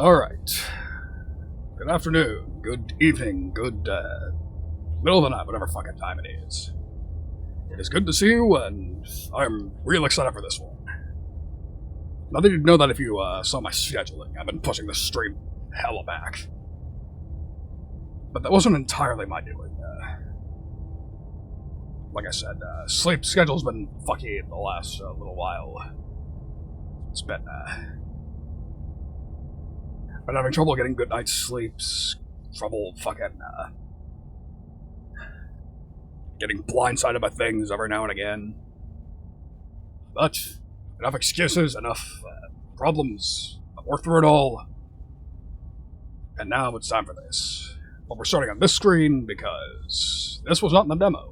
Alright. Good afternoon, good evening, good, middle of the night, whatever fucking time it is. It is good to see you, and I'm real excited for this one. Now that you know that if you, saw my scheduling, I've been pushing this stream hella back. But that wasn't entirely my doing. Like I said, sleep schedule's been fucky the last little while. It's been having trouble getting good night's sleeps, trouble fucking, getting blindsided by things every now and again. But, enough excuses, enough problems. I've worked through it all. And now it's time for this. But we're starting on this screen because this was not in the demo.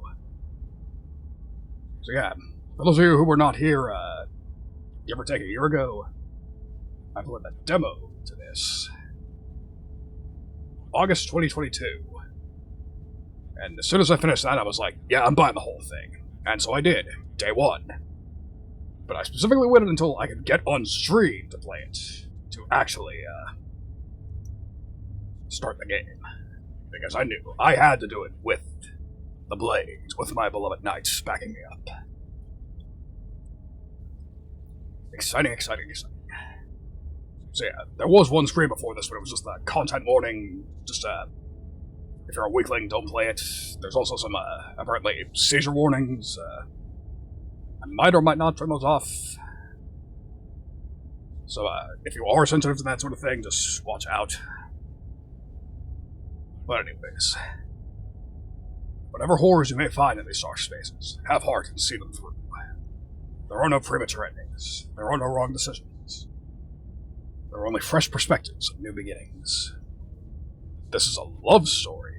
So yeah, for those of you who were not here, give or take a year ago, I put a demo to this. August 2022. And as soon as I finished that, I was like, yeah, I'm buying the whole thing. And so I did, day one. But I specifically waited until I could get on stream to play it, to actually, start the game. Because I knew I had to do it with the blades, with my beloved knights backing me up. Exciting, exciting, exciting. So yeah, there was one screen before this, but it was just the content warning, just, if you're a weakling, don't play it. There's also some, apparently, seizure warnings, I might or might not turn those off. So, if you are sensitive to that sort of thing, just watch out. But anyways, whatever horrors you may find in these dark spaces, have heart and see them through. There are no premature endings. There are no wrong decisions. There are only fresh perspectives and new beginnings. This is a love story.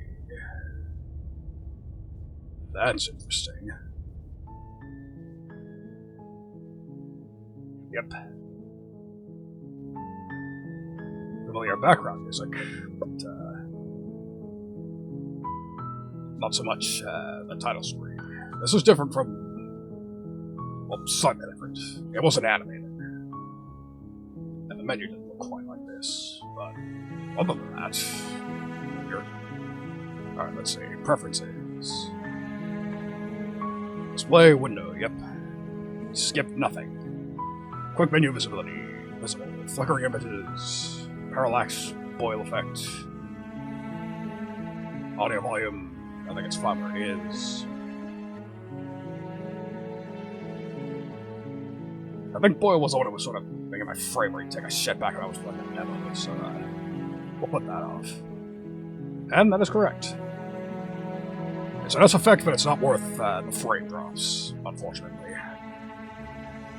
That's interesting. Yep. Familiar background music, but, not so much, the title screen. This was different from, well, slightly different. It wasn't animated. And the menu didn't look quite like this, but other than that, here. Alright, let's see. Preferences. Display window, yep. Skip nothing. Quick menu visibility. Visible. Flickering images. Parallax. Boil effect. Audio volume. I think it's fine where it is. I think Boyle was the one who was sort of making my frame rate take a shit back when I was playing the demo, so we'll put that off. And that is correct. It's a nice effect, but it's not worth the frame drops, unfortunately.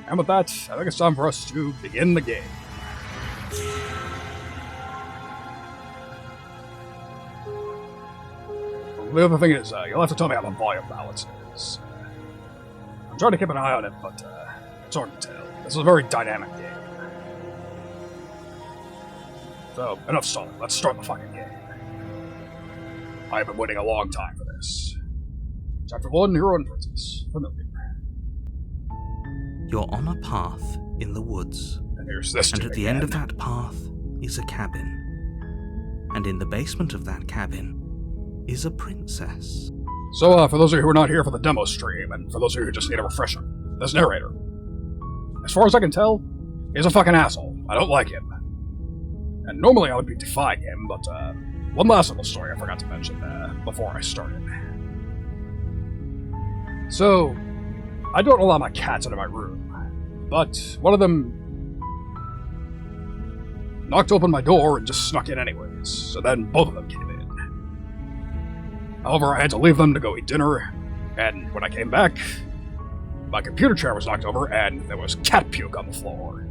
And with that, I think it's time for us to begin the game. The other thing is, you'll have to tell me how the volume balance is. I'm trying to keep an eye on it, but it's hard to tell. This is a very dynamic game. So, enough stalling. Let's start the fucking game. I have been waiting a long time for this. Chapter 1, Hero and Princess. Familiar. You're on a path in the woods. And here's this And at the again. end of that path is a cabin. And in the basement of that cabin is a princess. So, for those of you who are not here for the demo stream, and for those of you who just need a refresher, this narrator, as far as I can tell, is a fucking asshole. I don't like him. And normally I would be defying him, but, one last little story I forgot to mention, before I started. So, I don't allow my cats into my room, but one of them knocked open my door and just snuck in anyways, so then both of them came in. However, I had to leave them to go eat dinner, and when I came back, my computer chair was knocked over and there was cat puke on the floor.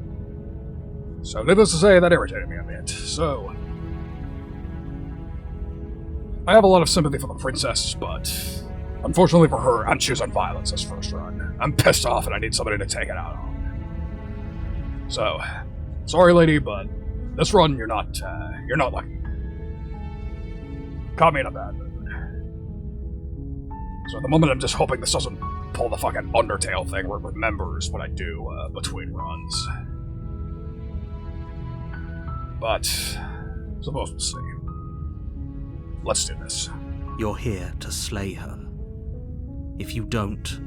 So needless to say, that irritated me a bit. So, I have a lot of sympathy for the princess, but unfortunately for her, I'm choosing violence this first run. I'm pissed off and I need somebody to take it out on. So, sorry lady, but this run you're not lucky. Caught me in a bad mood. So at the moment I'm just hoping this doesn't pull the fucking Undertale thing where it remembers what I do between runs. but suppose we'll see. Let's do this. You're here to slay her. If you don't,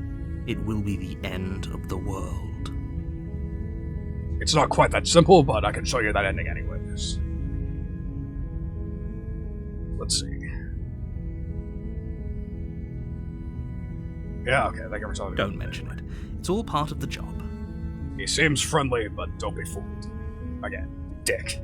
it will be the end of the world. It's not quite that simple, but I can show you that ending anyways. Let's see. Yeah, okay, thank you for telling me. Don't mention it. It's all part of the job. He seems friendly, but don't be fooled. Again, dick.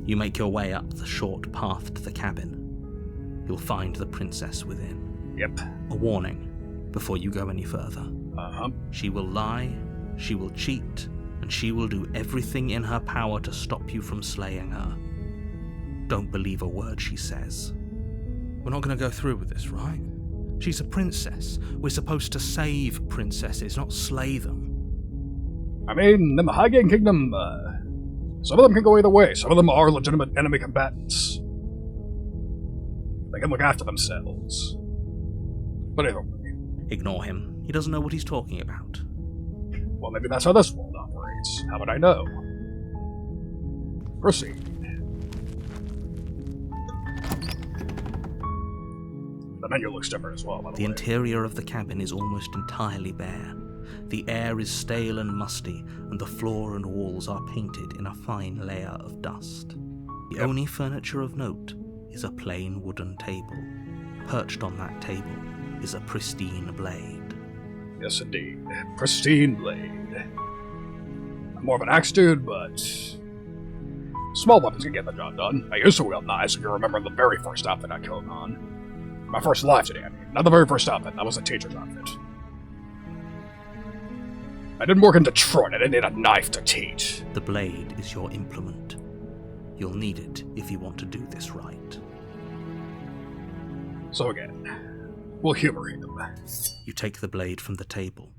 You make your way up the short path to the cabin. You'll find the princess within. Yep. A warning before you go any further. Uh-huh. She will lie, she will cheat, and she will do everything in her power to stop you from slaying her. Don't believe a word she says. We're not going to go through with this, right? She's a princess. We're supposed to save princesses, not slay them. I mean, in the Highgaine Kingdom, some of them can go either way. Some of them are legitimate enemy combatants. They can look after themselves. But either way. Ignore him. He doesn't know what he's talking about. Well, maybe that's how this world operates. How would I know? Proceed. The menu looks different as well, by the way. The interior of the cabin is almost entirely bare. The air is stale and musty, and the floor and walls are painted in a fine layer of dust. The only furniture of note is a plain wooden table. Perched on that table is a pristine blade. Yes, indeed. Pristine blade. I'm more of an axe dude, but small weapons can get the job done. I used to wield knives, if you remember the very first outfit I killed on. My first life today, I mean. Not the very first outfit, that was a teacher's outfit. I didn't work in Detroit, I didn't need a knife to teach. The blade is your implement. You'll need it if you want to do this right. So again, we'll humor him. You take the blade from the table.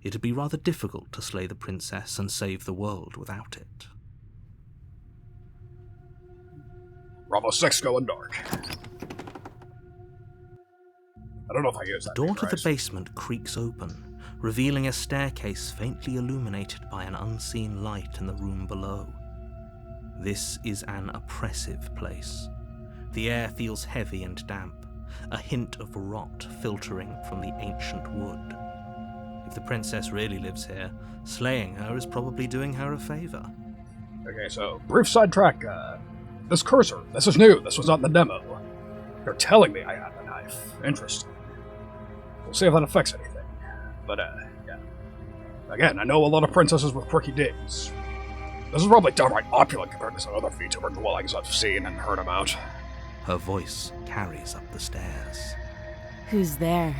It'd be rather difficult to slay the princess and save the world without it. Bravo 6 going dark. I don't know if I use that. The door to the basement creaks open, revealing a staircase faintly illuminated by an unseen light in the room below. This is an oppressive place. The air feels heavy and damp, a hint of rot filtering from the ancient wood. If the princess really lives here, slaying her is probably doing her a favor. Okay, so, brief sidetrack, this cursor, this is new, this was not in the demo. They're telling me I have a knife. Interesting. We'll see if that affects anything. But, yeah. Again, I know a lot of princesses with quirky digs. This is probably downright opulent compared to some other VTuber dwellings I've seen and heard about. Her voice carries up the stairs. Who's there?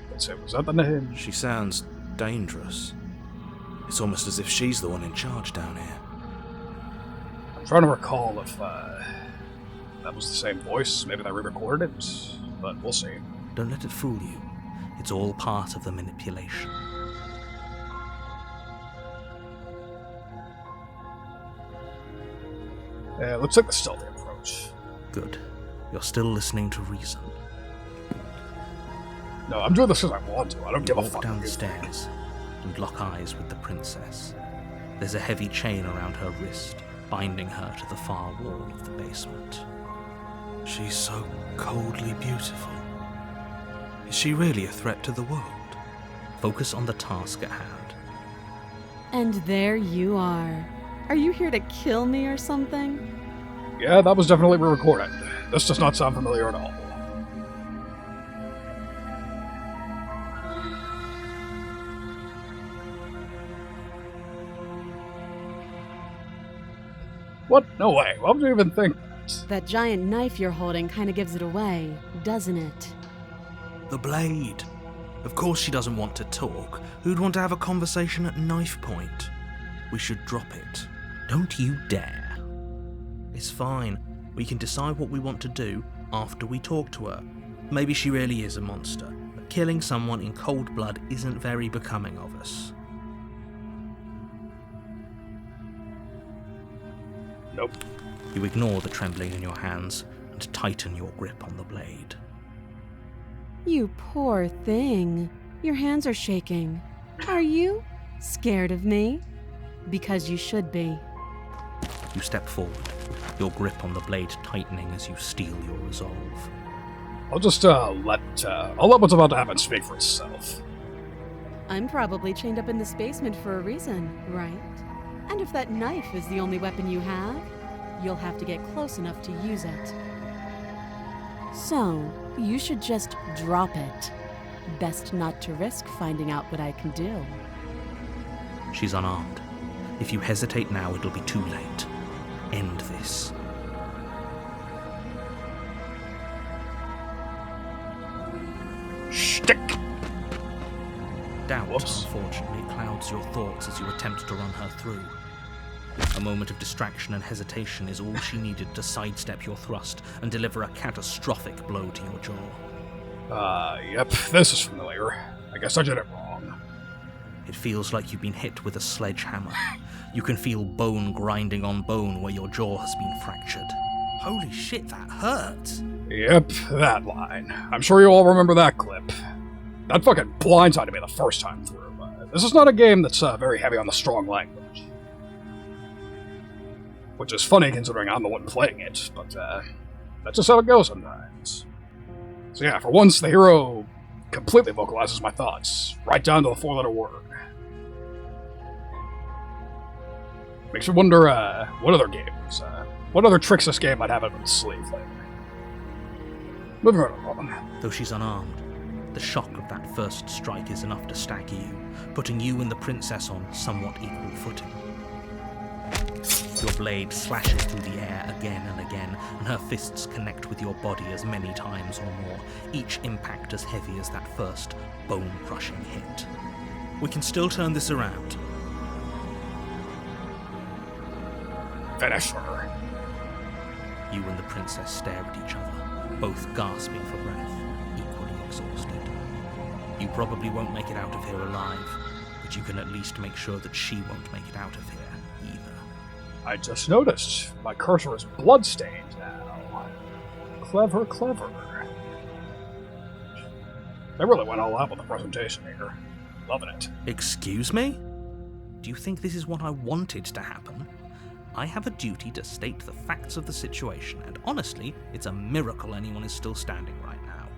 Let's see, was that the name? She sounds dangerous. It's almost as if she's the one in charge down here. I'm trying to recall if, that was the same voice. Maybe they re-recorded it, but we'll see. Don't let it fool you. It's all part of the manipulation. Let's take the stealthy approach. Good. You're still listening to reason. No, I'm doing this because I want to. I don't give a Walk fuck. down the stairs and lock eyes with the princess. There's a heavy chain around her wrist, binding her to the far wall of the basement. She's so coldly beautiful. Is she really a threat to the world? Focus on the task at hand. And there you are. Are you here to kill me or something? Yeah, that was definitely re-recorded. This does not sound familiar at all. What? No way. Why would you even think that? That giant knife you're holding kind of gives it away, doesn't it? The blade. Of course she doesn't want to talk. Who'd want to have a conversation at knife point? We should drop it. Don't you dare. It's fine. We can decide what we want to do after we talk to her. Maybe she really is a monster, but killing someone in cold blood isn't very becoming of us. Nope. You ignore the trembling in your hands and tighten your grip on the blade. You poor thing. Your hands are shaking. Are you scared of me? Because you should be. You step forward, your grip on the blade tightening as you steel your resolve. I'll just let what's about to happen speak for itself. I'm probably chained up in this basement for a reason, right? And if that knife is the only weapon you have, you'll have to get close enough to use it. So, you should just drop it. Best not to risk finding out what I can do. She's unarmed. If you hesitate now, it'll be too late. End this. Shtick! Doubt, Whoops. unfortunately, clouds your thoughts as you attempt to run her through. A moment of distraction and hesitation is all she needed to sidestep your thrust and deliver a catastrophic blow to your jaw. Yep, this is familiar. I guess I did it wrong. It feels like you've been hit with a sledgehammer. You can feel bone grinding on bone where your jaw has been fractured. Holy shit, that hurts! Yep, that line. I'm sure you all remember that clip. That fucking blindsided me the first time through. This is not a game that's very heavy on the strong language. Which is funny considering I'm the one playing it, but that's just how it goes sometimes. So yeah, for once the hero completely vocalizes my thoughts, right down to the 4-letter word. Makes you wonder, what other games, what other tricks this game might have up its sleeve later. Moving right along. Though she's unarmed, the shock of that first strike is enough to stagger you, putting you and the princess on somewhat equal footing. Your blade slashes through the air again and again, and her fists connect with your body as many times or more, each impact as heavy as that first bone-crushing hit. We can still turn this around. Finish her. You and the princess stare at each other, both gasping for breath, equally exhausted. You probably won't make it out of here alive, but you can at least make sure that she won't make it out of here either. I just noticed. My cursor is bloodstained now. Clever, clever. They really went all out with the presentation here. Loving it. Excuse me? Do you think this is what I wanted to happen? I have a duty to state the facts of the situation, and honestly, it's a miracle anyone is still standing right now.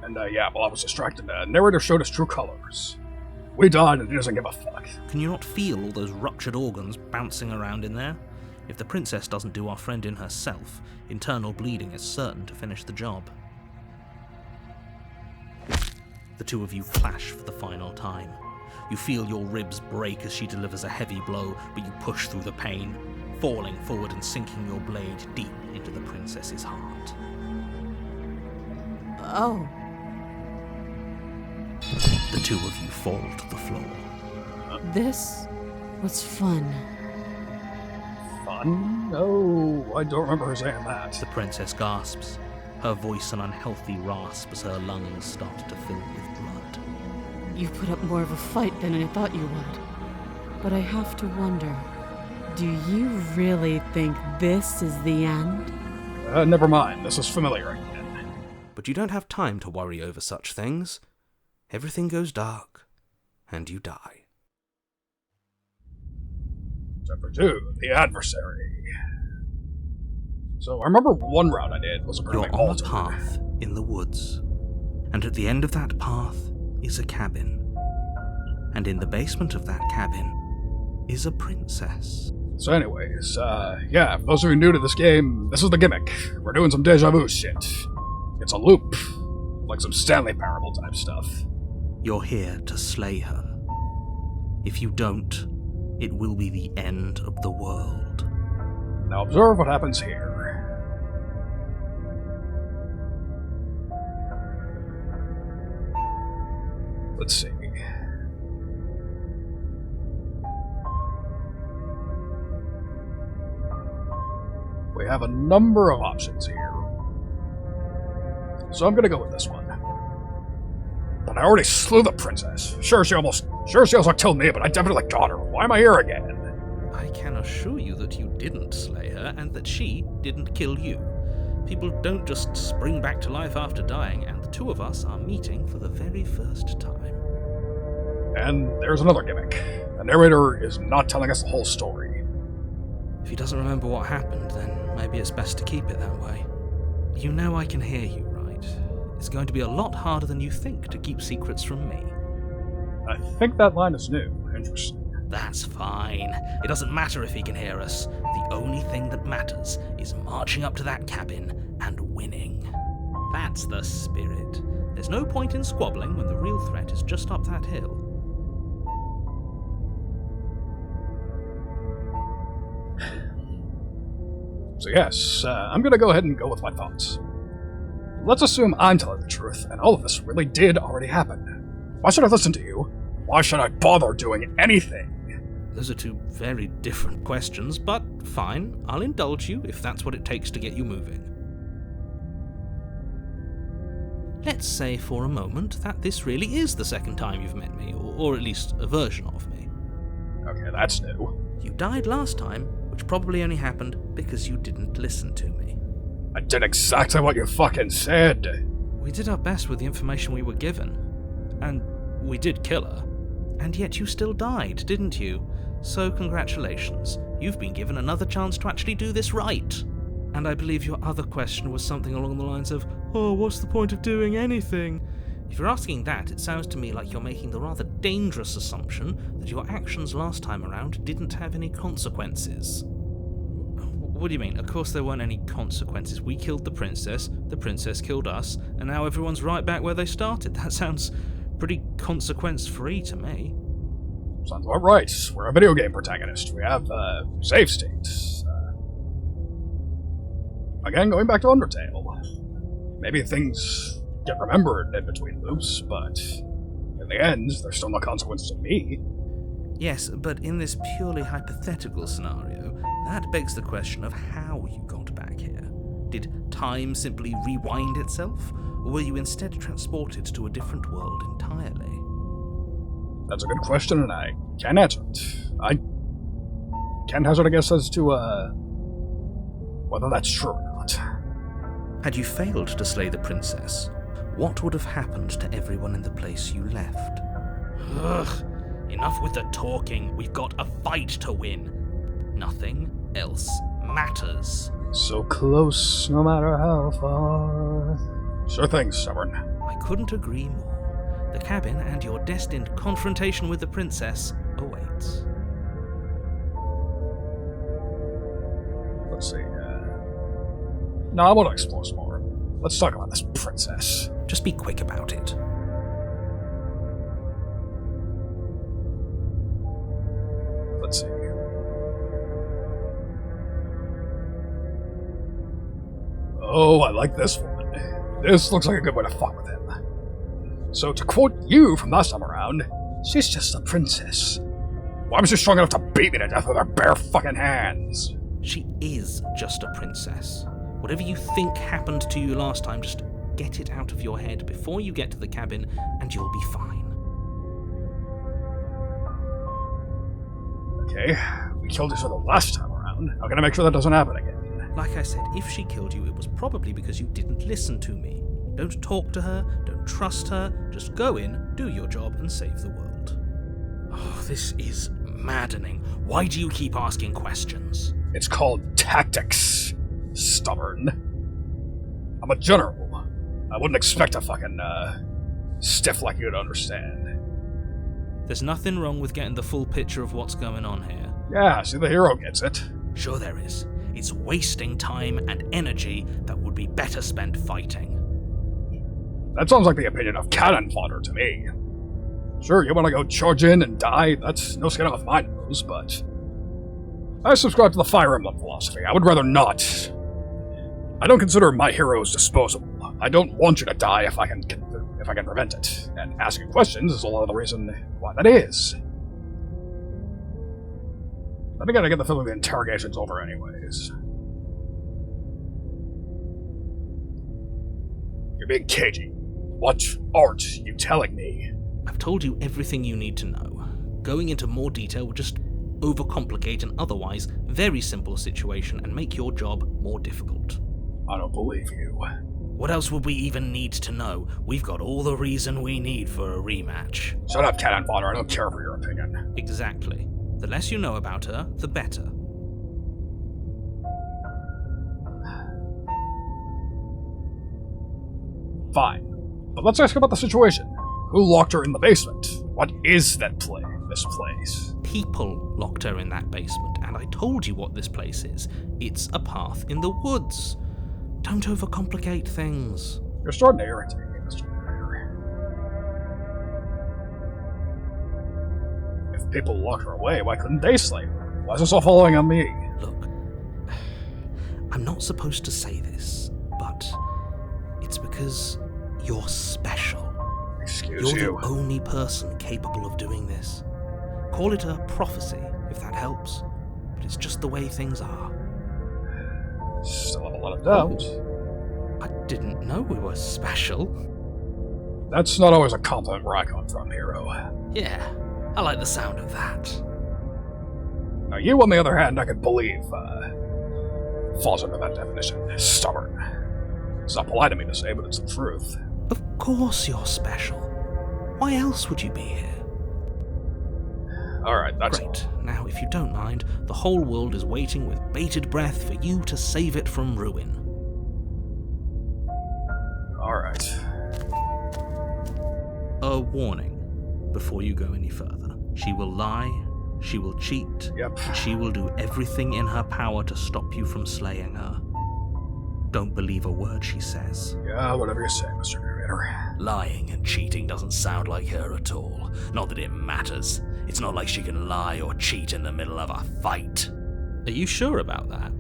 And yeah, while I was distracted, the narrator showed his true colors. We died and he doesn't give a fuck. Can you not feel all those ruptured organs bouncing around in there? If the princess doesn't do our friend in herself, internal bleeding is certain to finish the job. The two of you clash for the final time. You feel your ribs break as she delivers a heavy blow, but you push through the pain, falling forward and sinking your blade deep into the princess's heart. Oh. The two of you fall to the floor. This was fun. Fun? No, I don't remember her saying that. The princess gasps, her voice an unhealthy rasp as her lungs start to fill with blood. You put up more of a fight than I thought you would. But I have to wonder, do you really think this is the end? Never mind, this is familiar again. But you don't have time to worry over such things. Everything goes dark, and you die. Chapter 2, The Adversary. So I remember one route I did was a You're pretty on a path in the woods, and at the end of that path is a cabin. And in the basement of that cabin is a princess. So anyways, yeah, for those of you new to this game, this is the gimmick. We're doing some deja vu shit. It's a loop, like some Stanley Parable type stuff. You're here to slay her. If you don't, it will be the end of the world. Now observe what happens here. Let's see. We have a number of options here. So I'm gonna go with this one. But I already slew the princess. Sure, she also killed me, but I definitely got her. Why am I here again? I can assure you that you didn't slay her, and that she didn't kill you. People don't just spring back to life after dying, and the two of us are meeting for the very first time. And there's another gimmick. The narrator is not telling us the whole story. If he doesn't remember what happened, then maybe it's best to keep it that way. You know I can hear you, right? It's going to be a lot harder than you think to keep secrets from me. I think that line is new. Interesting. That's fine. It doesn't matter if he can hear us. The only thing that matters is marching up to that cabin and winning. That's the spirit. There's no point in squabbling when the real threat is just up that hill. So yes, I'm gonna go ahead and go with my thoughts. Let's assume I'm telling the truth, and all of this really did already happen. Why should I listen to you? Why should I bother doing anything? Those are two very different questions, but fine, I'll indulge you if that's what it takes to get you moving. Let's say for a moment that this really is the second time you've met me, or at least a version of me. Okay, that's new. You died last time, which probably only happened because you didn't listen to me. I did exactly what you fucking said. We did our best with the information we were given, and we did kill her, and yet you still died, didn't you? So congratulations, you've been given another chance to actually do this right. And I believe your other question was something along the lines of, oh, what's the point of doing anything? If you're asking that, it sounds to me like you're making the rather dangerous assumption that your actions last time around didn't have any consequences. What do you mean? Of course there weren't any consequences. We killed the princess killed us, and now everyone's right back where they started. That sounds pretty consequence-free to me. Sounds about right. We're a video game protagonist. We have, save states. Again, going back to Undertale. Maybe things get remembered in between loops, but in the end, there's still no consequence to me. Yes, but in this purely hypothetical scenario, that begs the question of how you got back here. Did time simply rewind itself, or were you instead transported to a different world entirely? That's a good question, and I can't answer it. I can't hazard a guess as to, whether that's true or not. Had you failed to slay the princess, what would have happened to everyone in the place you left? Ugh, enough with the talking. We've got a fight to win. Nothing else matters. So close, no matter how far. Sure thing, Stubborn. I couldn't agree more. The cabin and your destined confrontation with the princess awaits. Let's see, No, I want to explore some more. Let's talk about this princess. Just be quick about it. Let's see. Oh, I like this one. This looks like a good way to fuck with him. So, to quote you from last time around, she's just a princess. Why was she strong enough to beat me to death with her bare fucking hands? She is just a princess. Whatever you think happened to you last time, just get it out of your head before you get to the cabin, and you'll be fine. Okay, we killed each other last time around. How can I make sure that doesn't happen again? Like I said, if she killed you, it was probably because you didn't listen to me. Don't talk to her, don't trust her, just go in, do your job, and save the world. Oh, this is maddening. Why do you keep asking questions? It's called tactics, Stubborn. I'm a general. I wouldn't expect a fucking, stiff like you to understand. There's nothing wrong with getting the full picture of what's going on here. Yeah, see, the hero gets it. Sure there is. It's wasting time and energy that would be better spent fighting. That sounds like the opinion of cannon fodder to me. Sure, you want to go charge in and die? That's no skin off my nose, but I subscribe to the Fire Emblem philosophy. I would rather not. I don't consider my heroes disposable. I don't want you to die if I can prevent it. And asking questions is a lot of the reason why that is. Then again, I get the feeling the interrogation's over anyways. You're being cagey. What aren't you telling me? I've told you everything you need to know. Going into more detail would just overcomplicate an otherwise very simple situation and make your job more difficult. I don't believe you. What else would we even need to know? We've got all the reason we need for a rematch. Shut up, cannon fodder. I don't care for your opinion. Exactly. The less you know about her, the better. Fine. But let's ask about the situation. Who locked her in the basement? What is this place? People locked her in that basement, and I told you what this place is. It's a path in the woods. Don't overcomplicate things. You're starting to irritate me, Mr. Mayor. If people locked her away, why couldn't they slay her? Why is this all falling on me? Look, I'm not supposed to say this, but it's because you're special. Excuse you. You're the only person capable of doing this. Call it a prophecy, if that helps, but it's just the way things are. Still have a lot of doubt. I didn't know we were special. That's not always a compliment where I come from, hero. Yeah, I like the sound of that. Now you, on the other hand, I could believe, falls under that definition. Stubborn. It's not polite of me to say, but it's the truth. Of course you're special. Why else would you be here? Alright, that's Great. Now, if you don't mind, the whole world is waiting with bated breath for you to save it from ruin. Alright. A warning before you go any further. She will lie, she will cheat, Yep. and she will do everything in her power to stop you from slaying her. Don't believe a word she says. Yeah, whatever you say, Mr. Narrator. Lying and cheating doesn't sound like her at all. Not that it matters. It's not like she can lie or cheat in the middle of a fight. Are you sure about that?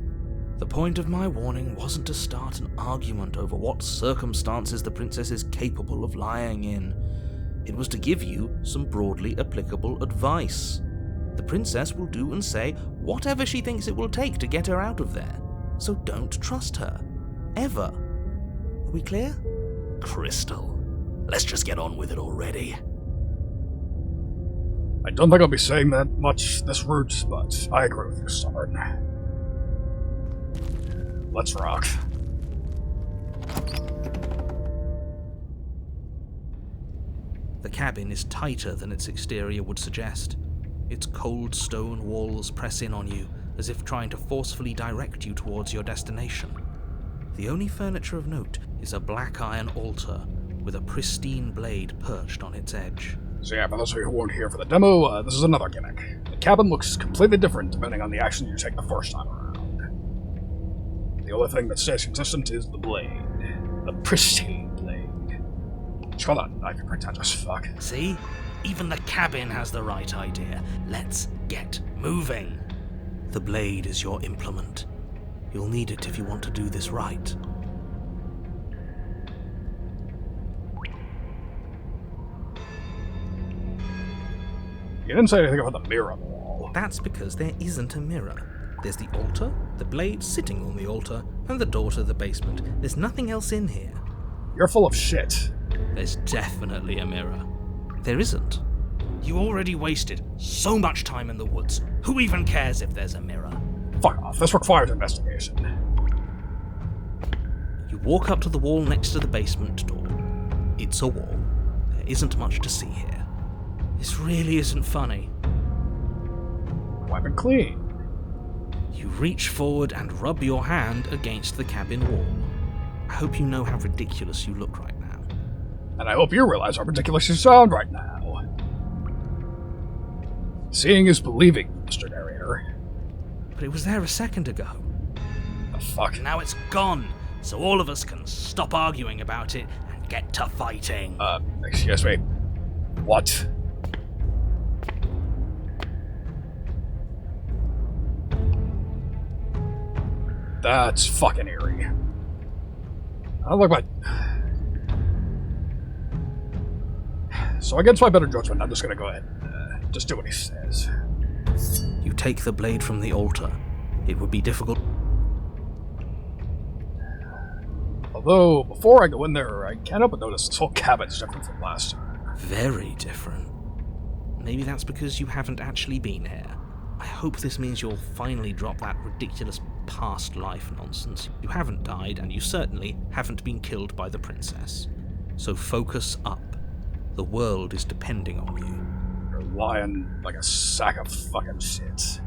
The point of my warning wasn't to start an argument over what circumstances the princess is capable of lying in. It was to give you some broadly applicable advice. The princess will do and say whatever she thinks it will take to get her out of there. So don't trust her. Ever. Are we clear? Crystal. Let's just get on with it already. I don't think I'll be saying that much this route, but I agree with you, Stubborn. Let's rock. The cabin is tighter than its exterior would suggest. Its cold stone walls press in on you, as if trying to forcefully direct you towards your destination. The only furniture of note is a black iron altar with a pristine blade perched on its edge. So yeah, for those of you who weren't here for the demo, this is another gimmick. The cabin looks completely different depending on the action you take the first time around. The only thing that stays consistent is the blade. The pristine blade. Just call that knife, you pretentious fuck. See? Even the cabin has the right idea. Let's get moving. The blade is your implement. You'll need it if you want to do this right. You didn't say anything about the mirror on the wall. That's because there isn't a mirror. There's the altar, the blade sitting on the altar, and the door to the basement. There's nothing else in here. You're full of shit. There's definitely a mirror. There isn't. You already wasted so much time in the woods. Who even cares if there's a mirror? Fuck off, this requires investigation. You walk up to the wall next to the basement door. It's a wall. There isn't much to see here. This really isn't funny. Wipe it clean. You reach forward and rub your hand against the cabin wall. I hope you know how ridiculous you look right now. And I hope you realize how ridiculous you sound right now. Seeing is believing, Mr. Narrator. But it was there a second ago. The fuck? Now it's gone, so all of us can stop arguing about it and get to fighting. Excuse me. What? That's fucking eerie. I look like... So against my better judgment, I'm just gonna go ahead and just do what he says. You take the blade from the altar. It would be difficult. Although, before I go in there, I can't help but notice this whole cabin's different from last time. Very different. Maybe that's because you haven't actually been here. I hope this means you'll finally drop that ridiculous past life nonsense. You haven't died, and you certainly haven't been killed by the princess. So focus up. The world is depending on you. You're lying like a sack of fucking shit.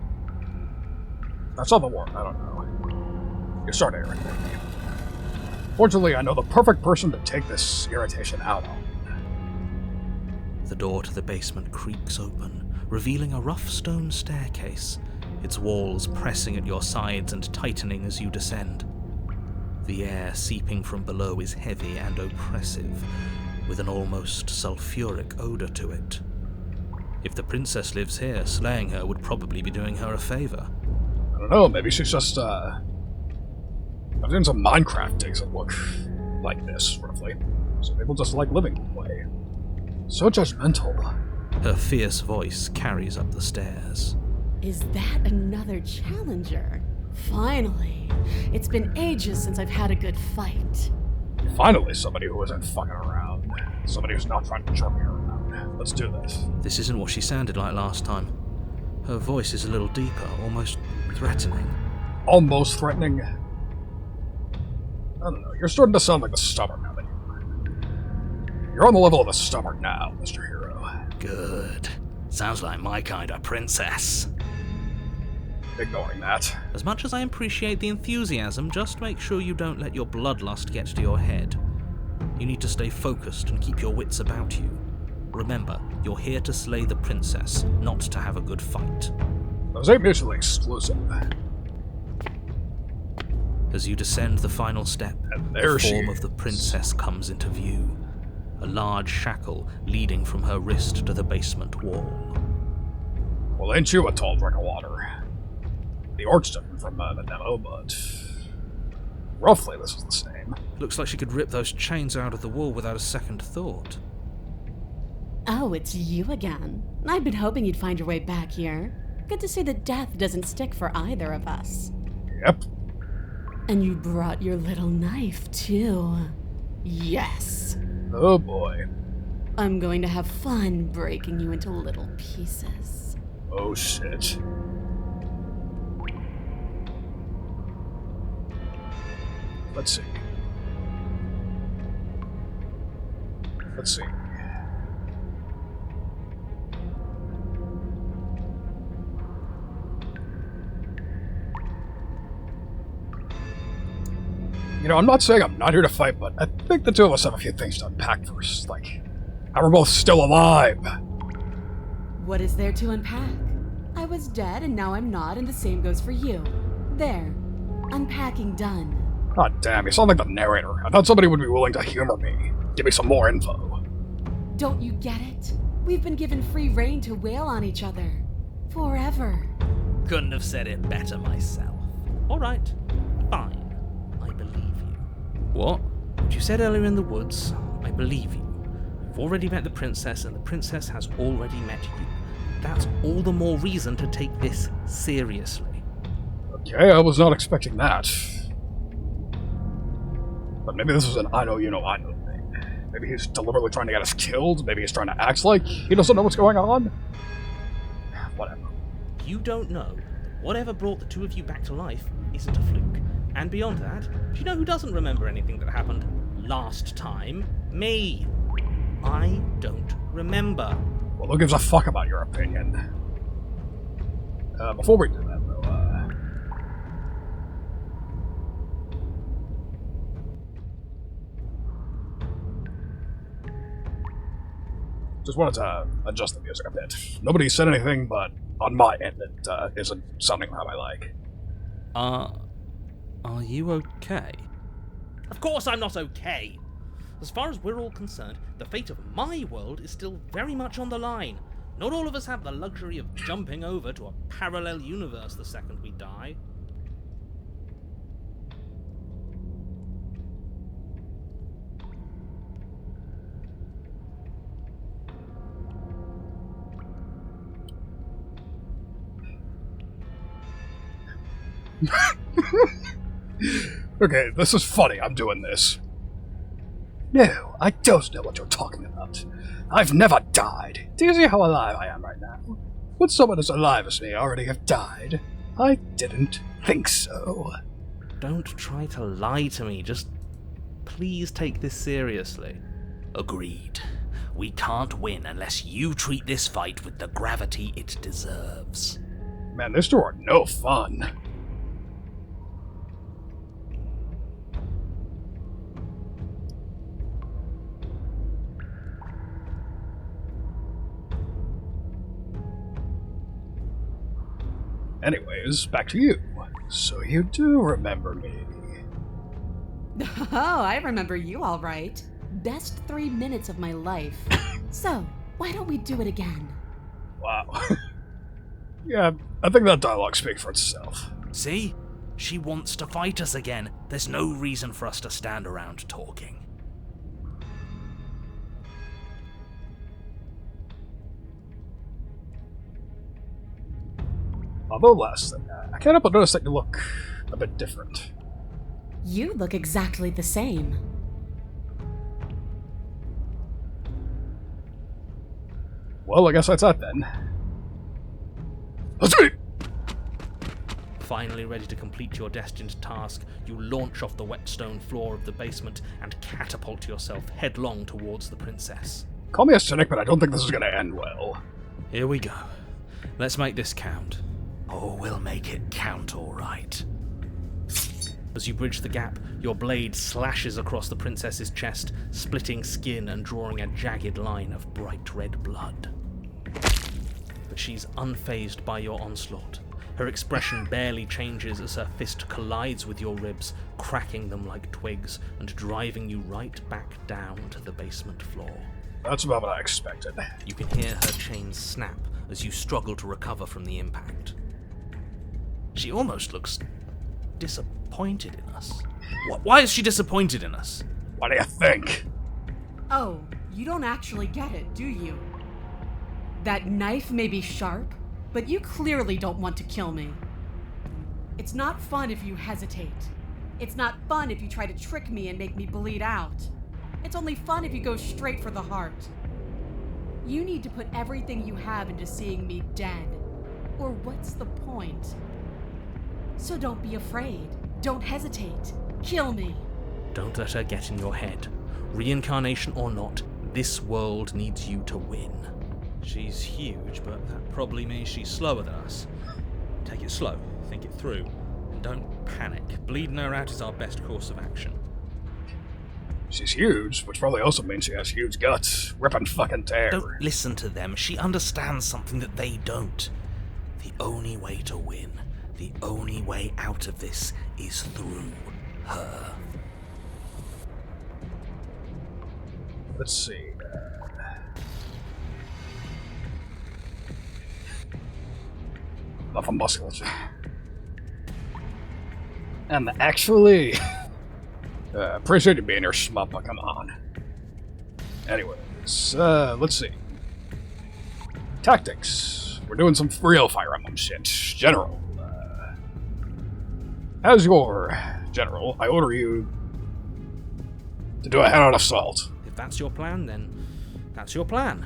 That's not the word, I don't know. You're starting to irritate me. Fortunately, I know the perfect person to take this irritation out on. The door to the basement creaks open, revealing a rough stone staircase, its walls pressing at your sides and tightening as you descend. The air seeping from below is heavy and oppressive, with an almost sulphuric odor to it. If the princess lives here, slaying her would probably be doing her a favor. I don't know, maybe she's just, I've seen some Minecraft takes that look like this, roughly. Some people just like living that way. So judgmental. Her fierce voice carries up the stairs. Is that another challenger? Finally. It's been ages since I've had a good fight. Finally, somebody who isn't fucking around. Somebody who's not trying to jerk me around. Let's do this. This isn't what she sounded like last time. Her voice is a little deeper, almost threatening. Almost threatening? I don't know, you're starting to sound like the stubborn now that you are. You're on the level of the stubborn now, Mr. Hero. Good. Sounds like my kind of princess. Ignoring that. As much as I appreciate the enthusiasm, just make sure you don't let your bloodlust get to your head. You need to stay focused and keep your wits about you. Remember, you're here to slay the princess, not to have a good fight. Those ain't mutually exclusive. As you descend the final step, And there the she form of the is. princess comes into view. A large shackle leading from her wrist to the basement wall. Well, ain't you a tall drink of water? The art's different from the demo, but roughly this is the same. Looks like she could rip those chains out of the wall without a second thought. Oh, it's you again. I've been hoping you'd find your way back here. Good to see that death doesn't stick for either of us. Yep. And you brought your little knife, too. Yes. Oh boy. I'm going to have fun breaking you into little pieces. Oh shit. Let's see. Let's see. You know, I'm not saying I'm not here to fight, but I think the two of us have a few things to unpack first. Like, how we're both still alive. What is there to unpack? I was dead and now I'm not, and the same goes for you. There. Unpacking done. God damn, you sound like the narrator. I thought somebody would be willing to humor me. Give me some more info. Don't you get it? We've been given free rein to wail on each other. Forever. Couldn't have said it better myself. Alright, fine. I believe you. What? What you said earlier in the woods, I believe you. You've already met the princess, and the princess has already met you. That's all the more reason to take this seriously. Okay, I was not expecting that. But maybe this is an I know you know I know thing. Maybe he's deliberately trying to get us killed. Maybe he's trying to act like he doesn't know what's going on. Whatever. You don't know that whatever brought the two of you back to life isn't a fluke. And beyond that, do you know who doesn't remember anything that happened last time? Me. I don't remember. Well, who gives a fuck about your opinion? Before we do that, though, just wanted to adjust the music a bit. Nobody said anything, but on my end, it isn't sounding how I like. Are you okay? Of course I'm not okay! As far as we're all concerned, the fate of my world is still very much on the line. Not all of us have the luxury of jumping over to a parallel universe the second we die. Okay, this is funny, I'm doing this. No, I don't know what you're talking about. I've never died. Do you see how alive I am right now? Would someone as alive as me already have died? I didn't think so. Don't try to lie to me, just please take this seriously. Agreed. We can't win unless you treat this fight with the gravity it deserves. Man, these two are no fun. Anyways, back to you. So you do remember me. Oh, I remember you all right. Best 3 minutes of my life. So, why don't we do it again? Wow. Yeah, I think that dialogue speaks for itself. See? She wants to fight us again. There's no reason for us to stand around talking. Although less than that, I can't help but notice that you look a bit different. You look exactly the same. Well, I guess that's that then. Let's go! Finally ready to complete your destined task, you launch off the wet stone floor of the basement and catapult yourself headlong towards the princess. Call me a cynic, but I don't think this is going to end well. Here we go. Let's make this count. Oh, we'll make it count all right. As you bridge the gap, your blade slashes across the princess's chest, splitting skin and drawing a jagged line of bright red blood. But she's unfazed by your onslaught. Her expression barely changes as her fist collides with your ribs, cracking them like twigs and driving you right back down to the basement floor. That's about what I expected. You can hear her chains snap as you struggle to recover from the impact. She almost looks disappointed in us. Why is she disappointed in us? What do you think? Oh, you don't actually get it, do you? That knife may be sharp, but you clearly don't want to kill me. It's not fun if you hesitate. It's not fun if you try to trick me and make me bleed out. It's only fun if you go straight for the heart. You need to put everything you have into seeing me dead. Or what's the point? So don't be afraid. Don't hesitate. Kill me. Don't let her get in your head. Reincarnation or not, this world needs you to win. She's huge, but that probably means she's slower than us. Take it slow, think it through, and don't panic. Bleeding her out is our best course of action. She's huge, which probably also means she has huge guts. Rip and fucking tear. Don't listen to them. She understands something that they don't. The only way to win, the only way out of this is through her. Let's see. Enough of musculature. And actually... appreciate you being here, shmup, but come on. Anyways, let's see. Tactics. We're doing some real Fire Emblem shit. General, as your general, I order you to do a head-on assault. If that's your plan, then that's your plan.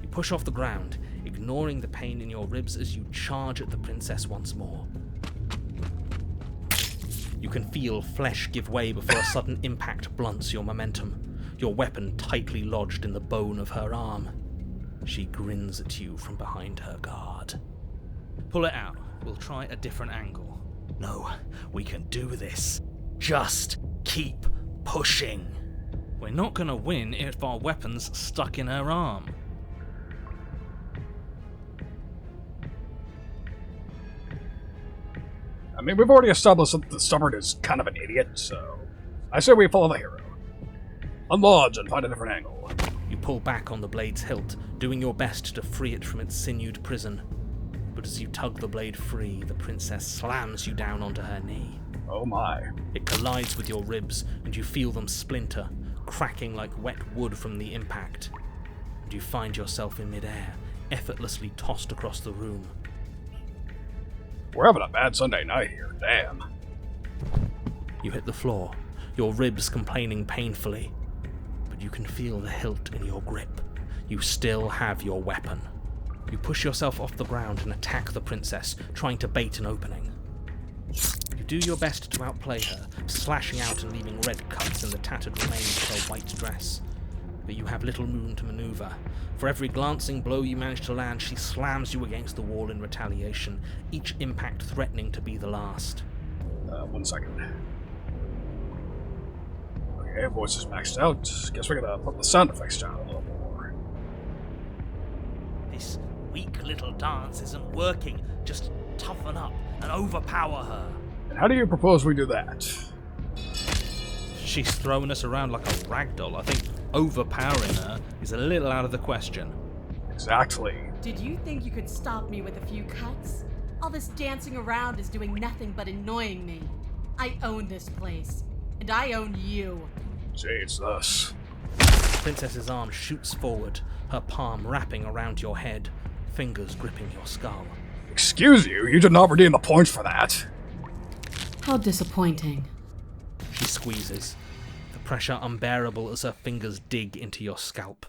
You push off the ground, ignoring the pain in your ribs as you charge at the princess once more. You can feel flesh give way before a sudden impact blunts your momentum, your weapon tightly lodged in the bone of her arm. She grins at you from behind her guard. Pull it out. We'll try a different angle. No, we can do this. Just keep pushing. We're not going to win if our weapon's stuck in her arm. I mean, we've already established that the stubborn is kind of an idiot, so I say we follow the hero. Unlodge and find a different angle. You pull back on the blade's hilt, doing your best to free it from its sinewed prison. But as you tug the blade free, the princess slams you down onto her knee. Oh my. It collides with your ribs, and you feel them splinter, cracking like wet wood from the impact. And you find yourself in midair, effortlessly tossed across the room. We're having a bad Sunday night here, damn. You hit the floor, your ribs complaining painfully, but you can feel the hilt in your grip. You still have your weapon. You push yourself off the ground and attack the princess, trying to bait an opening. You do your best to outplay her, slashing out and leaving red cuts in the tattered remains of her white dress. But you have little room to maneuver. For every glancing blow you manage to land, she slams you against the wall in retaliation, each impact threatening to be the last. 1 second. Okay, voice is maxed out. Guess we're gonna put the sound effects down a little more. This weak little dance isn't working. Just toughen up and overpower her. And how do you propose we do that? She's throwing us around like a ragdoll. I think overpowering her is a little out of the question. Exactly. Did you think you could stop me with a few cuts? All this dancing around is doing nothing but annoying me. I own this place, and I own you. Jesus. Princess's arm shoots forward, her palm wrapping around your head, fingers gripping your skull. Excuse you, you did not redeem the points for that. How disappointing. She squeezes, the pressure unbearable as her fingers dig into your scalp.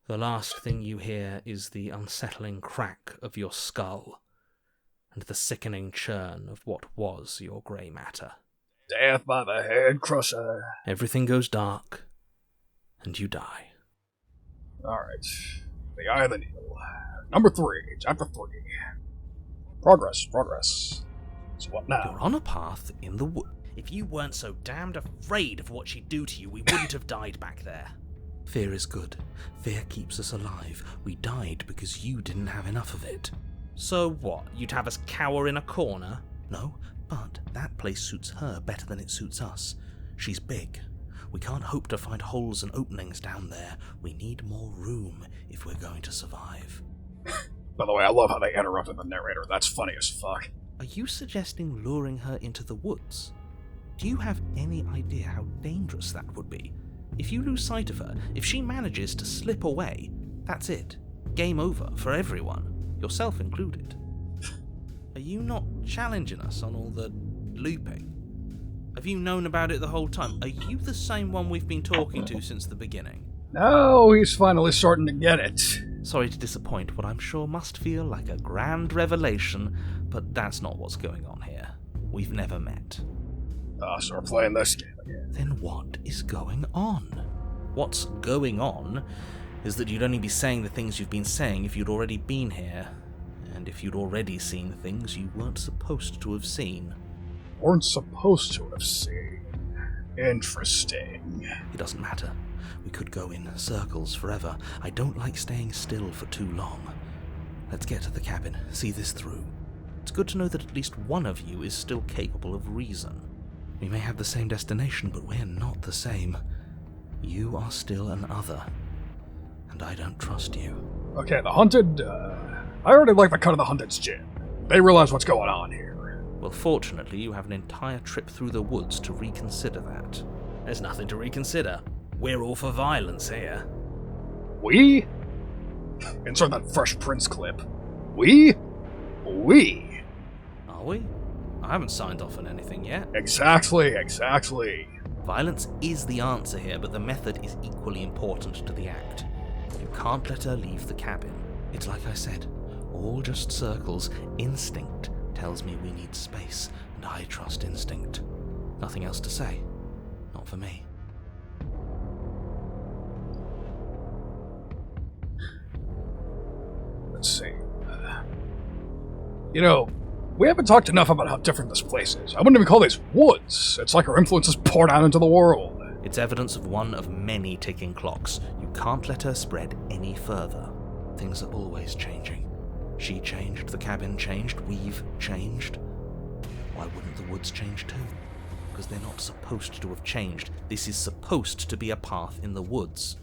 The last thing you hear is the unsettling crack of your skull, and the sickening churn of what was your grey matter. Death by the head crusher. Everything goes dark, and you die. Alright. The Eye of the Needle. Number 3, Chapter 3. Progress. So what now? You're on a path in the wood. If you weren't so damned afraid of what she'd do to you, we wouldn't have died back there. Fear is good. Fear keeps us alive. We died because you didn't have enough of it. So what? You'd have us cower in a corner? No, but that place suits her better than it suits us. She's big. We can't hope to find holes and openings down there. We need more room if we're going to survive. By the way, I love how they interrupted the narrator. That's funny as fuck. Are you suggesting luring her into the woods? Do you have any idea how dangerous that would be? If you lose sight of her, if she manages to slip away, that's it. Game over for everyone, yourself included. Are you not challenging us on all the looping? Have you known about it the whole time? Are you the same one we've been talking to since the beginning? No, he's finally starting to get it. Sorry to disappoint what I'm sure must feel like a grand revelation, but that's not what's going on here. We've never met. So we're playing this game again. Then what is going on? What's going on is that you'd only be saying the things you've been saying if you'd already been here, and if you'd already seen things you weren't supposed to have seen. Weren't supposed to have seen. Interesting. It doesn't matter. We could go in circles forever. I don't like staying still for too long. Let's get to the cabin, see this through. It's good to know that at least one of you is still capable of reason. We may have the same destination, but we're not the same. You are still an other, and I don't trust you. Okay, the Hunted, I already like the cut of the Hunted's jib. They realize what's going on here. Well, fortunately, you have an entire trip through the woods to reconsider that. There's nothing to reconsider. We're all for violence here. We? Insert that Fresh Prince clip. We? Are we? I haven't signed off on anything yet. Exactly. Violence is the answer here, but the method is equally important to the act. You can't let her leave the cabin. It's like I said, all just circles. Instinct tells me we need space, and I trust instinct. Nothing else to say. Not for me. Let's see. We haven't talked enough about how different this place is. I wouldn't even call these woods. It's like her influence is poured out into the world. It's evidence of one of many ticking clocks. You can't let her spread any further. Things are always changing. She changed, the cabin changed, we've changed. Why wouldn't the woods change too? Because they're not supposed to have changed. This is supposed to be a path in the woods.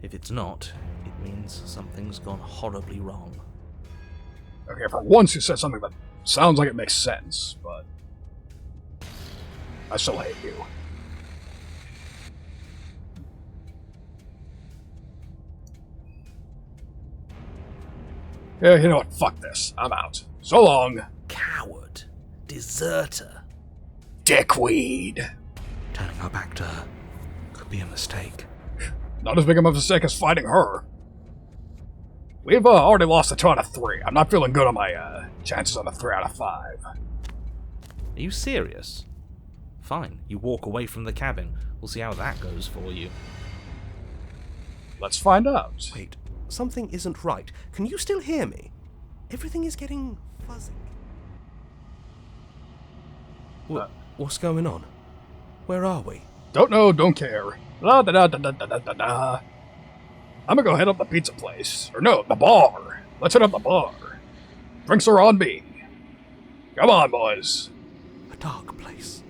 If it's not, it means something's gone horribly wrong. Okay, for once you said something that sounds like it makes sense, but I still hate you. Yeah, you know what? Fuck this. I'm out. So long. Coward. Deserter. Dickweed. Turning our back to her could be a mistake. Not as big of a mistake as fighting her. We've already lost a 2 out of 3. I'm not feeling good on my chances on a 3 out of 5. Are you serious? Fine, you walk away from the cabin. We'll see how that goes for you. Let's find out. Wait, something isn't right. Can you still hear me? Everything is getting fuzzy. What's going on? Where are we? Don't know, don't care. La da da da da da da da. I'm gonna go head up the pizza place. Or no, the bar. Let's hit up the bar. Drinks are on me. Come on, boys. A dark place.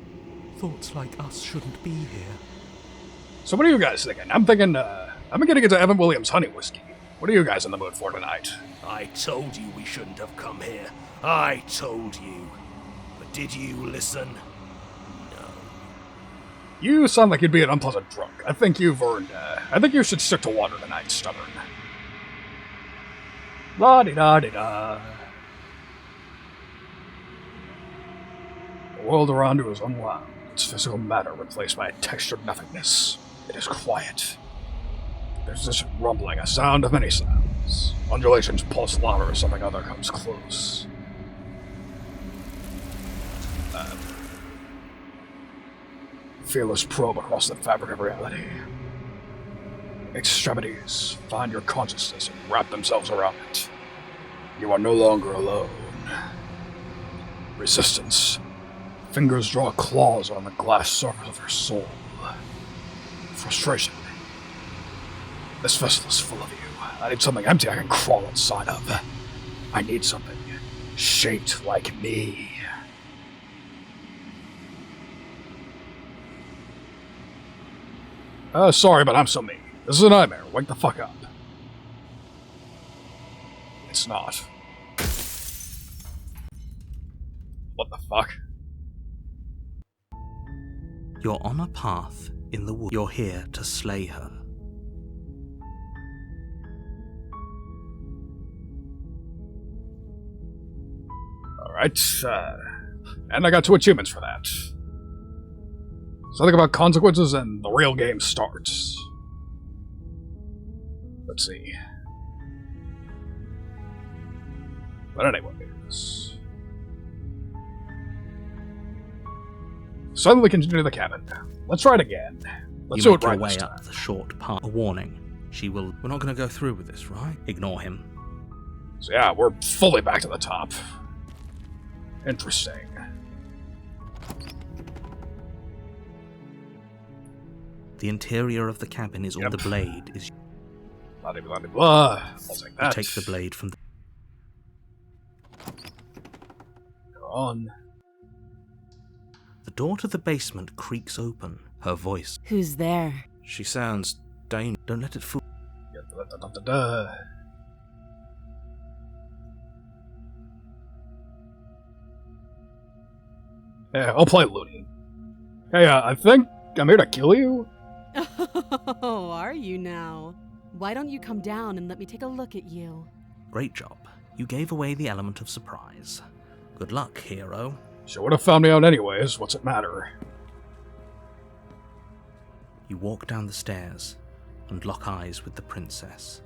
Thoughts like us shouldn't be here. So what are you guys thinking? I'm thinking, I'm gonna get into Evan Williams honey whiskey. What are you guys in the mood for tonight? I told you we shouldn't have come here. I told you. But did you listen? No. You sound like you'd be an unpleasant drunk. I think you've earned, I think you should stick to water tonight, stubborn. La-di-da-di-da. The world around you is unwound. Its physical matter replaced by a textured nothingness. It is quiet. There's this rumbling, a sound of many sounds. Undulations pulse louder as something other comes close. Fearless probe across the fabric of reality. Extremities find your consciousness and wrap themselves around it. You are no longer alone. Resistance. Fingers draw claws on the glass surface of your soul. Frustration. This vessel is full of you. I need something empty I can crawl inside of. I need something shaped like me. Sorry, but I'm so mean. This is a nightmare. Wake the fuck up. It's not. What the fuck? You're on a path in the woods. You're here to slay her. Alright, and I got 2 achievements for that. Something about consequences and the real game starts. Let's see. But anyways. Suddenly continue to the cabin. Let's try it again. Let's do it right this way time. up the short path. A warning. We're not going to go through with this, right? Ignore him. So yeah, we're fully back to the top. Interesting. The interior of the cabin is all the blade is. Blah blah blah blah. I'll take that. You take the blade from the. Go on. The door to the basement creaks open. Her voice. Who's there? She sounds dangerous. Don't let it fool. Yeah, I'll play Looney. Hey, I think I'm here to kill you. Oh, are you now? Why don't you come down and let me take a look at you? Great job. You gave away the element of surprise. Good luck, hero. She would have found me out anyways. What's it matter? You walk down the stairs and lock eyes with the princess.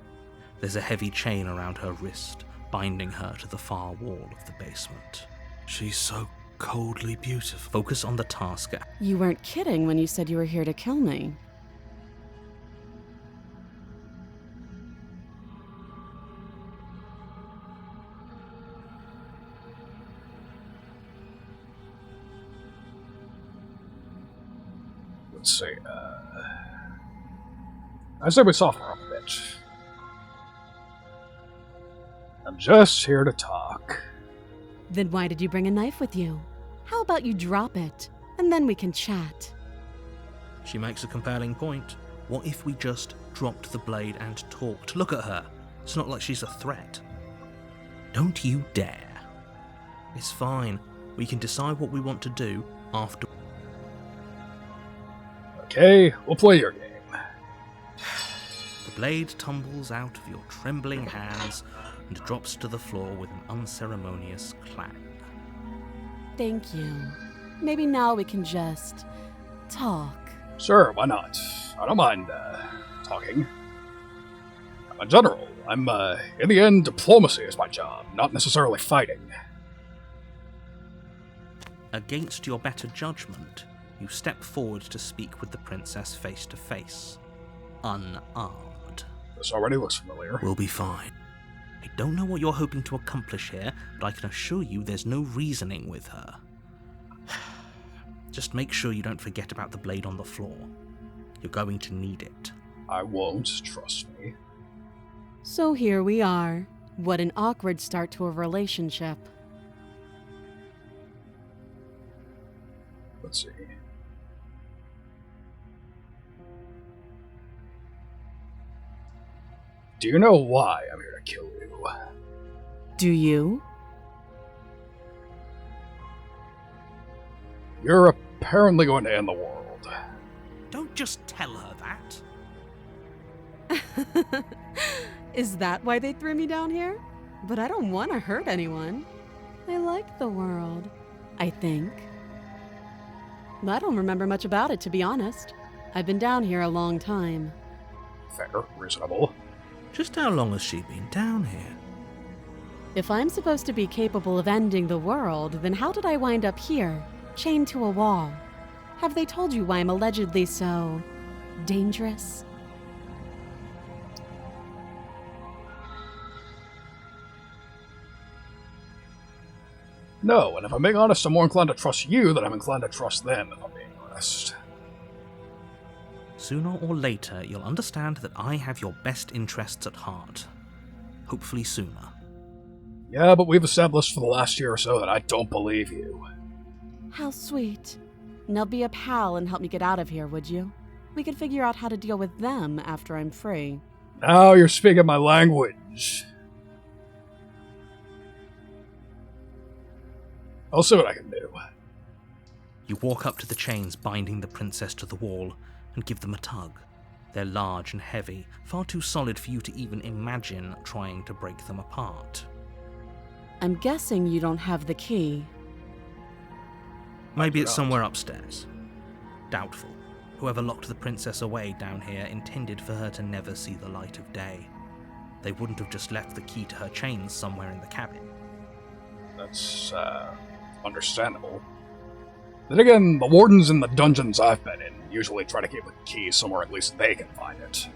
There's a heavy chain around her wrist, binding her to the far wall of the basement. She's so coldly beautiful. Focus on the task. You weren't kidding when you said you were here to kill me. Let's see, I said we soften her up a bit. I'm just here to talk. Then why did you bring a knife with you? How about you drop it, and then we can chat? She makes a compelling point. What if we just dropped the blade and talked? Look at her. It's not like she's a threat. Don't you dare. It's fine. We can decide what we want to do after. Okay, we'll play your game. The blade tumbles out of your trembling hands and drops to the floor with an unceremonious clang. Thank you. Maybe now we can just talk. Sure, why not? I don't mind, talking. I'm a general. In the end, diplomacy is my job, not necessarily fighting. Against your better judgment, you step forward to speak with the princess face to face, unarmed. This already looks familiar. We'll be fine. I don't know what you're hoping to accomplish here, but I can assure you there's no reasoning with her. Just make sure you don't forget about the blade on the floor. You're going to need it. I won't, trust me. So here we are. What an awkward start to a relationship. Let's see. Do you know why I'm here to kill you? Do you? You're apparently going to end the world. Don't just tell her that. Is that why they threw me down here? But I don't want to hurt anyone. I like the world, I think. I don't remember much about it, to be honest. I've been down here a long time. Fair, reasonable. Just how long has she been down here? If I'm supposed to be capable of ending the world, then how did I wind up here, chained to a wall? Have they told you why I'm allegedly so dangerous? No, and if I'm being honest, I'm more inclined to trust you than I'm inclined to trust them, if I'm being honest. Sooner or later, you'll understand that I have your best interests at heart. Hopefully sooner. Yeah, but we've established for the last year or so that I don't believe you. How sweet. Now be a pal and help me get out of here, would you? We could figure out how to deal with them after I'm free. Now you're speaking my language. I'll see what I can do. You walk up to the chains binding the princess to the wall and give them a tug. They're large and heavy, far too solid for you to even imagine trying to break them apart. I'm guessing you don't have the key. Maybe it's somewhere upstairs. Doubtful. Whoever locked the princess away down here intended for her to never see the light of day. They wouldn't have just left the key to her chains somewhere in the cabin. That's, understandable. Then again, the wardens in the dungeons I've been in usually try to keep the key somewhere at least they can find it.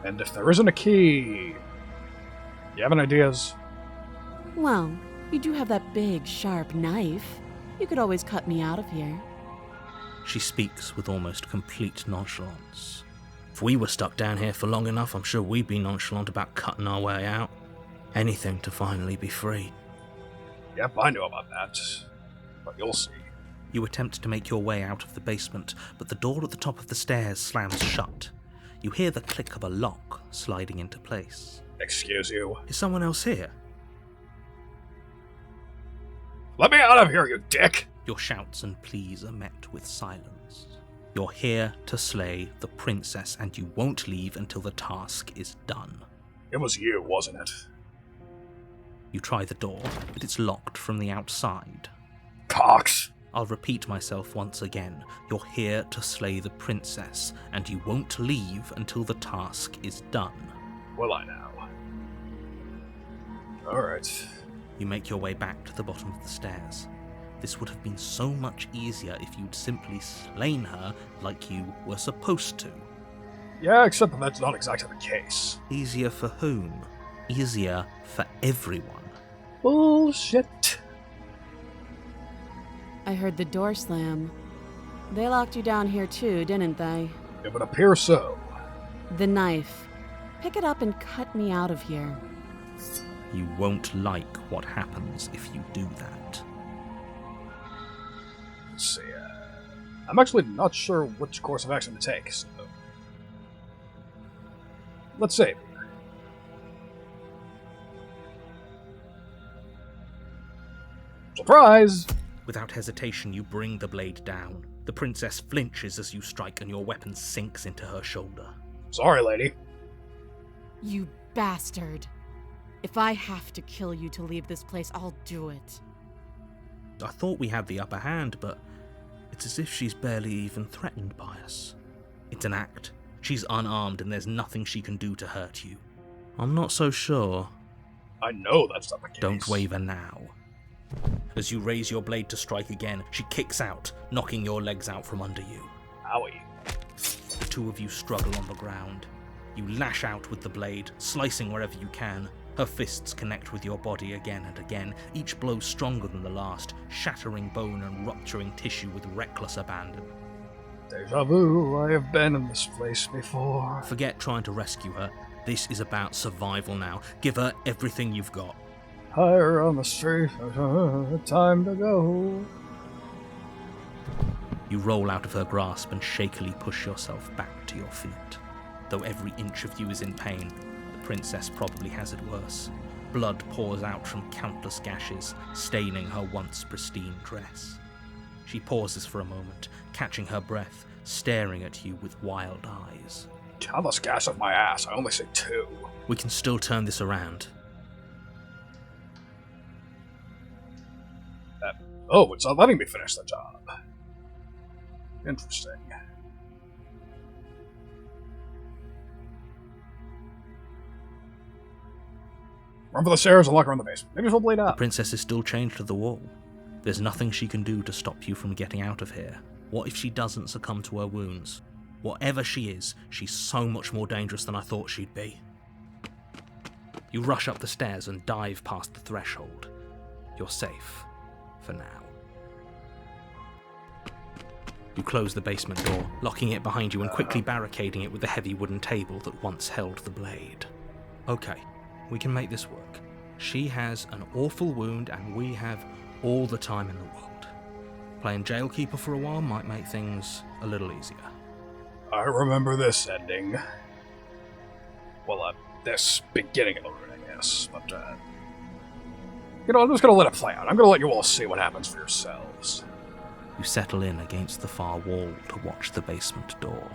And if there isn't a key... You have any ideas? Well, you do have that big, sharp knife. You could always cut me out of here. She speaks with almost complete nonchalance. If we were stuck down here for long enough, I'm sure we'd be nonchalant about cutting our way out. Anything to finally be free. Yep, I know about that. But you'll see. You attempt to make your way out of the basement, but the door at the top of the stairs slams shut. You hear the click of a lock sliding into place. Excuse you. Is someone else here? Let me out of here, you dick! Your shouts and pleas are met with silence. You're here to slay the princess, and you won't leave until the task is done. It was you, wasn't it? You try the door, but it's locked from the outside. Cox! I'll repeat myself once again. You're here to slay the princess, and you won't leave until the task is done. Will I now? Alright. You make your way back to the bottom of the stairs. This would have been so much easier if you'd simply slain her like you were supposed to. Yeah, except that that's not exactly the case. Easier for whom? Easier for everyone. Bullshit. I heard the door slam. They locked you down here too, didn't they? It would appear so. The knife. Pick it up and cut me out of here. You won't like what happens if you do that. Let's see, I'm actually not sure which course of action to take, so... Let's save here. Surprise! Without hesitation, you bring the blade down. The princess flinches as you strike and your weapon sinks into her shoulder. Sorry, lady. You bastard. If I have to kill you to leave this place, I'll do it. I thought we had the upper hand, but It's as if she's barely even threatened by us. It's an act. She's unarmed and there's nothing she can do to hurt you. I'm not so sure. I know that's not the case. Don't waver now. As you raise your blade to strike again, she kicks out, knocking your legs out from under you. Owie. The two of you struggle on the ground. You lash out with the blade, slicing wherever you can. Her fists connect with your body again and again, each blow stronger than the last, shattering bone and rupturing tissue with reckless abandon. Deja vu, I have been in this place before. Forget trying to rescue her. This is about survival now. Give her everything you've got. Higher on the street, time to go. You roll out of her grasp and shakily push yourself back to your feet. Though every inch of you is in pain, the princess probably has it worse. Blood pours out from countless gashes, staining her once pristine dress. She pauses for a moment, catching her breath, staring at you with wild eyes. How much gas off my ass? I only say 2. We can still turn this around. Oh, it's not letting me finish the job. Interesting. Run for the stairs and lock her in the basement. Maybe she'll bleed The out. princess is still chained to the wall. There's nothing she can do to stop you from getting out of here. What if she doesn't succumb to her wounds? Whatever she is, she's so much more dangerous than I thought she'd be. You rush up the stairs and dive past the threshold. You're safe. For now. You close the basement door, locking it behind you and quickly barricading it with the heavy wooden table that once held the blade. Okay, we can make this work. She has an awful wound and we have all the time in the world. Playing jailkeeper for a while might make things a little easier. I remember this ending. Well, this beginning of the route, I guess. But, I'm just gonna let it play out. I'm gonna let you all see what happens for yourselves. You settle in against the far wall to watch the basement door.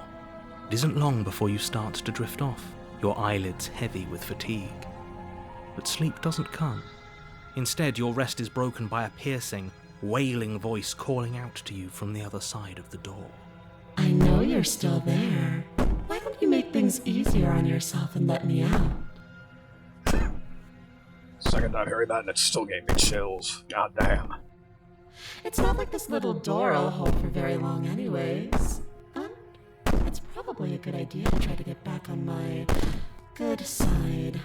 It isn't long before you start to drift off, your eyelids heavy with fatigue. But sleep doesn't come. Instead, your rest is broken by a piercing, wailing voice calling out to you from the other side of the door. I know you're still there. Why don't you make things easier on yourself and let me out? Second time hearing that and it still gave me chills. God damn. It's not like this little door will hold for very long anyways. And it's probably a good idea to try to get back on my good side.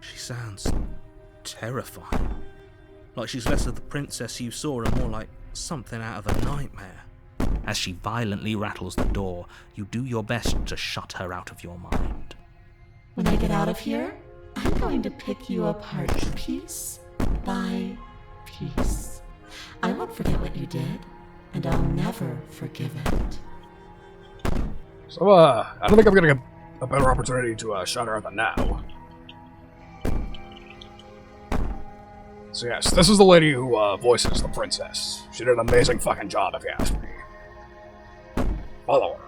She sounds terrifying. Like she's less of the princess you saw and more like something out of a nightmare. As she violently rattles the door, you do your best to shut her out of your mind. When I get out of here, I'm going to pick you apart piece by piece. I won't forget what you did, and I'll never forgive it. So, I don't think I'm gonna get a better opportunity to shout her out than now. So yes, this is the lady who voices the princess. She did an amazing fucking job, if you ask me. Follow her.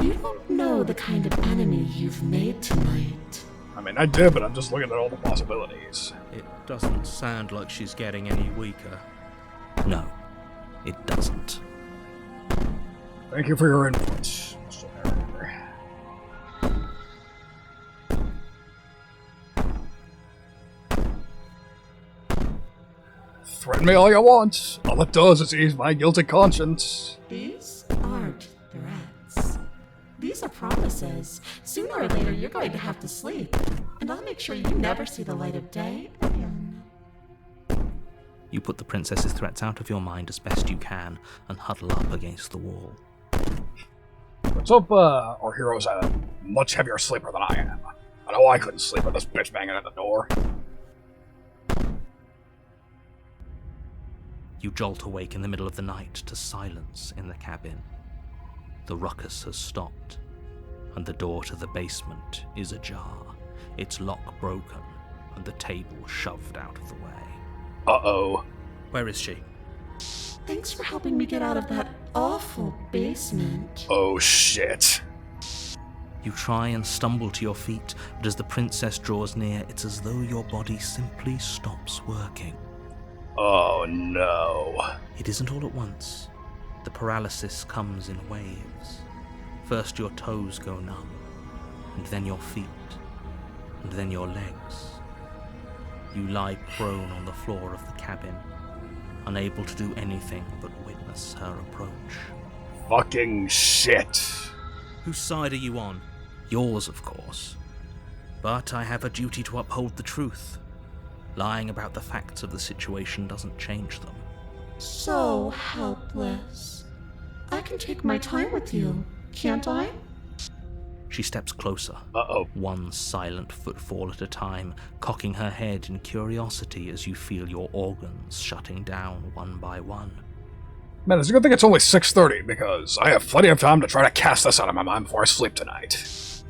You don't know the kind of enemy you've made tonight. I mean, I did, but I'm just looking at all the possibilities. It doesn't sound like she's getting any weaker. No, it doesn't. Thank you for your input, Mr. Narrator. Threaten me all you want. All it does is ease my guilty conscience. These aren't threats. These are promises. Sooner or later, you're going to have to sleep. And I'll make sure you never see the light of day again. You put the princess's threats out of your mind as best you can and huddle up against the wall. Let's hope our hero's a much heavier sleeper than I am. I know I couldn't sleep with this bitch banging at the door. You jolt awake in the middle of the night to silence in the cabin. The ruckus has stopped, and the door to the basement is ajar, its lock broken, and the table shoved out of the way. Uh-oh. Where is she? Thanks for helping me get out of that awful basement. Oh, shit. You try and stumble to your feet, but as the princess draws near, it's as though your body simply stops working. Oh no. It isn't all at once. The paralysis comes in waves. First your toes go numb, and then your feet, and then your legs. You lie prone on the floor of the cabin, unable to do anything but witness her approach. Fucking shit. Whose side are you on? Yours, of course. But I have a duty to uphold the truth. Lying about the facts of the situation doesn't change them. So helpless. I can take my time with you, can't I? She steps closer, Uh-oh. one silent footfall at a time, cocking her head in curiosity as you feel your organs shutting down one by one. Man, it's a good thing it's only 6:30, because I have plenty of time to try to cast this out of my mind before I sleep tonight.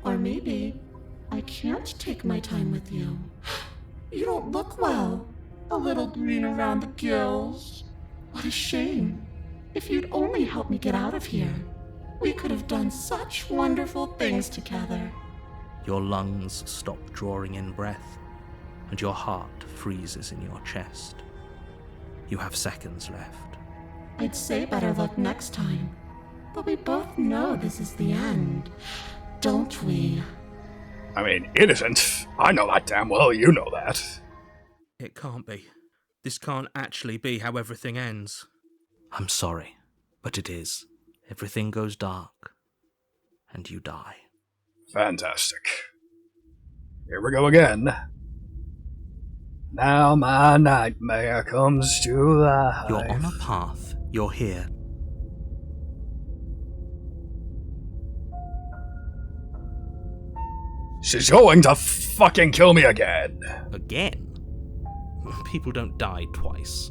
Or maybe I can't take my time with you. You don't look well. A little green around the gills. What a shame. If you'd only help me get out of here, we could have done such wonderful things together. Your lungs stop drawing in breath, and your heart freezes in your chest. You have seconds left. I'd say better luck next time, but we both know this is the end, don't we? I mean, it isn't. I know that damn well, you know that. It can't be. This can't actually be how everything ends. I'm sorry, but it is. Everything goes dark, and you die. Fantastic. Here we go again. Now my nightmare comes to life. You're on a path. You're here. She's going to fucking kill me again. Again? People don't die twice.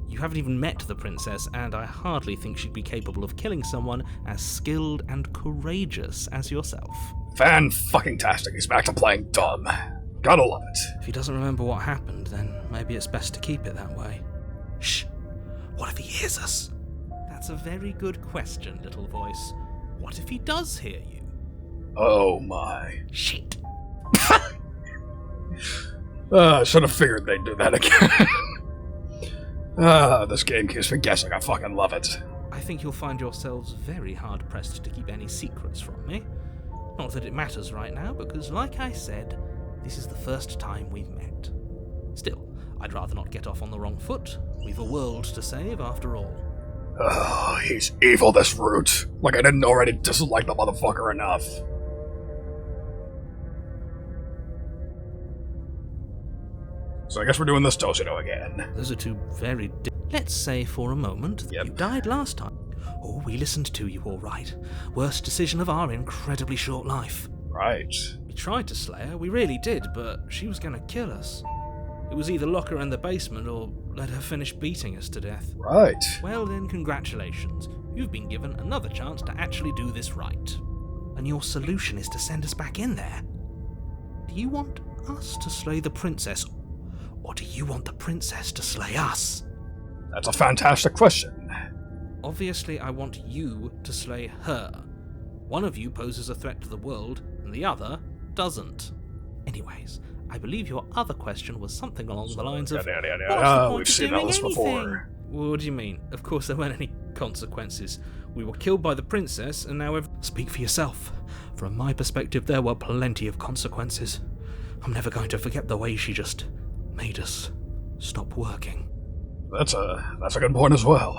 You haven't even met the princess, and I hardly think she'd be capable of killing someone as skilled and courageous as yourself. Fan-fucking-tastic. He's back to playing dumb. Gotta love it. If he doesn't remember what happened, then maybe it's best to keep it that way. Shh! What if he hears us? That's a very good question, little voice. What if he does hear you? Oh my. Shit! I should have figured they'd do that again. This game keeps me guessing. I fucking love it. I think you'll find yourselves very hard-pressed to keep any secrets from me. Not that it matters right now, because like I said, this is the first time we've met. Still, I'd rather not get off on the wrong foot. We've a world to save, after all. Oh, he's evil, this Root. Like I didn't already dislike the motherfucker enough. So I guess we're doing this Toshino again. Those are two very Let's say for a moment that you died last time. Oh, we listened to you all right. Worst decision of our incredibly short life. Right. We tried to slay her, we really did, but she was going to kill us. It was either lock her in the basement or let her finish beating us to death. Right. Well then, congratulations. You've been given another chance to actually do this right. And your solution is to send us back in there. Do you want us to slay the princess, or do you want the princess to slay us? That's a fantastic question. Obviously, I want you to slay her. One of you poses a threat to the world, and the other doesn't. Anyways, I believe your other question was something along the lines of, what's the point we've of seen doing all this anything? before. What do you mean? Of course there weren't any consequences. We were killed by the princess, and now Speak for yourself. From my perspective, there were plenty of consequences. I'm never going to forget the way she just made us stop working. That's a good point as well.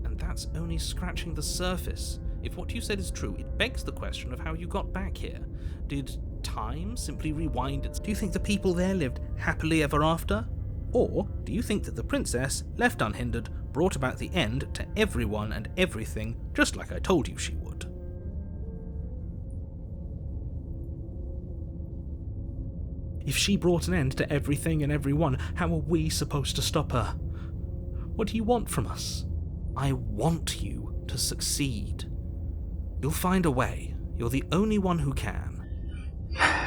And that's only scratching the surface. If what you said is true, it begs the question of how you got back here. Did time simply rewind it? Do you think the people there lived happily ever after? Or do you think that the princess, left unhindered, brought about the end to everyone and everything, just like I told you she would? If she brought an end to everything and everyone, how are we supposed to stop her? What do you want from us? I want you to succeed. You'll find a way. You're the only one who can.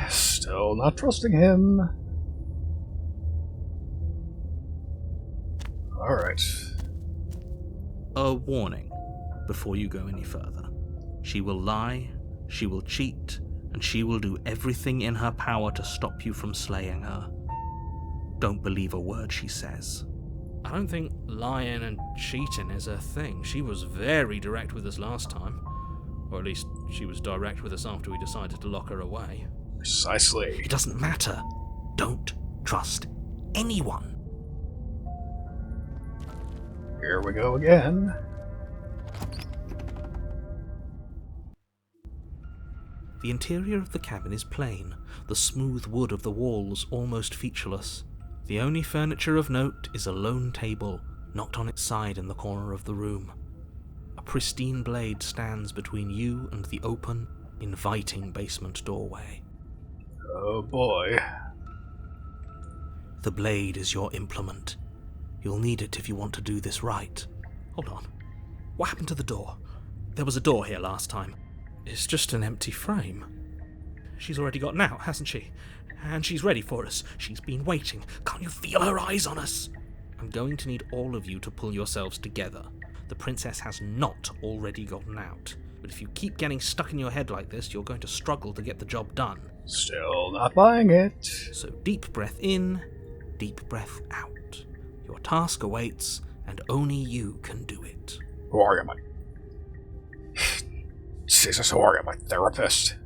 Still not trusting him. Alright. A warning before you go any further. She will lie, she will cheat, and she will do everything in her power to stop you from slaying her. Don't believe a word she says. I don't think lying and cheating is her thing. She was very direct with us last time. Or at least she was direct with us after we decided to lock her away. Precisely. It doesn't matter. Don't trust anyone. Here we go again. The interior of the cabin is plain, the smooth wood of the walls almost featureless. The only furniture of note is a lone table, knocked on its side in the corner of the room. A pristine blade stands between you and the open, inviting basement doorway. Oh boy. The blade is your implement. You'll need it if you want to do this right. Hold on. What happened to the door? There was a door here last time. It's just an empty frame. She's already gotten out, hasn't she? And she's ready for us. She's been waiting. Can't you feel her eyes on us? I'm going to need all of you to pull yourselves together. The princess has not already gotten out. But if you keep getting stuck in your head like this, you're going to struggle to get the job done. Still not buying it. So deep breath in, deep breath out. Your task awaits, and only you can do it. Who are you, my... Jesus, who are you, my therapist?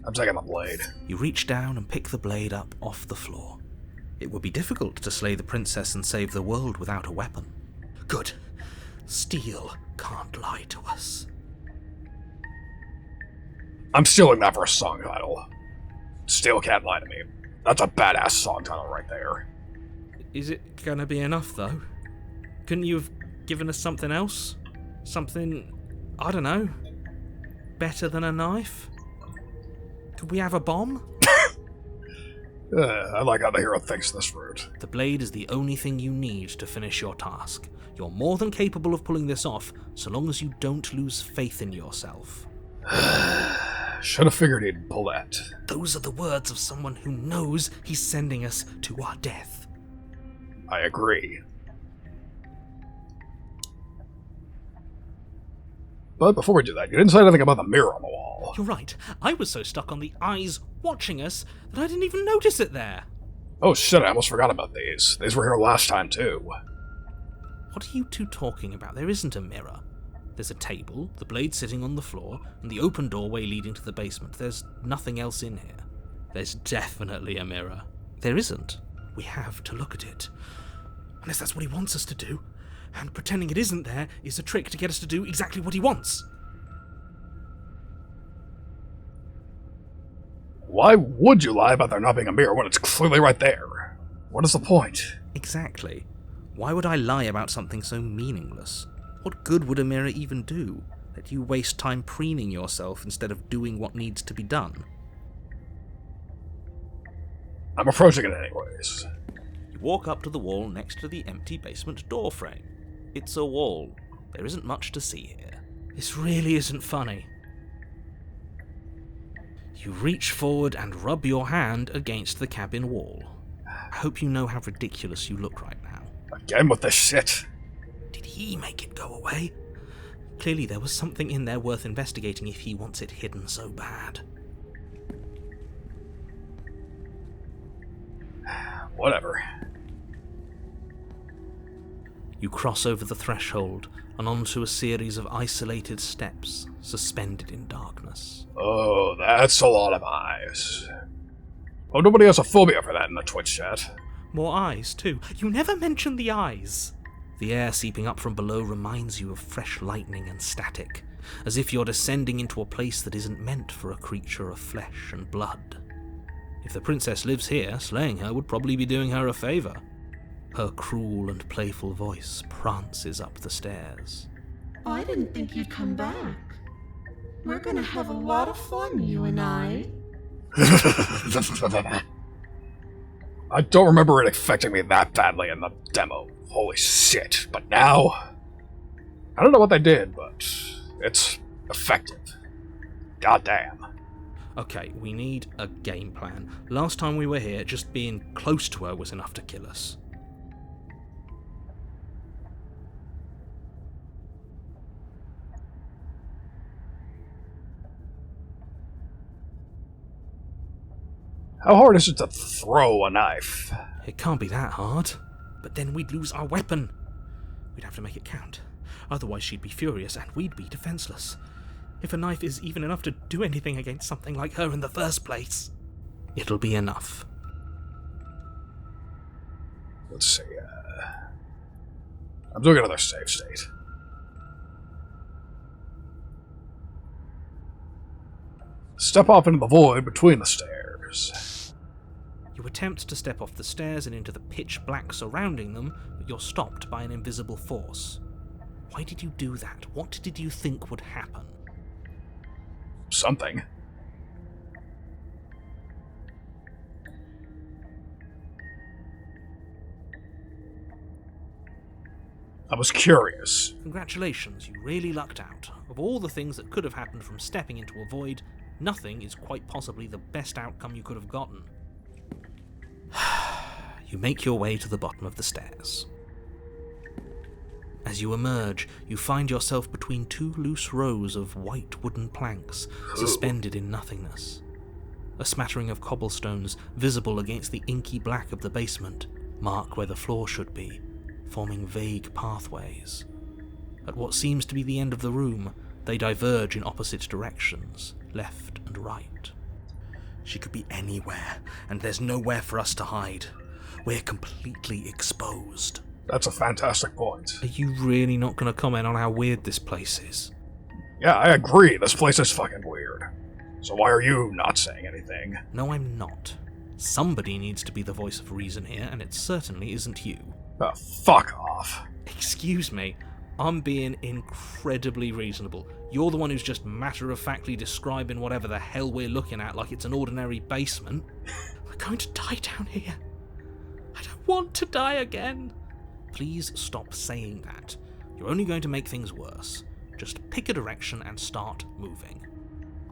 I'm taking the blade. You reach down and pick the blade up off the floor. It would be difficult to slay the princess and save the world without a weapon. Good. Steel can't lie to us. I'm stealing that for a song title. Steel Can't Lie to Me. That's a badass song title right there. Is it gonna be enough, though? Couldn't you have given us something else? Something, I don't know, better than a knife? Could we have a bomb? I like how the hero thinks this route. The blade is the only thing you need to finish your task. You're more than capable of pulling this off, so long as you don't lose faith in yourself. Should have figured he'd pull that. Those are the words of someone who knows he's sending us to our death. I agree. But before we do that, you didn't say anything about the mirror on the wall. You're right. I was so stuck on the eyes watching us that I didn't even notice it there. Oh shit, I almost forgot about these. These were here last time too. What are you two talking about? There isn't a mirror. There's a table, the blade sitting on the floor, and the open doorway leading to the basement. There's nothing else in here. There's definitely a mirror. There isn't. We have to look at it. Unless that's what he wants us to do. And pretending it isn't there is a trick to get us to do exactly what he wants. Why would you lie about there not being a mirror when it's clearly right there? What is the point? Exactly. Why would I lie about something so meaningless? What good would a mirror even do? Let you waste time preening yourself instead of doing what needs to be done. I'm approaching it anyways. You walk up to the wall next to the empty basement door frame. It's a wall. There isn't much to see here. This really isn't funny. You reach forward and rub your hand against the cabin wall. I hope you know how ridiculous you look right now. Again with this shit. Did he make it go away? Clearly there was something in there worth investigating if he wants it hidden so bad. Whatever. You cross over the threshold and onto a series of isolated steps, suspended in darkness. Oh, that's a lot of eyes. Oh, nobody has a phobia for that in the Twitch chat. More eyes, too. You never mention the eyes. The air seeping up from below reminds you of fresh lightning and static, as if you're descending into a place that isn't meant for a creature of flesh and blood. If the princess lives here, slaying her would probably be doing her a favour. Her cruel and playful voice prances up the stairs. I didn't think you'd come back. We're gonna have a lot of fun, you and I. I don't remember it affecting me that badly in the demo. Holy shit. But now... I don't know what they did, but it's effective. Goddamn. Okay, we need a game plan. Last time we were here, just being close to her was enough to kill us. How hard is it to throw a knife? It can't be that hard. But then we'd lose our weapon. We'd have to make it count. Otherwise she'd be furious and we'd be defenseless. If a knife is even enough to do anything against something like her in the first place, it'll be enough. Let's see, I'm doing another save state. Step off into the void between the stairs. You attempt to step off the stairs and into the pitch black surrounding them, but you're stopped by an invisible force. Why did you do that? What did you think would happen? Something. I was curious. Congratulations, you really lucked out. Of all the things that could have happened from stepping into a void, nothing is quite possibly the best outcome you could have gotten. You make your way to the bottom of the stairs. As you emerge, you find yourself between two loose rows of white wooden planks, suspended in nothingness. A smattering of cobblestones, visible against the inky black of the basement, mark where the floor should be, forming vague pathways. At what seems to be the end of the room, they diverge in opposite directions, left and right. She could be anywhere, and there's nowhere for us to hide. We're completely exposed. That's a fantastic point. Are you really not going to comment on how weird this place is? Yeah, I agree. This place is fucking weird. So why are you not saying anything? No, I'm not. Somebody needs to be the voice of reason here, and it certainly isn't you. Oh, fuck off. Excuse me, I'm being incredibly reasonable. You're the one who's just matter-of-factly describing whatever the hell we're looking at like it's an ordinary basement. We're going to die down here. I don't want to die again. Please stop saying that. You're only going to make things worse. Just pick a direction and start moving.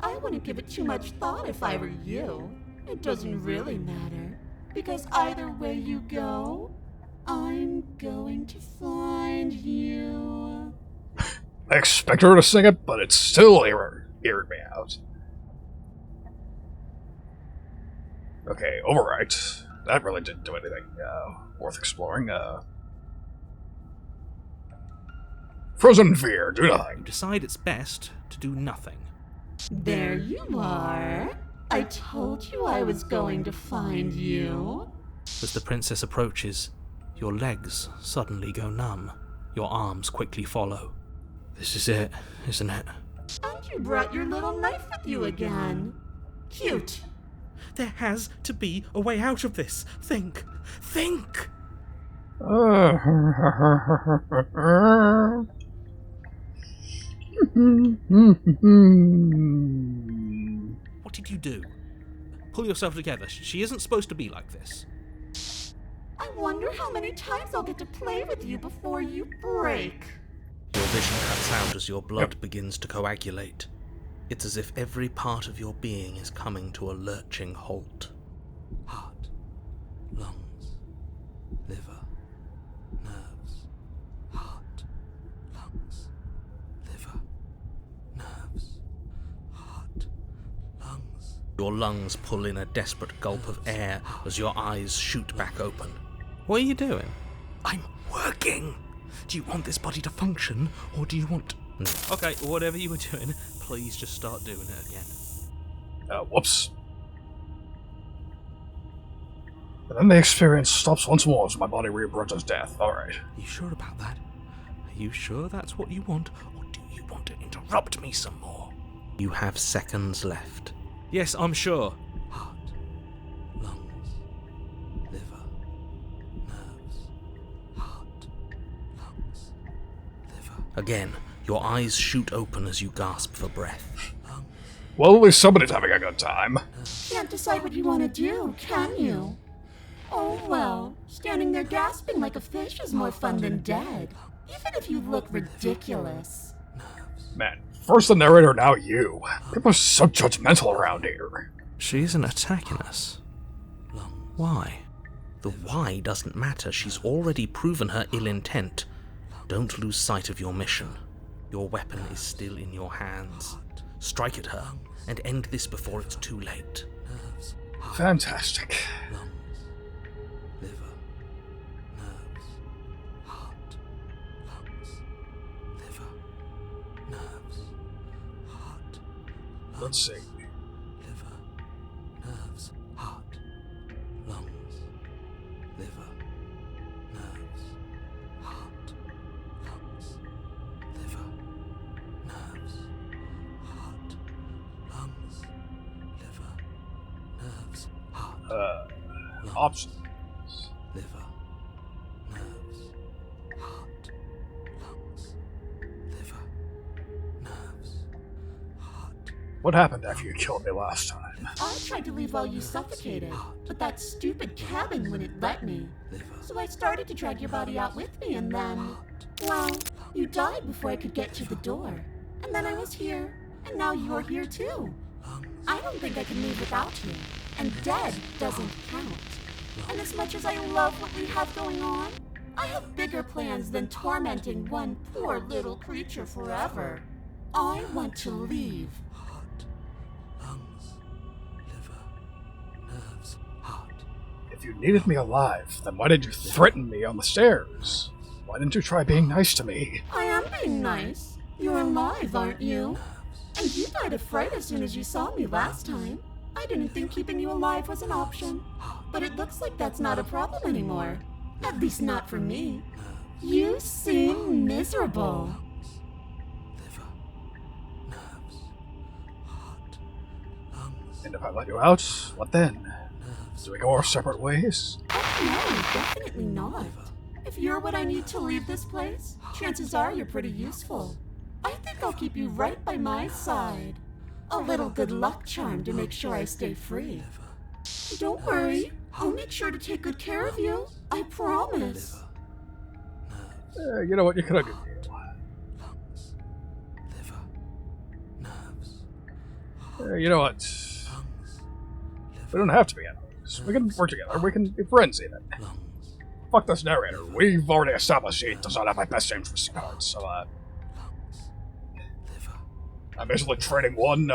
I wouldn't give it too much thought if I were you. It doesn't really matter, because either way you go, I'm going to find you. I expect her to sing it, but it still eered me out. Okay, overwrite. That really didn't do anything worth exploring. Frozen Fear, do nothing. You decide it's best to do nothing. There you are. I told you I was going to find you. As the princess approaches, your legs suddenly go numb. Your arms quickly follow. This is it, isn't it? And you brought your little knife with you again. Cute. There has to be a way out of this. Think! Think! What did you do? Pull yourself together. She isn't supposed to be like this. I wonder how many times I'll get to play with you before you break. Your vision cuts out as your blood begins to coagulate. It's as if every part of your being is coming to a lurching halt. Heart, lungs, liver, nerves. Heart, lungs, liver, nerves. Heart, lungs. Your lungs pull in a desperate gulp of air as your eyes shoot back open. What are you doing? I'm working! Do you want this body to function, or do you want... No. Okay, whatever you were doing, please just start doing it again. Whoops. And then the experience stops once more as my body reapproaches death. Alright. Are you sure about that? Are you sure that's what you want, or do you want to interrupt me some more? You have seconds left. Yes, I'm sure. Heart, lungs, liver, nerves. Heart, lungs, liver. Again, your eyes shoot open as you gasp for breath. Well, at least somebody's having a good time. Can't decide what you want to do, can you? Oh well, standing there gasping like a fish is more fun than dead. Even if you look ridiculous. Man, first the narrator, now you. People are so judgmental around here. She isn't attacking us. Why? The why doesn't matter. She's already proven her ill intent. Don't lose sight of your mission. Your weapon is still in your hands. Strike at her and end this before it's too late. Fantastic. lungs, liver, nerves, heart, lungs, liver, nerves, heart, lungs, Let's see. liver, nerves, heart, lungs, liver, nerves, heart, lungs, liver, nerves, heart, lungs, liver, nerves, heart, Options. liver, nerves, heart, lungs, liver, nerves, heart, What happened after you killed me last time? I tried to leave while you suffocated, but that stupid cabin wouldn't let me. liver, So I started to drag your body out with me, and then, well, you died before I could get to the door. And then I was here, and now you're here too. lungs, I don't think I can leave without you, and dead doesn't count. And as much as I love what we have going on, I have bigger plans than tormenting one poor little creature forever. I want to leave. heart, lungs, liver, nerves, heart, If you needed me alive, then why did you threaten me on the stairs? Why didn't you try being nice to me? I am being nice. You're alive, aren't you? And you died of fright as soon as you saw me last time. I didn't think keeping you alive was an option. But it looks like that's not a problem anymore. At least not for me. You seem miserable. liver, nerves, heart, lungs, And if I let you out, what then? nerves, Do we go our separate ways? No, definitely not. If you're what I need to leave this place, chances are you're pretty useful. I think I'll keep you right by my side. A little good luck charm to make sure I stay free. Don't worry, I'll make sure to take good care of you. I promise. You know what? You could have good deal. lungs, liver, nerves, You know what? lungs, We don't have to be enemies. We can work together. We can be friends even. lungs, Fuck this narrator. We've already established he does not have my best interests at heart, so lungs, liver, I'm basically trading one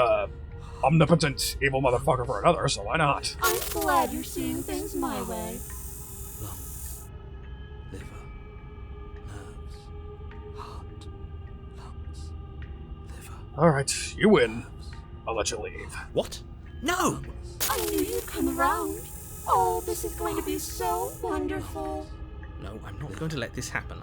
omnipotent evil motherfucker for another, so why not? I'm glad you're seeing things my way. lungs, liver, nerves, heart, lungs, liver, Alright, you win. I'll let you leave. what? No! I knew you'd come around. Oh, this is going to be so wonderful. No, I'm not going to let this happen.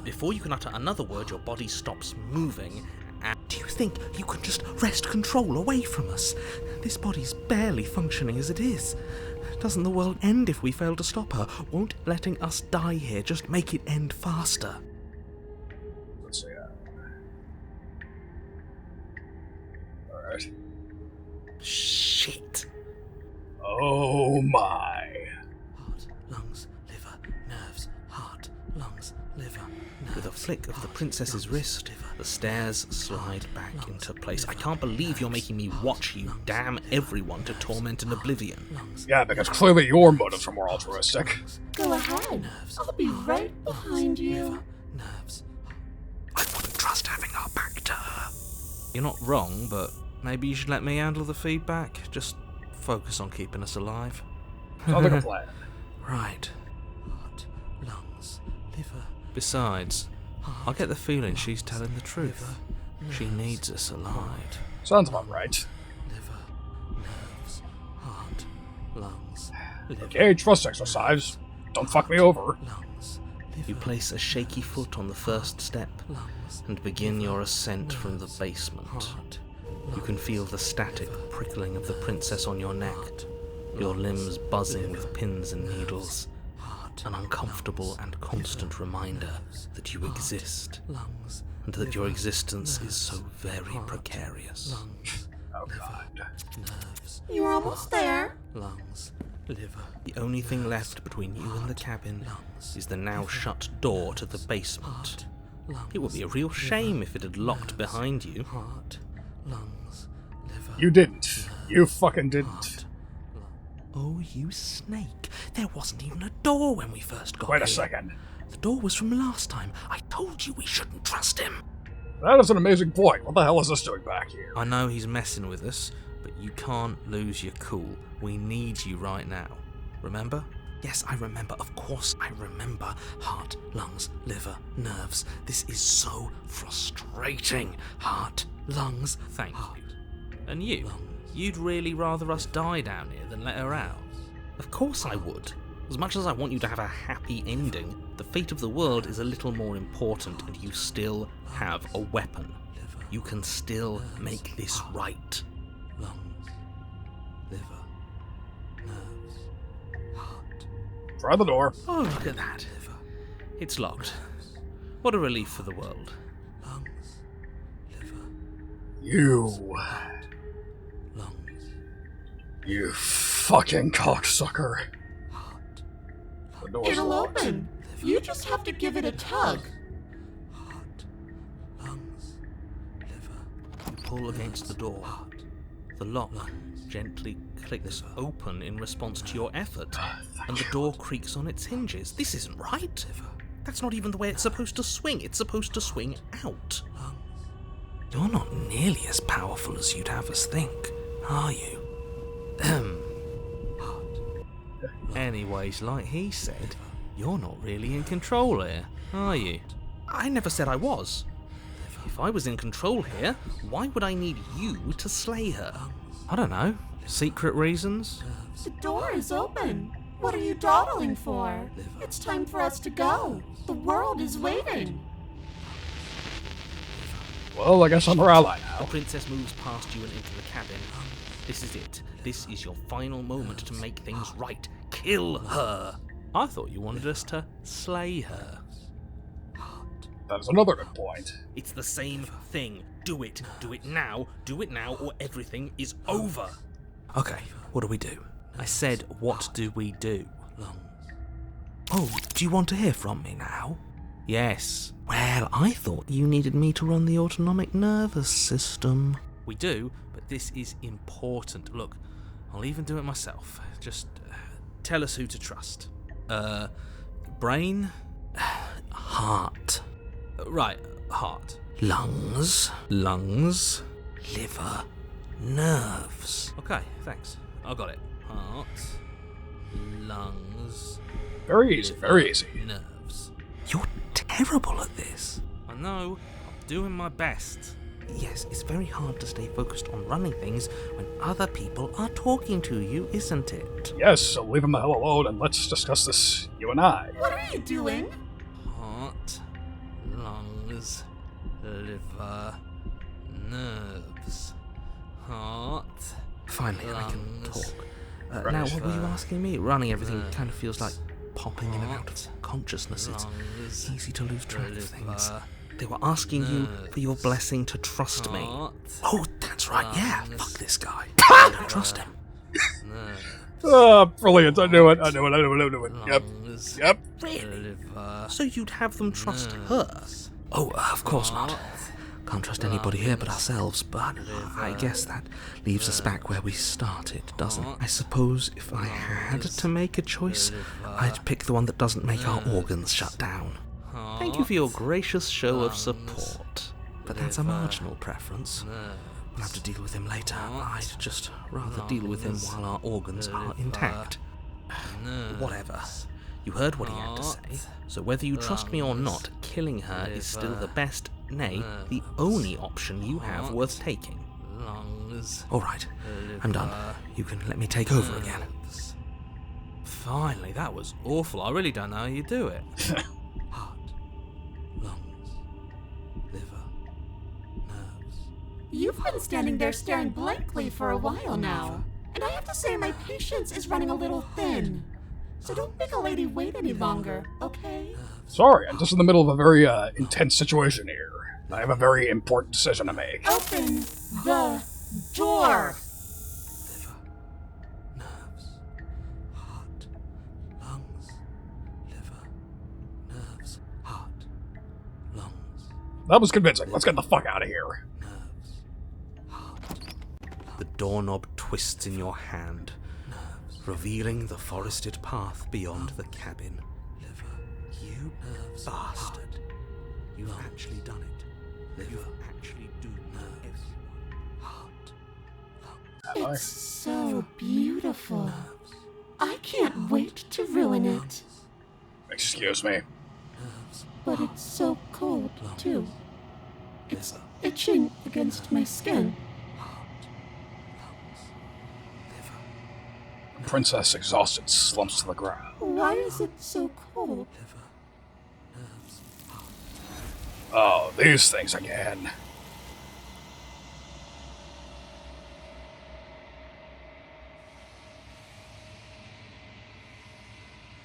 Before you can utter another word, your body stops moving. And do you think you can just wrest control away from us? This body's barely functioning as it is. Doesn't the world end if we fail to stop her? Won't letting us die here just make it end faster? Let's see. Alright. Shit. Oh my. Heart, lungs, liver, nerves, heart, lungs, liver, nerves. With a flick of the princess's wrist, the stairs slide back into place. I can't believe you're making me watch you damn everyone to torment and oblivion. Yeah, because clearly your motives are more altruistic. Go ahead. I'll be right behind you. Nerves, I wouldn't trust having our back to her. You're not wrong, but maybe you should let me handle the feedback. Just focus on keeping us alive. Sounds like a plan. Right. heart, lungs, liver, Besides, I get the feeling she's telling the truth. She needs us alive. Sounds about right. liver, nerves, heart, lungs, liver, Okay, trust exercise. Don't fuck me over. lungs, You place a shaky foot on the first step lungs, and begin your ascent from the basement. heart, You can feel the static prickling of the princess on your neck, your limbs buzzing with pins and needles, an uncomfortable and constant reminder that you exist, lungs, and that your existence is so very precarious. lungs, Oh god. nerves, You're almost there. lungs, liver, The only thing left between you and the cabin is the now shut door to the basement. lungs, It would be a real shame if it had locked behind you. heart, lungs, liver, You didn't. You fucking didn't. Oh, you snake. There wasn't even a door when we first got Wait here. a second. The door was from last time. I told you we shouldn't trust him. That is an amazing point. What the hell is this doing back here? I know he's messing with us, But you can't lose your cool. We need you right now. Remember? Yes, I remember. Of course I remember. Heart, lungs, liver, nerves. This is so frustrating. Heart, lungs, Thank you. And you? You'd really rather us die down here than let her out? Of course I would. As much as I want you to have a happy ending, the fate of the world is a little more important, and you still have a weapon. You can still make this right. lungs, liver, nerves, heart. Try the door. Oh, look at that. It's locked. What a relief for the world. Lungs, liver, You. lungs, You fucking cocksucker. heart, The door's It'll locked. open. You just have to give it a tug. heart, lungs, liver, You pull against the door. The lock gently clicks open in response to your effort, and the door creaks on its hinges. This isn't right. That's not even the way it's supposed to swing. It's supposed to swing out. You're not nearly as powerful as you'd have us think, are you? Anyways, like he said, you're not really in control here, are you? I never said I was. If I was in control here, why would I need you to slay her? I don't know. Secret reasons? The door is open. What are you dawdling for? It's time for us to go. The world is waiting. Well, I guess I'm her ally The now. princess moves past you and into the cabin. This is it. This is your final moment to make things right. Kill her. I thought you wanted us to slay her. That is another good point. It's the same thing. Do it. Do it now. Do it now, or everything is over. Okay, what do we do? I said, what do we do? Oh, do you want to hear from me now? Yes. Well, I thought you needed me to run the autonomic nervous system. We do, but this is important. Look, I'll even do it myself. Just tell us who to trust. Brain? Heart, Right, heart. lungs, Lungs? liver, nerves. Okay, thanks. I got it. Heart, lungs, Very easy, very easy. nerves. You're terrible at this. I know, I'm doing my best. Yes, it's very hard to stay focused on running things when other people are talking to you, isn't it? Yes, so leave him the hell alone and let's discuss this, you and I. What are you doing? Heart, lungs, liver, nerves. Heart. Finally, I can Lungs. talk. Right. Now, what were you asking me? Running everything Nerves. kind of feels like popping in and out of consciousness. It's Lungs, easy to lose track of things. liver, They were asking you for your blessing to trust me. heart, Oh, that's right, yeah. Fuck this guy. Ah! I don't trust him. nerves. Ah, brilliant, I knew it. Yep, Lungs, yep. liver, So you'd have them trust her? Oh, of course not. Can't trust anybody here but ourselves, but I guess that leaves us back where we started, doesn't it? I suppose if I had to make a choice, I'd pick the one that doesn't make our organs shut down. Thank you for your gracious show of support. But that's a marginal preference. We'll have to deal with him later. I'd just rather deal with him while our organs are intact. Whatever. You heard what he had to say. So whether you trust me or not, killing her is still the best, nay, the only option you have worth taking. Lungs. All right, I'm done. You can let me take over again. Finally, that was awful. I really don't know how you do it. Heart, lungs, liver, nerves. You've been standing there staring blankly for a while now. And I have to say my patience is running a little thin. So don't make a lady wait any longer, okay? Sorry, I'm just in the middle of a very intense situation here. I have a very important decision to make. Open the door! Liver, nerves, heart, lungs, liver, nerves, heart, lungs, That was convincing. Let's get the fuck out of here. nerves, heart, The doorknob twists in your hand, revealing the forested path beyond the cabin. liver, You nerves, bastard. heart, You've lungs, actually done it. liver, You've actually doomed everyone. heart, lungs. have I? It's so beautiful. I can't wait to ruin it. Excuse me. But it's so cold, too. It's itching against my skin. The princess, exhausted, slumps to the ground. Why is it so cold? Oh, these things again.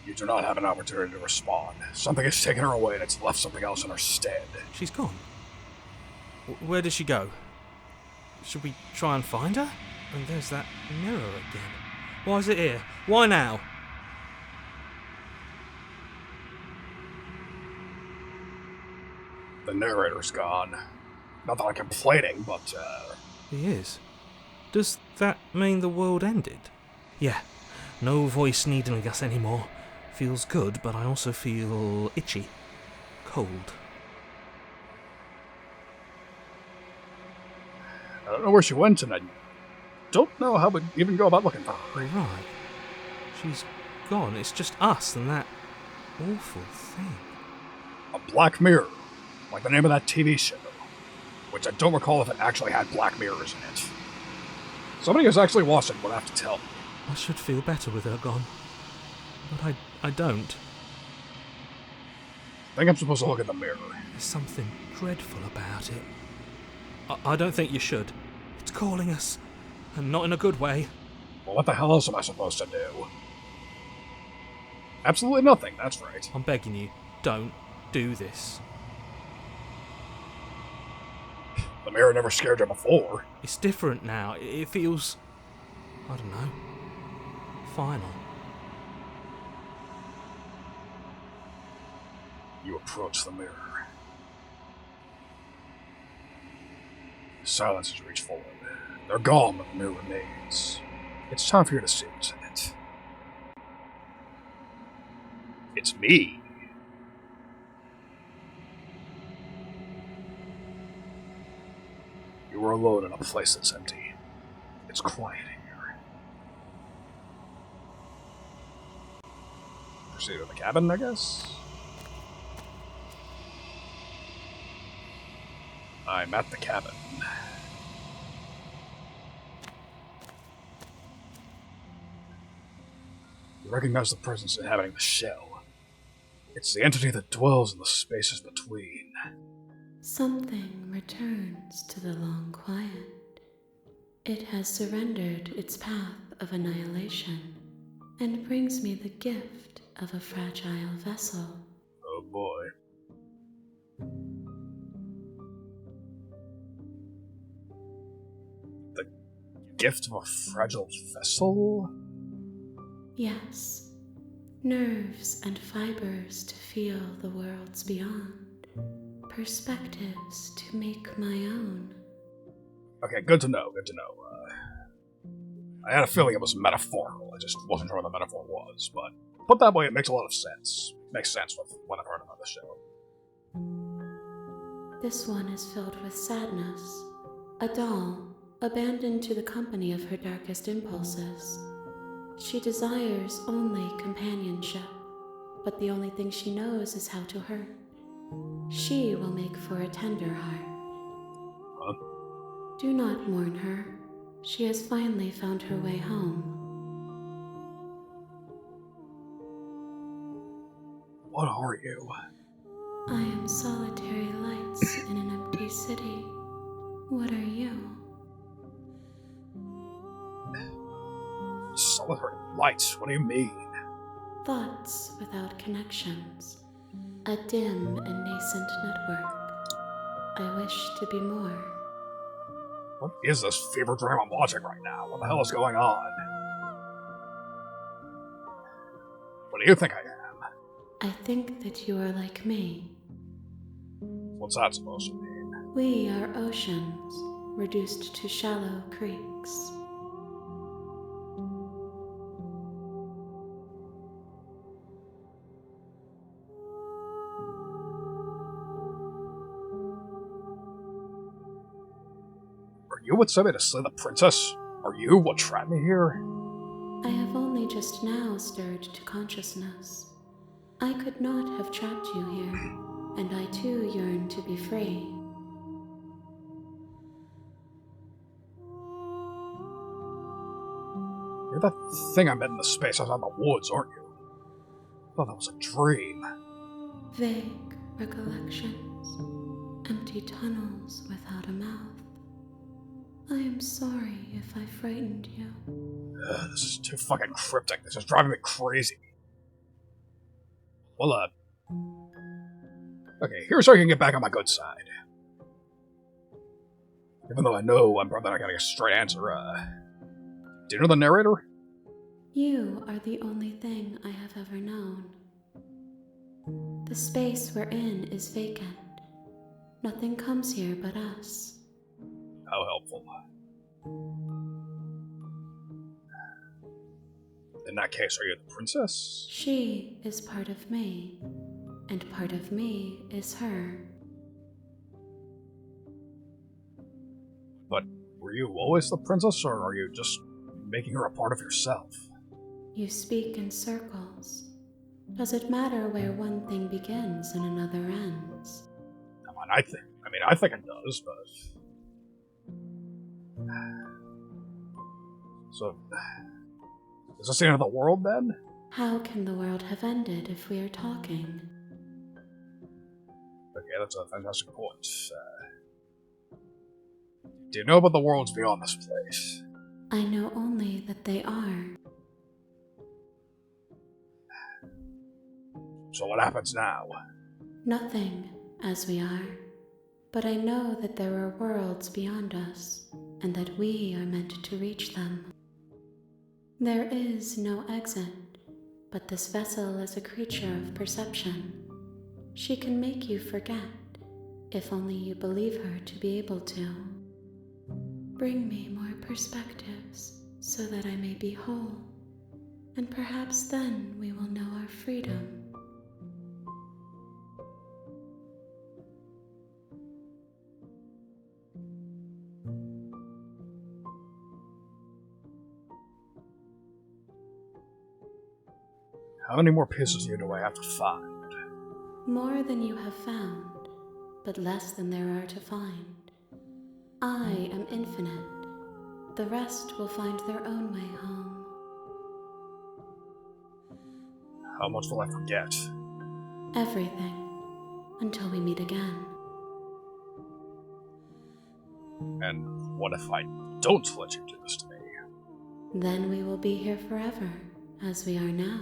You do not have an opportunity to respond. Something has taken her away and it's left something else in her stead. She's gone. Where did she go? Should we try and find her? And there's that mirror again. Why is it here? Why now? The narrator's gone. Not that I'm complaining, but, He is. Does that mean the world ended? Yeah. No voice needling us anymore. Feels good, but I also feel itchy. Cold. I don't know where she went, and I don't know how we'd even go about looking for her. All right. She's gone. It's just us and that awful thing. A black mirror, like the name of that TV show, which I don't recall if it actually had black mirrors in it. Somebody who's actually watched it would have to tell me. I should feel better with her gone. But I don't. I think I'm supposed to look in the mirror. There's something dreadful about it. I don't think you should. It's calling us. And not in a good way. Well, what the hell else am I supposed to do? Absolutely nothing, that's right. I'm begging you, don't do this. The mirror never scared you before. It's different now. It feels... I don't know. Final. You approach the mirror. Silences reach forward. They're gone, but the mirror remains. It's time for you to see what's in it. It's me. You are alone in a place that's empty. It's quiet here. Proceed to the cabin, I guess? I'm at the cabin. You recognize the presence inhabiting the shell. It's the entity that dwells in the spaces between. Something returns to the long quiet. It has surrendered its path of annihilation and brings me the gift of a fragile vessel. Oh boy. The gift of a fragile vessel? Yes, nerves and fibers to feel the worlds beyond, perspectives to make my own. Okay, good to know, good to know. I had a feeling it was metaphorical, I just wasn't sure what the metaphor was, but put that way, it makes a lot of sense. Makes sense with what I've heard about the show. This one is filled with sadness. A doll, abandoned to the company of her darkest impulses. She desires only companionship, but the only thing she knows is how to hurt. She will make for a tender heart. Huh? Do not mourn her. She has finally found her way home. What are you? I am solitary lights in an empty city. What are you? Solitary lights? What do you mean? Thoughts without connections. A dim and nascent network. I wish to be more. What is this fever dream I'm watching right now? What the hell is going on? What do you think I am? I think that you are like me. What's that supposed to mean? We are oceans, reduced to shallow creeks. You would send me to slay the princess? Are you what trapped me here? I have only just now stirred to consciousness. I could not have trapped you here, and I too yearn to be free. You're that thing I met in the space outside the woods, aren't you? I thought that was a dream. Vague recollections, empty tunnels without a mouth. I am sorry if I frightened you. This is too fucking cryptic. This is driving me crazy. Well, okay, here's how I can get back on my good side. Even though I know I'm probably not gonna get a straight answer, do you know the narrator? You are the only thing I have ever known. The space we're in is vacant. Nothing comes here but us. How helpful. In that case, are you the princess? She is part of me, and part of me is her. But were you always the princess, or are you just making her a part of yourself? You speak in circles. Does it matter where one thing begins and another ends? I think it does, but... So, is this the end of the world, then? How can the world have ended if we are talking? Okay, that's a fantastic point. Do you know about the worlds beyond this place? I know only that they are. So what happens now? Nothing, as we are. But I know that there are worlds beyond us, and that we are meant to reach them. There is no exit, but this vessel is a creature of perception. She can make you forget, if only you believe her to be able to. Bring me more perspectives, so that I may be whole, and perhaps then we will know our freedom. How many more pieces of you do I have to find? More than you have found, but less than there are to find. I am infinite. The rest will find their own way home. How much will I forget? Everything, until we meet again. And what if I don't let you do this to me? Then we will be here forever, as we are now.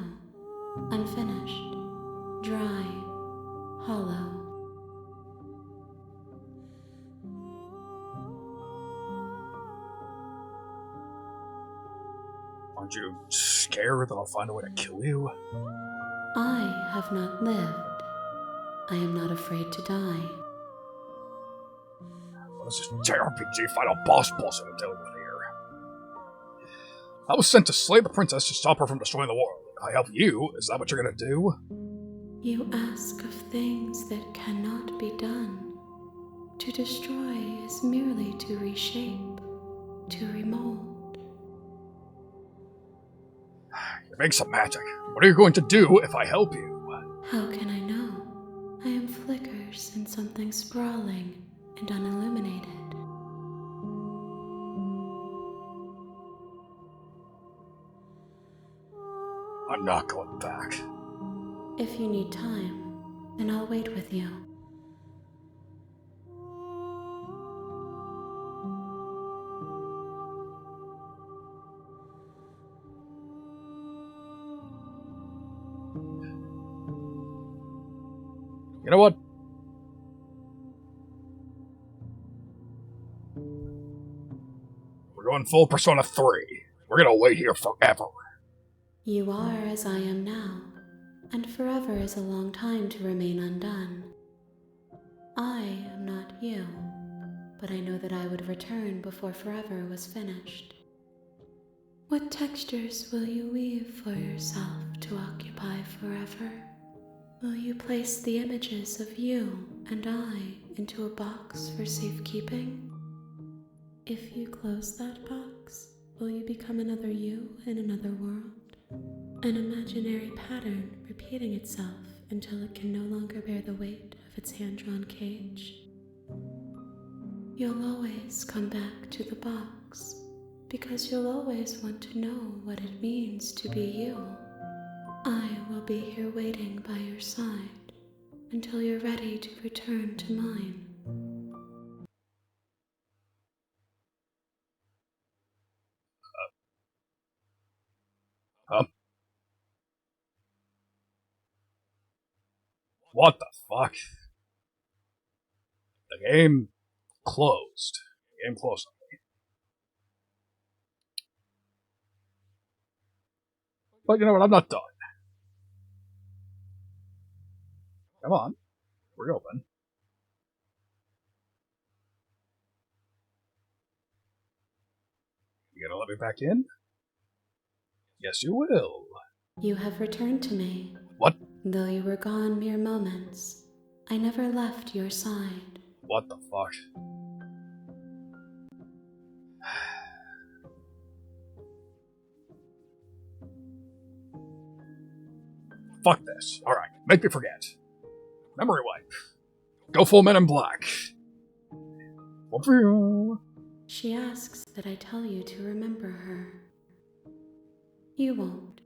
Unfinished, dry, hollow. Aren't you scared that I'll find a way to kill you? I have not lived. I am not afraid to die. What is this JRPG final boss bullshit I'm dealing with here? I was sent to slay the princess to stop her from destroying the world. If I help you, is that what you're gonna do? You ask of things that cannot be done. To destroy is merely to reshape, to remold. You're making some magic. What are you going to do if I help you? How can I know? I am flickers in something sprawling and unilluminated. I'm not going back. If you need time, then I'll wait with you. You know what? We're going full Persona 3. We're gonna wait here forever. You are as I am now, and forever is a long time to remain undone. I am not you, but I know that I would return before forever was finished. What textures will you weave for yourself to occupy forever? Will you place the images of you and I into a box for safekeeping? If you close that box, Will you become another you in another world? An imaginary pattern repeating itself until it can no longer bear the weight of its hand-drawn cage? You'll always come back to the box, because you'll always want to know what it means to be you. I will be here waiting by your side until you're ready to return to mine. What the fuck? The game closed. The game closed on me. But you know what? I'm not done. Come on. We're open. You gonna let me back in? Yes, you will. You have returned to me. What? Though you were gone mere moments, I never left your side. What the fuck? Fuck this. Alright, make me forget. Memory wipe. Go full Men in Black. One for you. She asks that I tell you to remember her. You won't.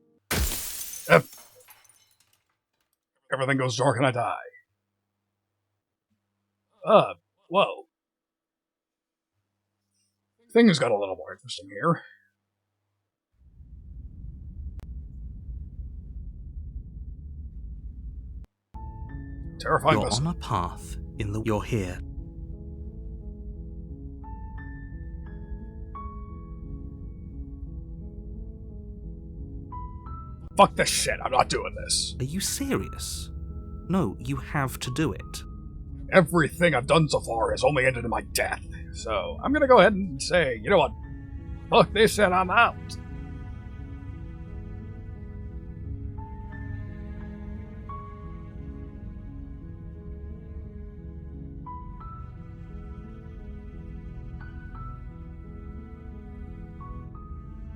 Everything goes dark and I die. Whoa. Things got a little more interesting here. Terrifying. You're on a path in the... You're here. Fuck this shit, I'm not doing this. Are you serious? No, you have to do it. Everything I've done so far has only ended in my death. So, I'm gonna go ahead and say, you know what? Fuck this and I'm out.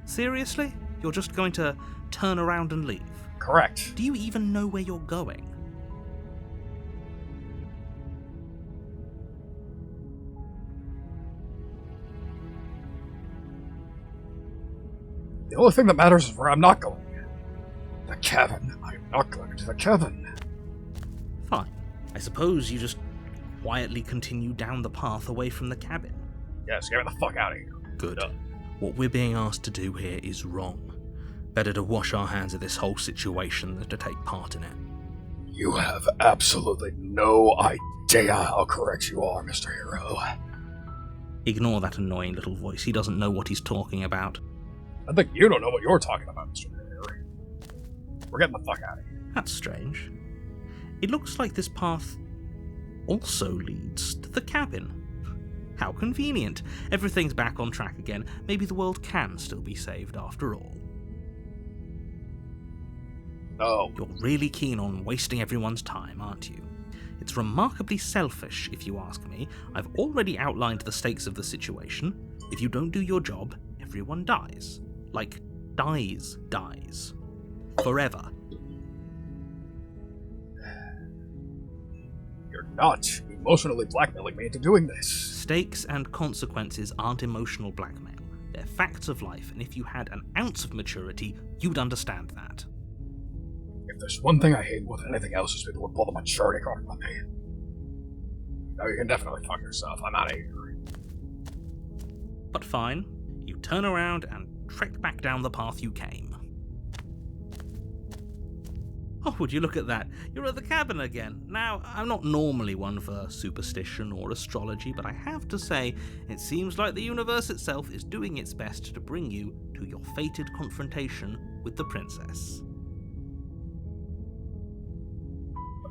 Seriously? You're just going to turn around and leave? Correct. Do you even know where you're going? The only thing that matters is where I'm not going. The cabin. I'm not going to the cabin. Fine. I suppose you just quietly continue down the path away from the cabin. Yes, get me the fuck out of here. Good. What we're being asked to do here is wrong. Better to wash our hands of this whole situation than to take part in it. You have absolutely no idea how correct you are, Mr. Hero. Ignore that annoying little voice. He doesn't know what he's talking about. I think you don't know what you're talking about, Mr. Hero. We're getting the fuck out of here. That's strange. It looks like this path also leads to the cabin. How convenient. Everything's back on track again. Maybe the world can still be saved after all. No. You're really keen on wasting everyone's time, aren't you? It's remarkably selfish, if you ask me. I've already outlined the stakes of the situation. If you don't do your job, everyone dies. Like, dies. Forever. You're not emotionally blackmailing me into doing this. Stakes and consequences aren't emotional blackmail. They're facts of life, and if you had an ounce of maturity, you'd understand that. If there's one thing I hate more than anything else, is people would pull the maturity card on me. No, you can definitely fuck yourself. I'm out of here. But fine. You turn around and trek back down the path you came. Oh, would you look at that? You're at the cabin again. Now, I'm not normally one for superstition or astrology, but I have to say, it seems like the universe itself is doing its best to bring you to your fated confrontation with the princess.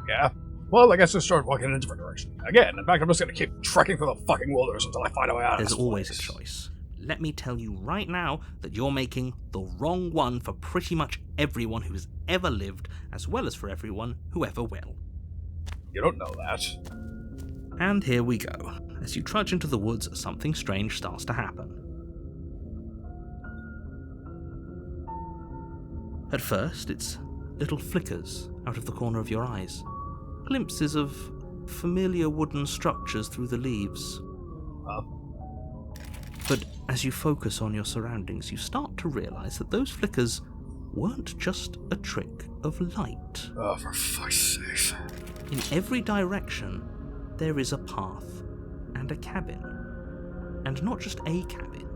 Yeah? Well, I guess just start walking in a different direction. Again, in fact, I'm just gonna keep trekking through the fucking wilderness until I find a way out of this There's always a place. choice. Let me tell you right now that you're making the wrong one for pretty much everyone who's ever lived, as well as for everyone who ever will. You don't know that. And here we go. As you trudge into the woods, something strange starts to happen. At first, it's little flickers out of the corner of your eyes, glimpses of familiar wooden structures through the leaves. But as you focus on your surroundings, you start to realize that those flickers weren't just a trick of light. Oh, for fuck's sake. In every direction, there is a path and a cabin. And not just a cabin,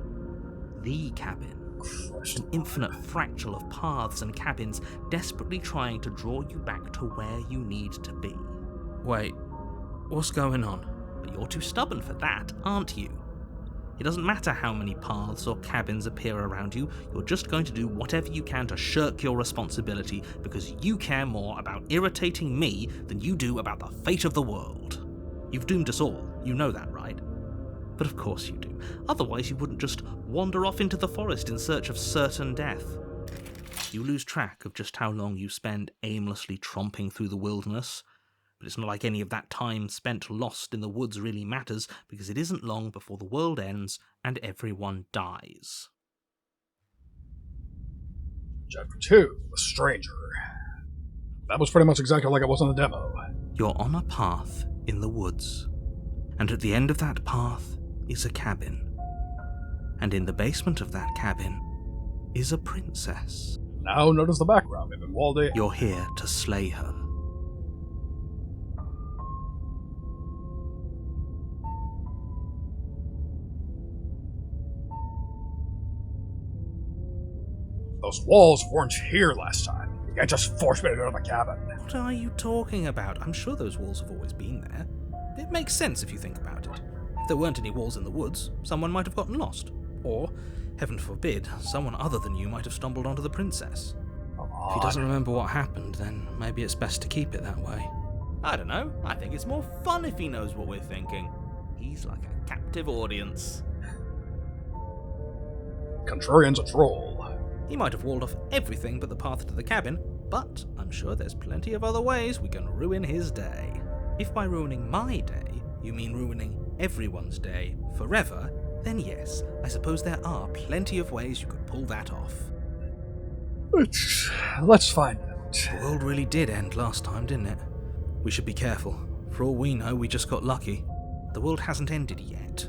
the cabin. Christ. An infinite fractal of paths and cabins desperately trying to draw you back to where you need to be. Wait, what's going on? But you're too stubborn for that, aren't you? It doesn't matter how many paths or cabins appear around you, you're just going to do whatever you can to shirk your responsibility because you care more about irritating me than you do about the fate of the world. You've doomed us all, you know that, right? But of course you do. Otherwise you wouldn't just wander off into the forest in search of certain death. You lose track of just how long you spend aimlessly tromping through the wilderness. But it's not like any of that time spent lost in the woods really matters, because it isn't long before the world ends and everyone dies. Chapter 2, The Stranger. That was pretty much exactly like it was on the demo. You're on a path in the woods, and at the end of that path is a cabin. And in the basement of that cabin is a princess. Now notice the background, they've been walled in. You're here to slay her. Those walls weren't here last time. You can't just force me to go to the cabin. What are you talking about? I'm sure those walls have always been there. It makes sense if you think about it. If there weren't any walls in the woods, someone might have gotten lost. Or, heaven forbid, someone other than you might have stumbled onto the princess. If he doesn't remember what happened, then maybe it's best to keep it that way. I don't know. I think it's more fun if he knows what we're thinking. He's like a captive audience. Contrarian's a troll. He might have walled off everything but the path to the cabin, but I'm sure there's plenty of other ways we can ruin his day. If by ruining my day, you mean ruining everyone's day forever, then yes, I suppose there are plenty of ways you could pull that off. Let's find out. The world really did end last time, didn't it? We should be careful. For all we know, we just got lucky. The world hasn't ended yet,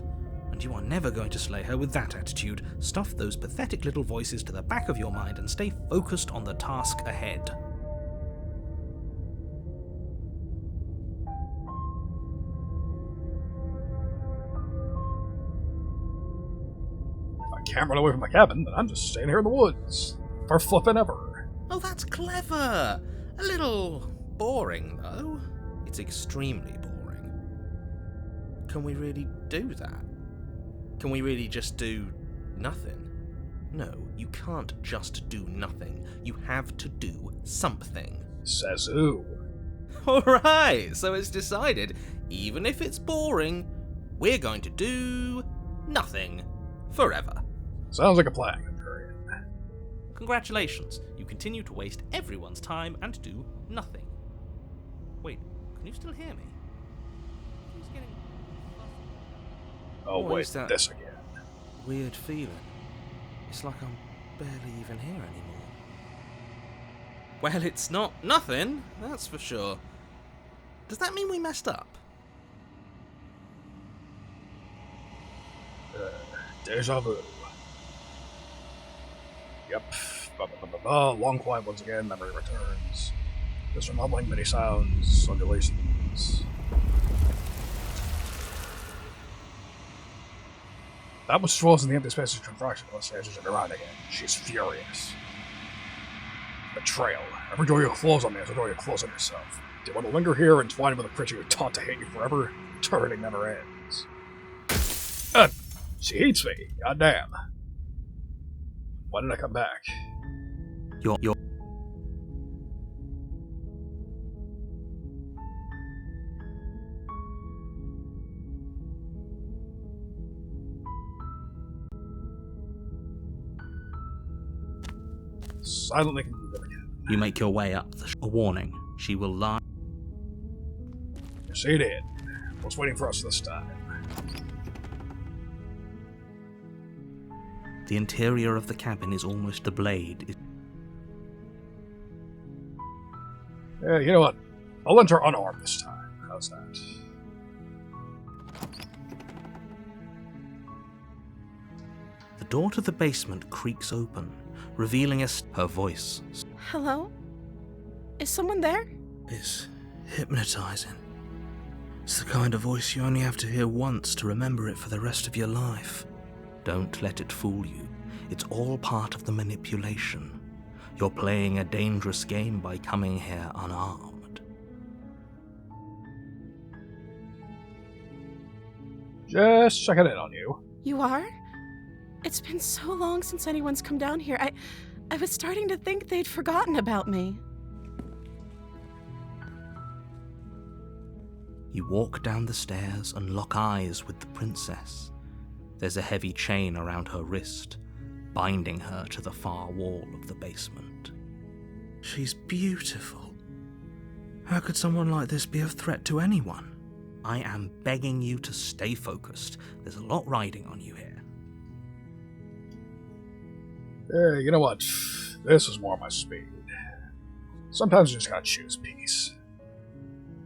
and you are never going to slay her with that attitude. Stuff those pathetic little voices to the back of your mind and stay focused on the task ahead. If I can't run away from the cabin, then I'm just staying here in the woods. For flippin' ever. Oh, that's clever! A little boring, though. It's extremely boring. Can we really do that? Can we really just do nothing? No, you can't just do nothing. You have to do something. Says who? Alright, so it's decided. Even if it's boring, we're going to do nothing. Forever. Sounds like a plan, Contrarian. Congratulations, you continue to waste everyone's time and do nothing. Wait, can you still hear me? He's getting... Oh, What wait, is that? this again. Weird feeling. It's like I'm barely even here anymore. Well, it's not nothing, that's for sure. Does that mean we messed up? Deja vu. Yep. Long quiet once again, memory returns. Just mumbling many sounds, undulations. That was frozen in the empty spaces contraction unless the edges are around again. She's furious. Betrayal. Every door you close on me is a door you close on yourself. Do you want to linger here and twine with a creature who taught to hate you forever? Turning never ends. She hates me. Goddamn. Why did I come back? You're... Silently can do that again. You make your way up a warning. She will lie. Yes, he did. What's waiting for us this time? The interior of the cabin is almost a blade. You know what? I'll enter unarmed this time. How's that? The door to the basement creaks open, revealing her voice. Hello? Is someone there? It's hypnotizing. It's the kind of voice you only have to hear once to remember it for the rest of your life. Don't let it fool you. It's all part of the manipulation. You're playing a dangerous game by coming here unarmed. Just checking in on you. You are? It's been so long since anyone's come down here. I was starting to think they'd forgotten about me. You walk down the stairs and lock eyes with the princess. There's a heavy chain around her wrist, binding her to the far wall of the basement. She's beautiful. How could someone like this be a threat to anyone? I am begging you to stay focused. There's a lot riding on you here. You know what? This is more my speed. Sometimes you just gotta choose peace.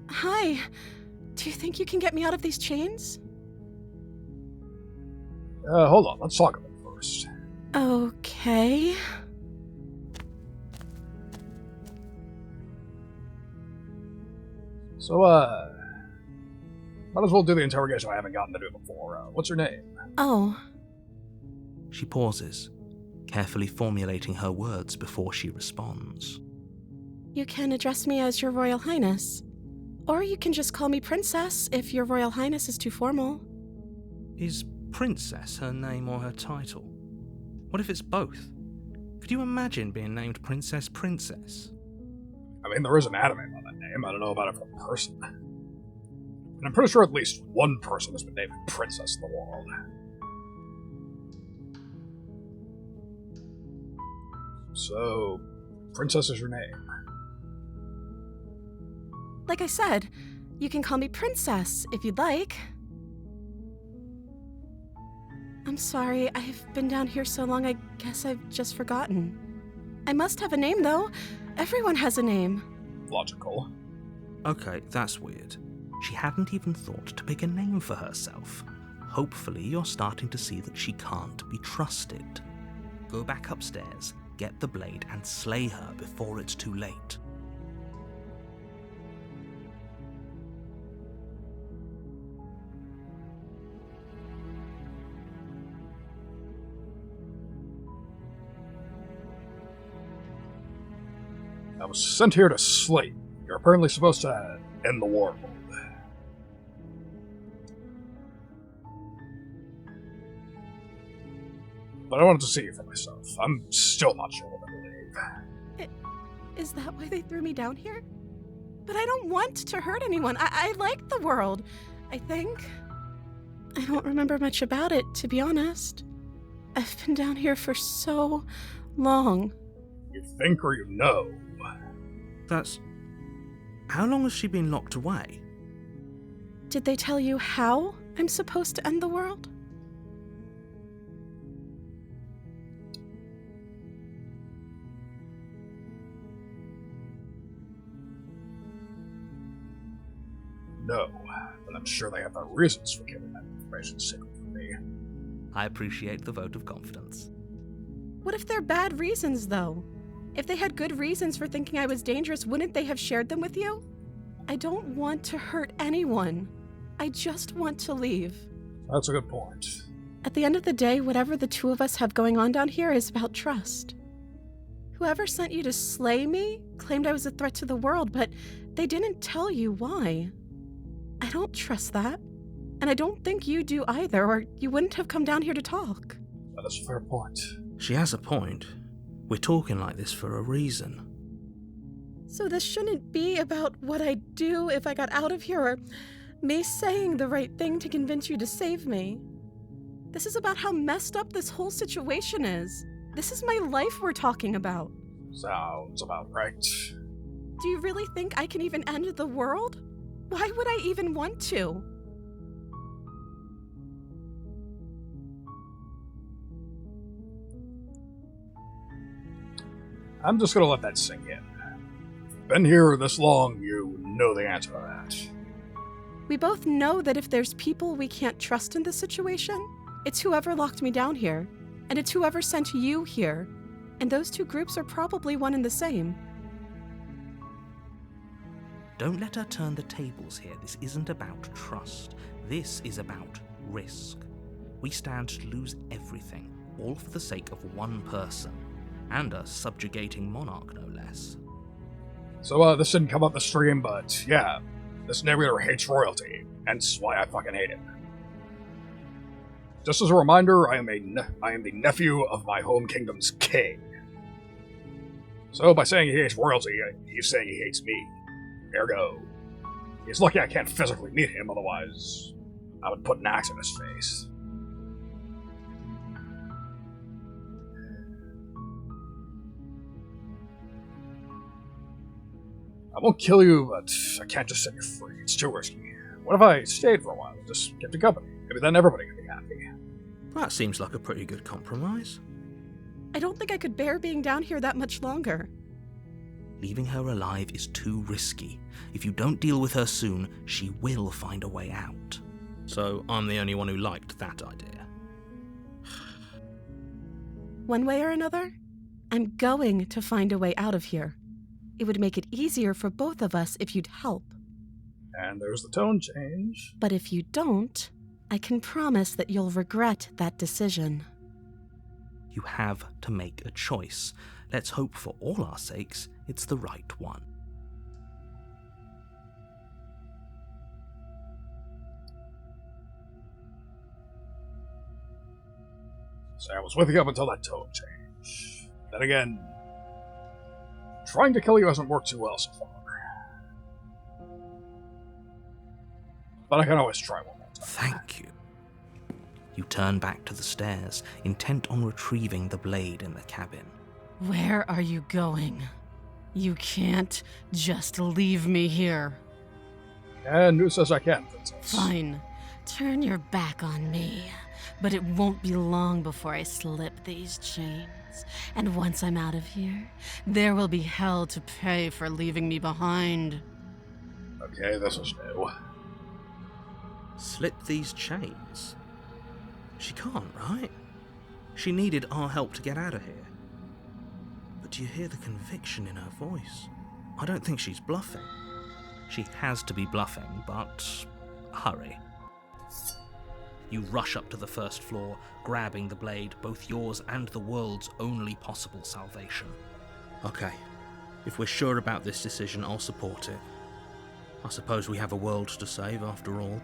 Hi. Do you think you can get me out of these chains? Hold on. Let's talk about it first. Okay. So, might as well do the interrogation I haven't gotten to do before. What's your name? Oh. She pauses, carefully formulating her words before she responds. You can address me as Your Royal Highness. Or you can just call me Princess if Your Royal Highness is too formal. Is Princess her name or her title? What if it's both? Could you imagine being named Princess Princess? I mean, there is an anime on that name. I don't know about it for a person. And I'm pretty sure at least one person has been named Princess in the world. So, Princess is your name. Like I said, you can call me Princess if you'd like. I'm sorry, I've been down here so long I guess I've just forgotten. I must have a name, though. Everyone has a name. Logical. Okay, that's weird. She hadn't even thought to pick a name for herself. Hopefully you're starting to see that she can't be trusted. Go back upstairs, get the blade, and slay her before it's too late. I was sent here to slay. You're apparently supposed to end the world. But I wanted to see you for myself. I'm still not sure what I believe. Is that why they threw me down here? But I don't want to hurt anyone. I like the world, I think. I don't remember much about it, to be honest. I've been down here for so long. You think or you know? That's... How long has she been locked away? Did they tell you how I'm supposed to end the world? No, but I'm sure they have their reasons for keeping that information secret from me. I appreciate the vote of confidence. What if they're bad reasons, though? If they had good reasons for thinking I was dangerous, wouldn't they have shared them with you? I don't want to hurt anyone. I just want to leave. That's a good point. At the end of the day, whatever the two of us have going on down here is about trust. Whoever sent you to slay me claimed I was a threat to the world, but they didn't tell you why. I don't trust that. And I don't think you do either, or you wouldn't have come down here to talk. That is a fair point. She has a point. We're talking like this for a reason. So this shouldn't be about what I'd do if I got out of here, or me saying the right thing to convince you to save me. This is about how messed up this whole situation is. This is my life we're talking about. Sounds about right. Do you really think I can even end the world? Why would I even want to? I'm just gonna let that sink in. been here this long, you know the answer to that. We both know that if there's people we can't trust in this situation, it's whoever locked me down here, and it's whoever sent you here. And those two groups are probably one and the same. Don't let her turn the tables here. This isn't about trust. This is about risk. We stand to lose everything, all for the sake of one person, and a subjugating monarch, no less. So, this didn't come up the stream, but yeah, this narrator hates royalty, hence why I fucking hate it. Just as a reminder, I am the nephew of my home kingdom's king. So, by saying he hates royalty, he's saying he hates me. Ergo, he's lucky I can't physically meet him, otherwise I would put an axe in his face. I won't kill you, but I can't just set you free. It's too risky. What if I stayed for a while and just kept you company? Maybe then everybody could be happy. That seems like a pretty good compromise. I don't think I could bear being down here that much longer. Leaving her alive is too risky. If you don't deal with her soon, she will find a way out. So I'm the only one who liked that idea. One way or another, I'm going to find a way out of here. It would make it easier for both of us if you'd help. And there's the tone change. But if you don't, I can promise that you'll regret that decision. You have to make a choice. Let's hope for all our sakes it's the right one. So I was with you up until that tone change. Then again, trying to kill you hasn't worked too well so far. But I can always try one more time. Thank you. You turn back to the stairs, intent on retrieving the blade in the cabin. Where are you going? You can't just leave me here. And who says I can, Princess? Fine. Turn your back on me. But it won't be long before I slip these chains. And once I'm out of here, there will be hell to pay for leaving me behind. Okay, this is new. Slip these chains? She can't, right? She needed our help to get out of here. But do you hear the conviction in her voice? I don't think she's bluffing. She has to be bluffing, but hurry. You rush up to the first floor, grabbing the blade, both yours and the world's only possible salvation. Okay, if we're sure about this decision, I'll support it. I suppose we have a world to save after all.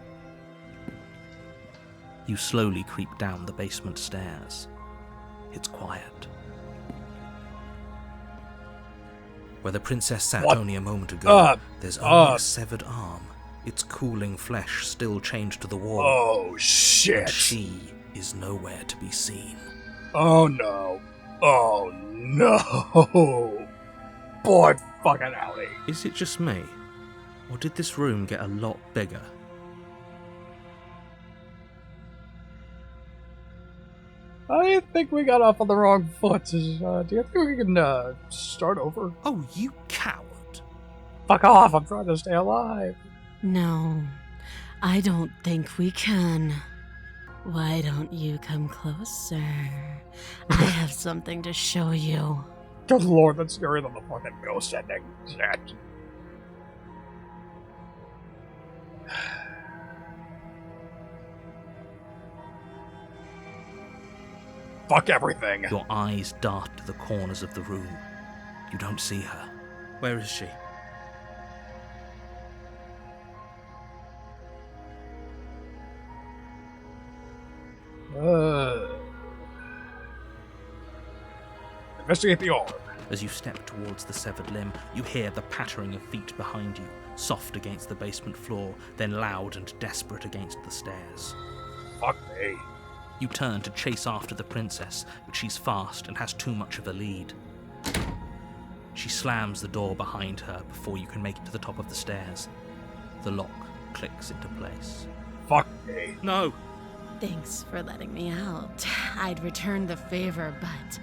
You slowly creep down the basement stairs. It's quiet. Where the princess sat only a moment ago, there's only a severed arm. Its cooling flesh still chained to the wall. Oh, shit. And she is nowhere to be seen. Oh, no. Oh, no. Boy, fucking howdy. Is it just me? Or did this room get a lot bigger? I think we got off on the wrong foot. Do you think we can start over? Oh, you coward. Fuck off, I'm trying to stay alive. No, I don't think we can. Why don't you come closer? I have something to show you. Good lord, that's scarier than the fucking ghost ending. Shit. Fuck everything. Your eyes dart to the corners of the room. You don't see her. Where is she? Investigate the orb. As you step towards the severed limb, you hear the pattering of feet behind you, soft against the basement floor, then loud and desperate against the stairs. Fuck me. You turn to chase after the princess, but she's fast and has too much of a lead. She slams the door behind her before you can make it to the top of the stairs. The lock clicks into place. Fuck me. No! Thanks for letting me out. I'd return the favor, but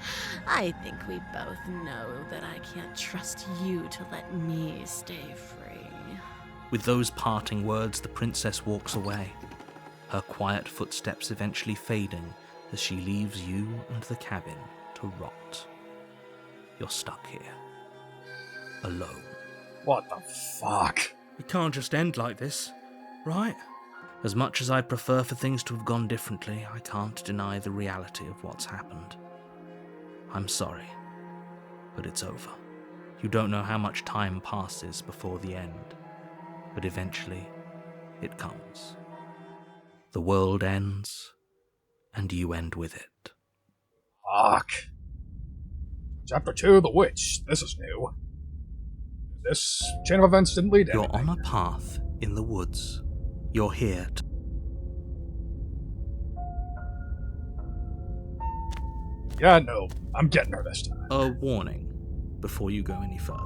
I think we both know that I can't trust you to let me stay free. With those parting words, the princess walks away, her quiet footsteps eventually fading as she leaves you and the cabin to rot. You're stuck here, alone. What the fuck? It can't just end like this, right? As much as I'd prefer for things to have gone differently, I can't deny the reality of what's happened. I'm sorry, but it's over. You don't know how much time passes before the end, but eventually it comes. The world ends, and you end with it. Fuck. Chapter 2, The Witch. This is new. This chain of events didn't lead to You're anything. on a path in the woods. You're here to... Yeah, no, I'm getting her this time. A warning before you go any further.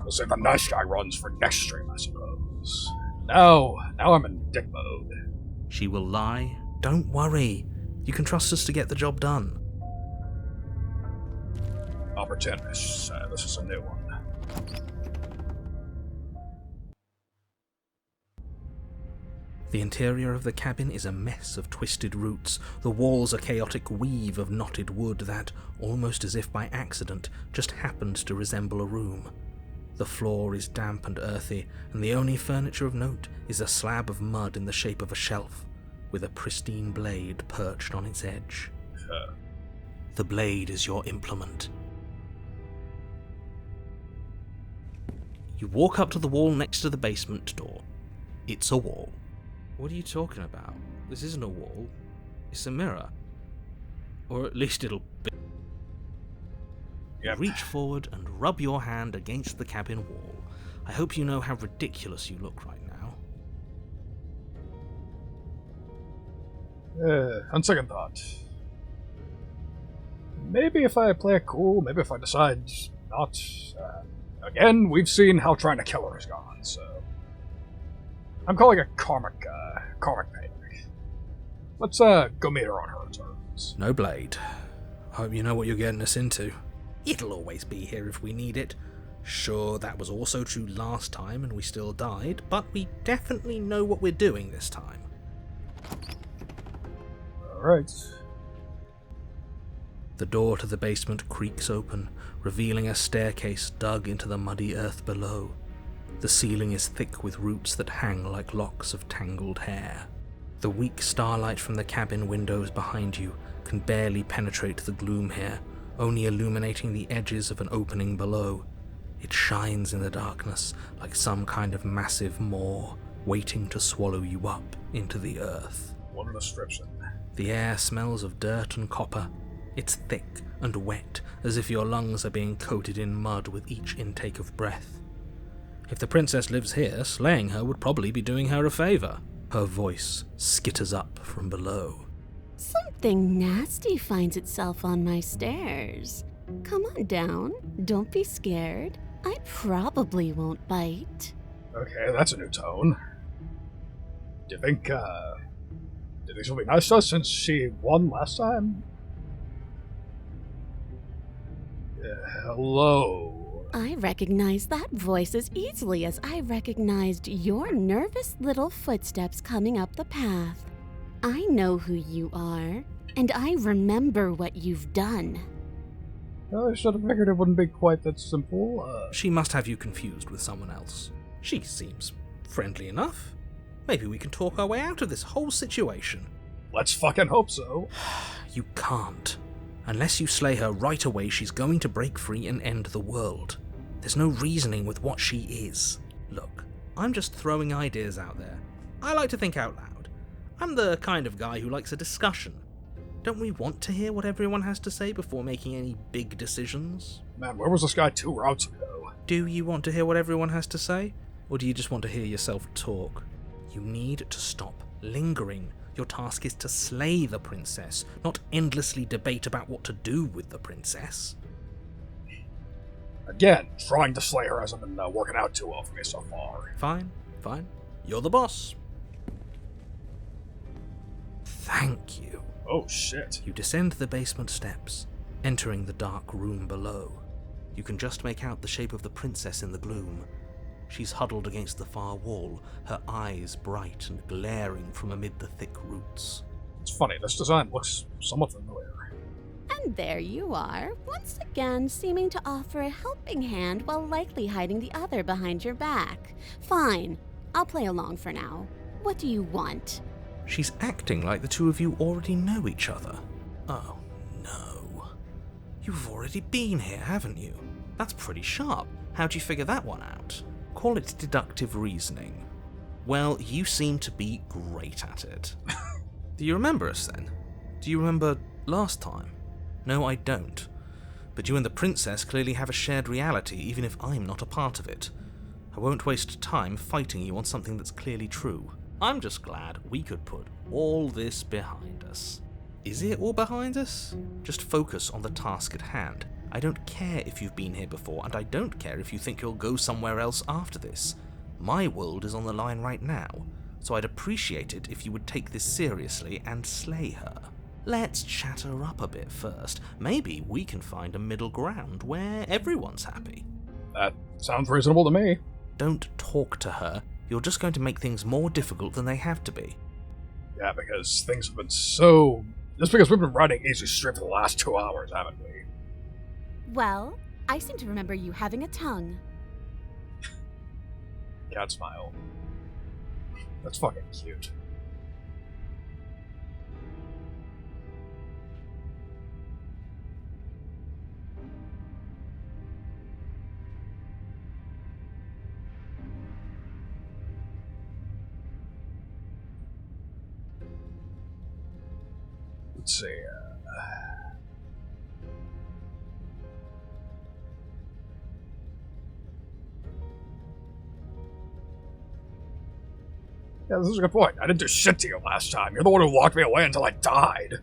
We'll say the nice guy runs for next stream, I suppose. Now I'm in dick mode. She will lie. Don't worry. You can trust us to get the job done. I'll pretend this is a new one. The interior of the cabin is a mess of twisted roots. The walls a chaotic weave of knotted wood that, almost as if by accident, just happened to resemble a room. The floor is damp and earthy, and the only furniture of note is a slab of mud in the shape of a shelf, with a pristine blade perched on its edge. The blade is your implement. You walk up to the wall next to the basement door. It's a wall. What are you talking about? This isn't a wall. It's a mirror. Or at least it'll be. Yep. Reach forward and rub your hand against the cabin wall. I hope you know how ridiculous you look right now. On second thought. Maybe if I play it cool, maybe if I decide not. Again, we've seen how trying to kill her has gone, so. I'm calling it karmic payback. Let's go meet her on her terms. No blade. Hope you know what you're getting us into. It'll always be here if we need it. Sure, that was also true last time and we still died, but we definitely know what we're doing this time. Alright. The door to the basement creaks open, revealing a staircase dug into the muddy earth below. The ceiling is thick with roots that hang like locks of tangled hair. The weak starlight from the cabin windows behind you can barely penetrate the gloom here, only illuminating the edges of an opening below. It shines in the darkness like some kind of massive maw, waiting to swallow you up into the earth. What a description. The air smells of dirt and copper. It's thick and wet, as if your lungs are being coated in mud with each intake of breath. If the princess lives here, slaying her would probably be doing her a favor. Her voice skitters up from below. Something nasty finds itself on my stairs. Come on down. Don't be scared. I probably won't bite. Okay, that's a new tone. Do you think she'll be nice to us since she won last time? Hello. I recognize that voice as easily as I recognized your nervous little footsteps coming up the path. I know who you are, and I remember what you've done. I should have figured it wouldn't be quite that simple. She must have you confused with someone else. She seems friendly enough. Maybe we can talk our way out of this whole situation. Let's fucking hope so. You can't. Unless you slay her right away, she's going to break free and end the world. There's no reasoning with what she is. Look, I'm just throwing ideas out there. I like to think out loud. I'm the kind of guy who likes a discussion. Don't we want to hear what everyone has to say before making any big decisions? Man, where was this guy 2 routes ago? Do you want to hear what everyone has to say? Or do you just want to hear yourself talk? You need to stop lingering. Your task is to slay the princess, not endlessly debate about what to do with the princess. Again, trying to slay her hasn't been working out too well for me so far. Fine. You're the boss. Thank you. Oh, shit. You descend the basement steps, entering the dark room below. You can just make out the shape of the princess in the gloom. She's huddled against the far wall, her eyes bright and glaring from amid the thick roots. It's funny, this design looks somewhat familiar. And there you are, once again seeming to offer a helping hand while likely hiding the other behind your back. Fine, I'll play along for now. What do you want? She's acting like the two of you already know each other. Oh, no. You've already been here, haven't you? That's pretty sharp. How'd you figure that one out? Call it deductive reasoning. Well, you seem to be great at it. Do you remember us then? Do you remember last time? No, I don't. But you and the princess clearly have a shared reality, even if I'm not a part of it. I won't waste time fighting you on something that's clearly true. I'm just glad we could put all this behind us. Is it all behind us? Just focus on the task at hand. I don't care if you've been here before, and I don't care if you think you'll go somewhere else after this. My world is on the line right now, so I'd appreciate it if you would take this seriously and slay her. Let's chat her up a bit first. Maybe we can find a middle ground where everyone's happy. That sounds reasonable to me. Don't talk to her. You're just going to make things more difficult than they have to be. Yeah, because things have been so... Just because we've been riding Easy Street for the last 2 hours, haven't we? Well, I seem to remember you having a tongue. Cat smile. That's fucking cute. Let's see. Yeah, this is a good point. I didn't do shit to you last time. You're the one who locked me away until I died.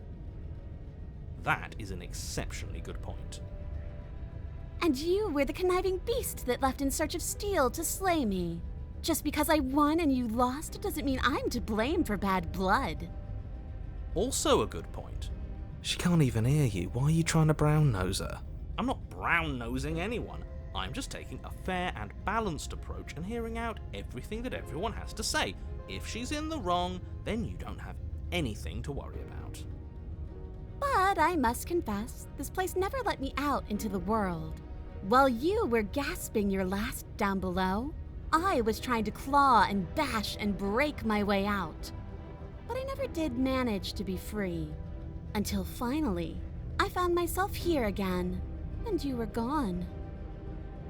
That is an exceptionally good point. And you were the conniving beast that left in search of steel to slay me. Just because I won and you lost doesn't mean I'm to blame for bad blood. Also a good point. She can't even hear you. Why are you trying to brown-nose her? I'm not brown-nosing anyone. I'm just taking a fair and balanced approach and hearing out everything that everyone has to say. If she's in the wrong, then you don't have anything to worry about. But I must confess, this place never let me out into the world. While you were gasping your last down below, I was trying to claw and bash and break my way out. But I never did manage to be free. Until finally, I found myself here again, and you were gone.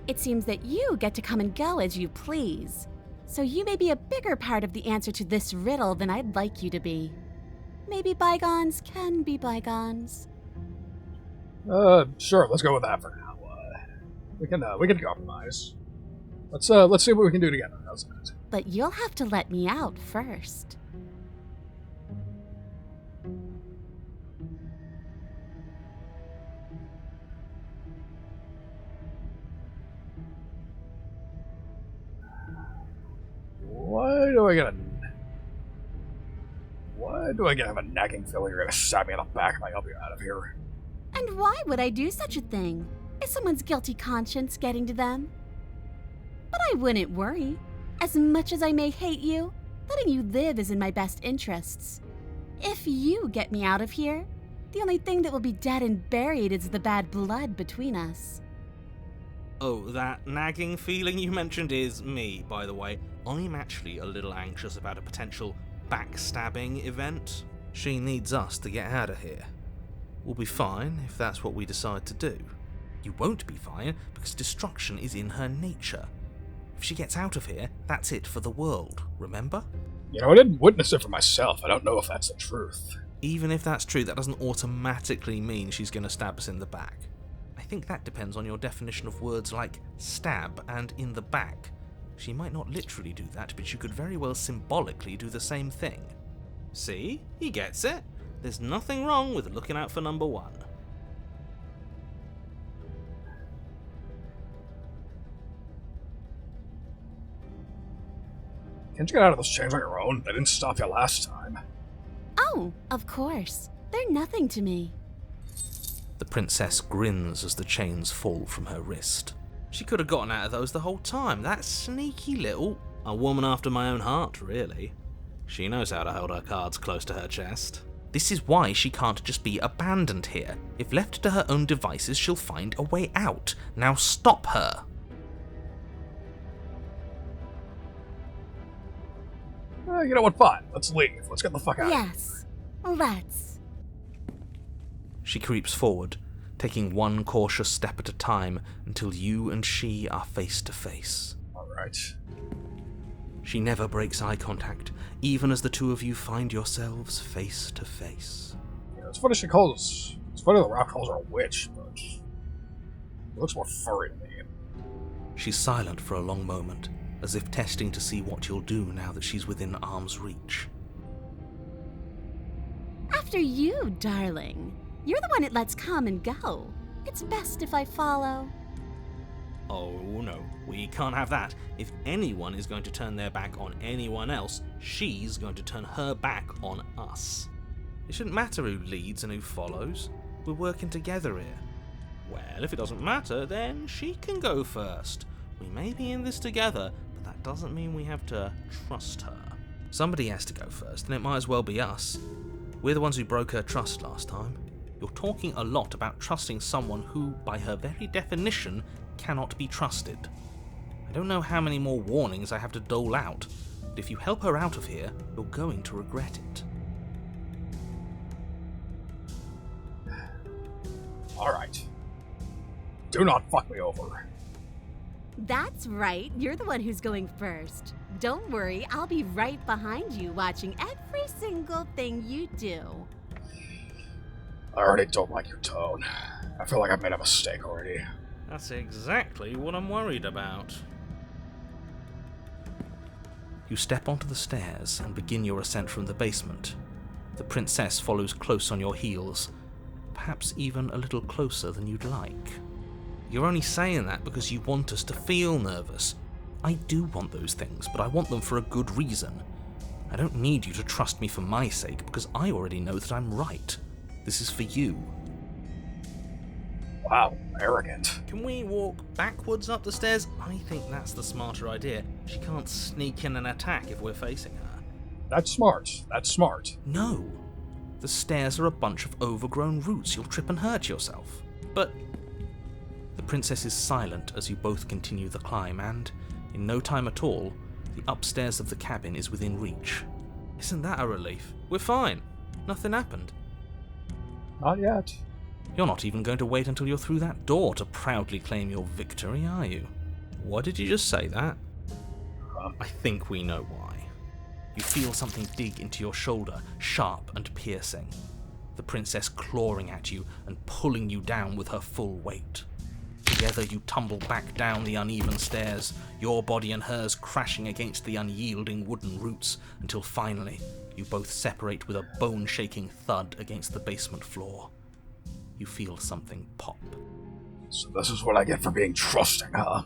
It seems that you get to come and go as you please, so you may be a bigger part of the answer to this riddle than I'd like you to be. Maybe bygones can be bygones. Sure, let's go with that for now. We can compromise. Let's see what we can do together. How's that? But you'll have to let me out first. Why do I have a nagging feeling you're gonna stab me in the back if I help you out of here? And why would I do such a thing? Is someone's guilty conscience getting to them? But I wouldn't worry. As much as I may hate you, letting you live is in my best interests. If you get me out of here, the only thing that will be dead and buried is the bad blood between us. Oh, that nagging feeling you mentioned is me, by the way. I'm actually a little anxious about a potential backstabbing event. She needs us to get out of here. We'll be fine if that's what we decide to do. You won't be fine, because destruction is in her nature. If she gets out of here, that's it for the world, remember? You know, I didn't witness it for myself. I don't know if that's the truth. Even if that's true, that doesn't automatically mean she's going to stab us in the back. I think that depends on your definition of words like stab and in the back. She might not literally do that, but she could very well symbolically do the same thing. See? He gets it. There's nothing wrong with looking out for number one. Can't you get out of those chains on your own? They didn't stop you last time. Oh, of course. They're nothing to me. The princess grins as the chains fall from her wrist. She could have gotten out of those the whole time. That sneaky little... A woman after my own heart, really. She knows how to hold her cards close to her chest. This is why she can't just be abandoned here. If left to her own devices, she'll find a way out. Now stop her. You know what? Fine. Let's leave. Let's get the fuck out. Yes, let's. She creeps forward, taking one cautious step at a time until you and she are face to face. Alright. She never breaks eye contact, even as the two of you find yourselves face to face. Yeah, it's funny it's funny the Rock calls her a witch, but she looks more furry to me. She's silent for a long moment, as if testing to see what you'll do now that she's within arm's reach. After you, darling. You're the one it lets come and go. It's best if I follow. Oh no, we can't have that. If anyone is going to turn their back on anyone else, she's going to turn her back on us. It shouldn't matter who leads and who follows. We're working together here. Well, if it doesn't matter, then she can go first. We may be in this together, but that doesn't mean we have to trust her. Somebody has to go first, and it might as well be us. We're the ones who broke her trust last time. You're talking a lot about trusting someone who, by her very definition, cannot be trusted. I don't know how many more warnings I have to dole out, but if you help her out of here, you're going to regret it. Alright. Do not fuck me over. That's right, you're the one who's going first. Don't worry, I'll be right behind you watching every single thing you do. I already don't like your tone. I feel like I've made a mistake already. That's exactly what I'm worried about. You step onto the stairs and begin your ascent from the basement. The princess follows close on your heels, perhaps even a little closer than you'd like. You're only saying that because you want us to feel nervous. I do want those things, but I want them for a good reason. I don't need you to trust me for my sake, because I already know that I'm right. This is for you. Wow, arrogant. Can we walk backwards up the stairs? I think that's the smarter idea. She can't sneak in and attack if we're facing her. That's smart. That's smart. No. The stairs are a bunch of overgrown roots. You'll trip and hurt yourself. But the princess is silent as you both continue the climb, and in no time at all, the upstairs of the cabin is within reach. Isn't that a relief? We're fine. Nothing happened. Not yet. You're not even going to wait until you're through that door to proudly claim your victory, are you? Why did you just say that? I think we know why. You feel something dig into your shoulder, sharp and piercing. The princess clawing at you and pulling you down with her full weight. Together you tumble back down the uneven stairs, your body and hers crashing against the unyielding wooden roots, until finally you both separate with a bone-shaking thud against the basement floor. You feel something pop. So this is what I get for being trusting, huh?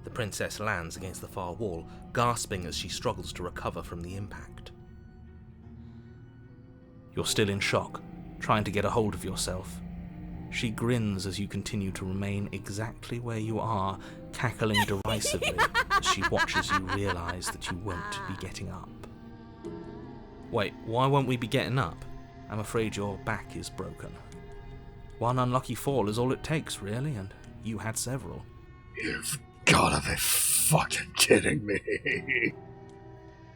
The princess lands against the far wall, gasping as she struggles to recover from the impact. You're still in shock, trying to get a hold of yourself. She grins as you continue to remain exactly where you are, cackling derisively as she watches you realize that you won't be getting up. Wait, why won't we be getting up? I'm afraid your back is broken. One unlucky fall is all it takes, really, and you had several. You've gotta be fucking kidding me.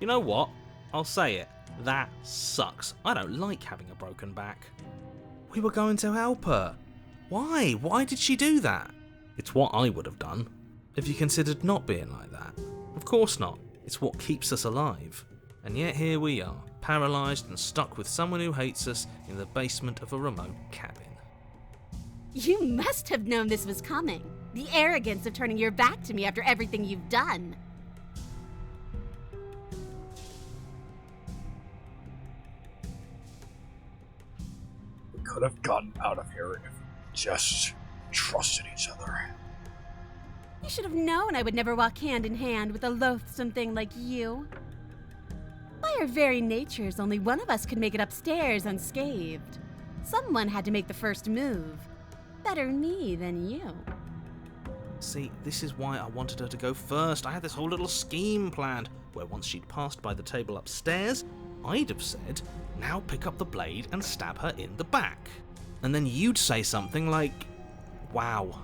You know what? I'll say it. That sucks. I don't like having a broken back. We were going to help her. Why? Why did she do that? It's what I would have done. Have you considered not being like that? Of course not. It's what keeps us alive. And yet here we are, paralysed and stuck with someone who hates us in the basement of a remote cabin. You must have known this was coming. The arrogance of turning your back to me after everything you've done. We could have gotten out of here if we just trusted each other. You should have known I would never walk hand in hand with a loathsome thing like you. By our very natures, only one of us could make it upstairs unscathed. Someone had to make the first move. Better me than you. See, this is why I wanted her to go first. I had this whole little scheme planned, where once she'd passed by the table upstairs, I'd have said, now pick up the blade and stab her in the back. And then you'd say something like, wow,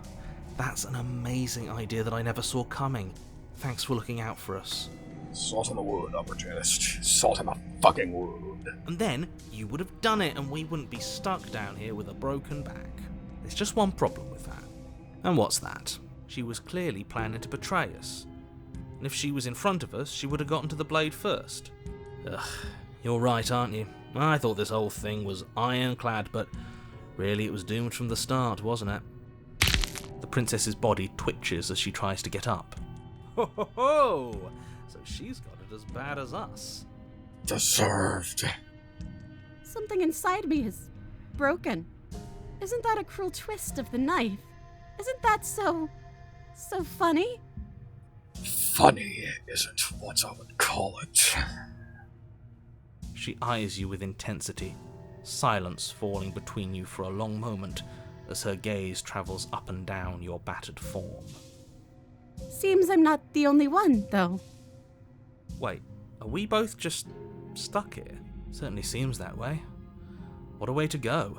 that's an amazing idea that I never saw coming. Thanks for looking out for us. Salt in the wound, opportunist. Salt in the fucking wound. And then you would have done it and we wouldn't be stuck down here with a broken back. There's just one problem with that. And what's that? She was clearly planning to betray us. And if she was in front of us, she would have gotten to the blade first. Ugh, you're right, aren't you? I thought this whole thing was ironclad, but really it was doomed from the start, wasn't it? The princess's body twitches as she tries to get up. Ho ho ho! So she's got it as bad as us. Deserved. Something inside me is broken. Isn't that a cruel twist of the knife? Isn't that so funny? Funny isn't what I would call it. She eyes you with intensity, silence falling between you for a long moment as her gaze travels up and down your battered form. Seems I'm not the only one, though. Wait, are we both just stuck here? Certainly seems that way. What a way to go.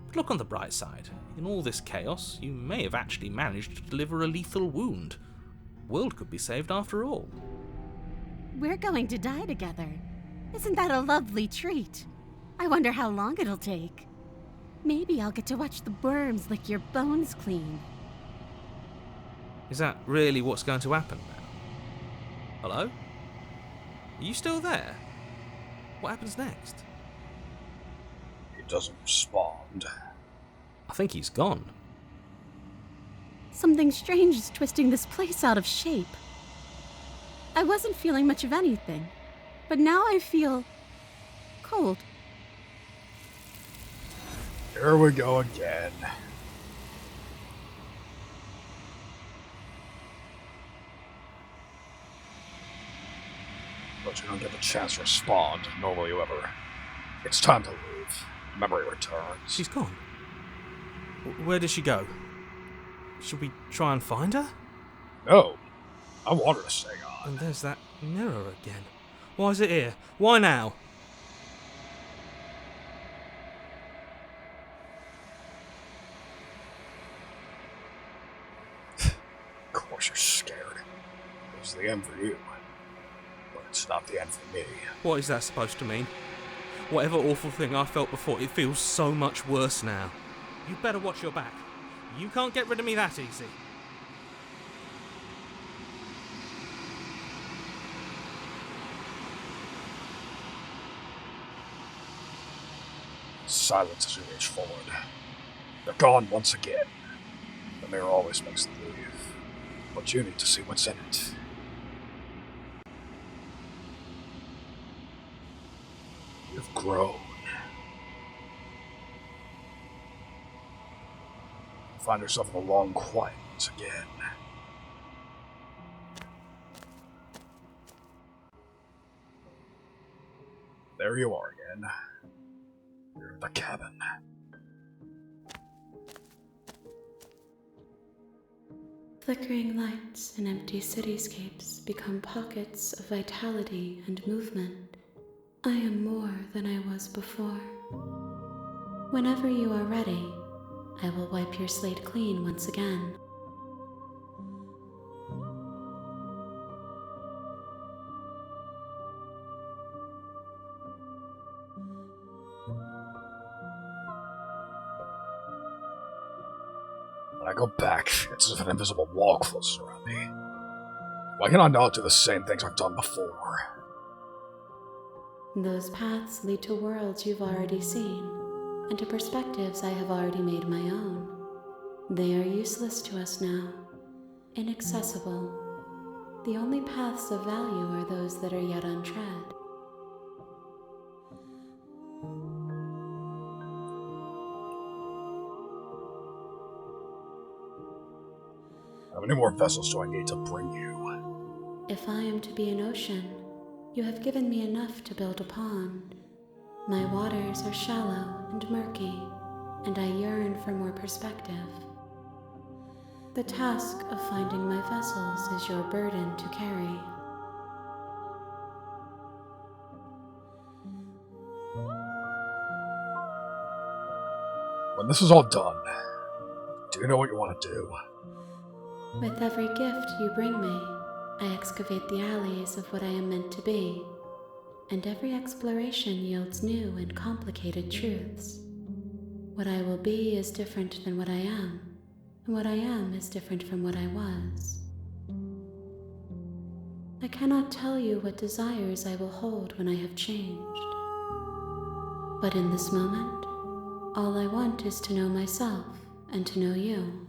But look on the bright side. In all this chaos, you may have actually managed to deliver a lethal wound. The world could be saved after all. We're going to die together. Isn't that a lovely treat? I wonder how long it'll take. Maybe I'll get to watch the worms lick your bones clean. Is that really what's going to happen now? Hello? Are you still there? What happens next? He doesn't respond. I think he's gone. Something strange is twisting this place out of shape. I wasn't feeling much of anything, but now I feel cold. Here we go again. But you don't get the chance to respond, nor will you ever. It's time to leave. Memory returns. She's gone. Where did she go? Should we try and find her? No. I want her to stay on. And there's that mirror again. Why is it here? Why now? Of course you're scared. It was the end for you. But it's not the end for me. What is that supposed to mean? Whatever awful thing I felt before, it feels so much worse now. You'd better watch your back. You can't get rid of me that easy. Silence as you reach forward. They're gone once again. The mirror always makes them leave. But you need to see what's in it. You've grown. You find yourself in the long quiet once again. There you are again. You're in the cabin. Flickering lights and empty cityscapes become pockets of vitality and movement. I am more than I was before. Whenever you are ready, I will wipe your slate clean once again. When I go back, it's as if an invisible wall closes around me. Why can I not do the same things I've done before? Those paths lead to worlds you've already seen, and to perspectives I have already made my own. They are useless to us now, inaccessible. The only paths of value are those that are yet untread. How many more vessels do I need to bring you? If I am to be an ocean, You have given me enough to build a pond. My waters are shallow and murky, and I yearn for more perspective. The task of finding my vessels is your burden to carry. When this is all done, do you know what you want to do? With every gift you bring me, I excavate the alleys of what I am meant to be, and every exploration yields new and complicated truths. What I will be is different than what I am, and what I am is different from what I was. I cannot tell you what desires I will hold when I have changed. But in this moment, all I want is to know myself and to know you.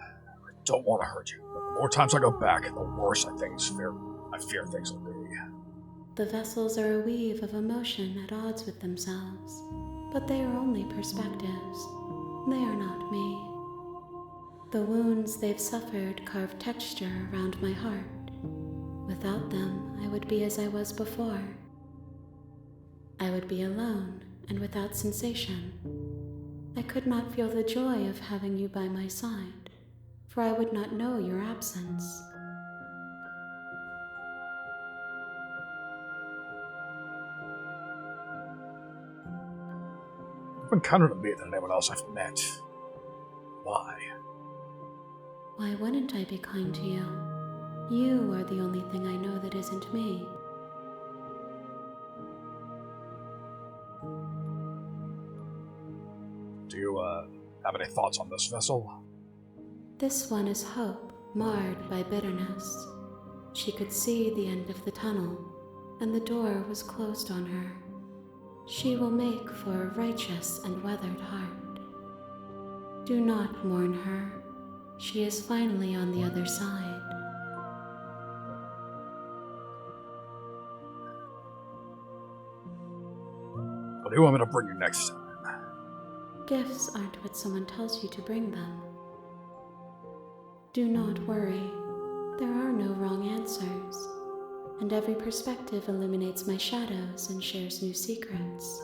I don't want to hurt you, but the more times I go back, the worse I fear things will be. The vessels are a weave of emotion at odds with themselves, but they are only perspectives. They are not me. The wounds they've suffered carve texture around my heart. Without them, I would be as I was before. I would be alone and without sensation. I could not feel the joy of having you by my side, for I would not know your absence. You've been kinder to me than anyone else I've met. Why? Why wouldn't I be kind to you? You are the only thing I know that isn't me. Do you, have any thoughts on this vessel? This one is hope, marred by bitterness. She could see the end of the tunnel, and the door was closed on her. She will make for a righteous and weathered heart. Do not mourn her. She is finally on the other side. What do you want me to bring you next time? Gifts aren't what someone tells you to bring them. Do not worry. There are no wrong answers, and every perspective illuminates my shadows and shares new secrets.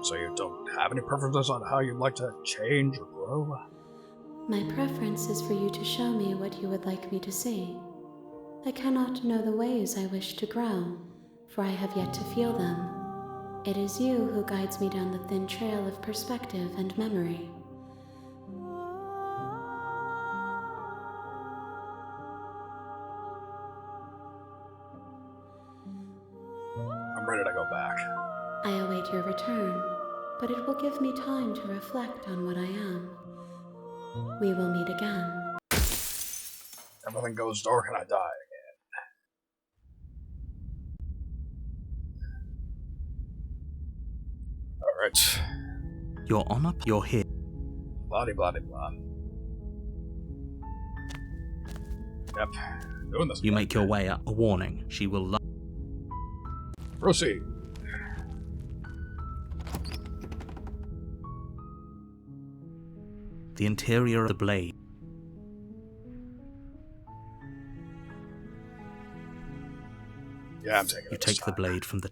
So you don't have any preferences on how you'd like to change or grow? My preference is for you to show me what you would like me to see. I cannot know the ways I wish to grow, for I have yet to feel them. It is you who guides me down the thin trail of perspective and memory. I'm ready to go back. I await your return, but it will give me time to reflect on what I am. We will meet again. Everything goes dark and I die again. Alright. You're on up, you're here. Blah blah blah. Yep. Doing this. You make your way up. A warning. She will Proceed. The interior of the blade. Yeah, I'm taking it. You take the blade from the...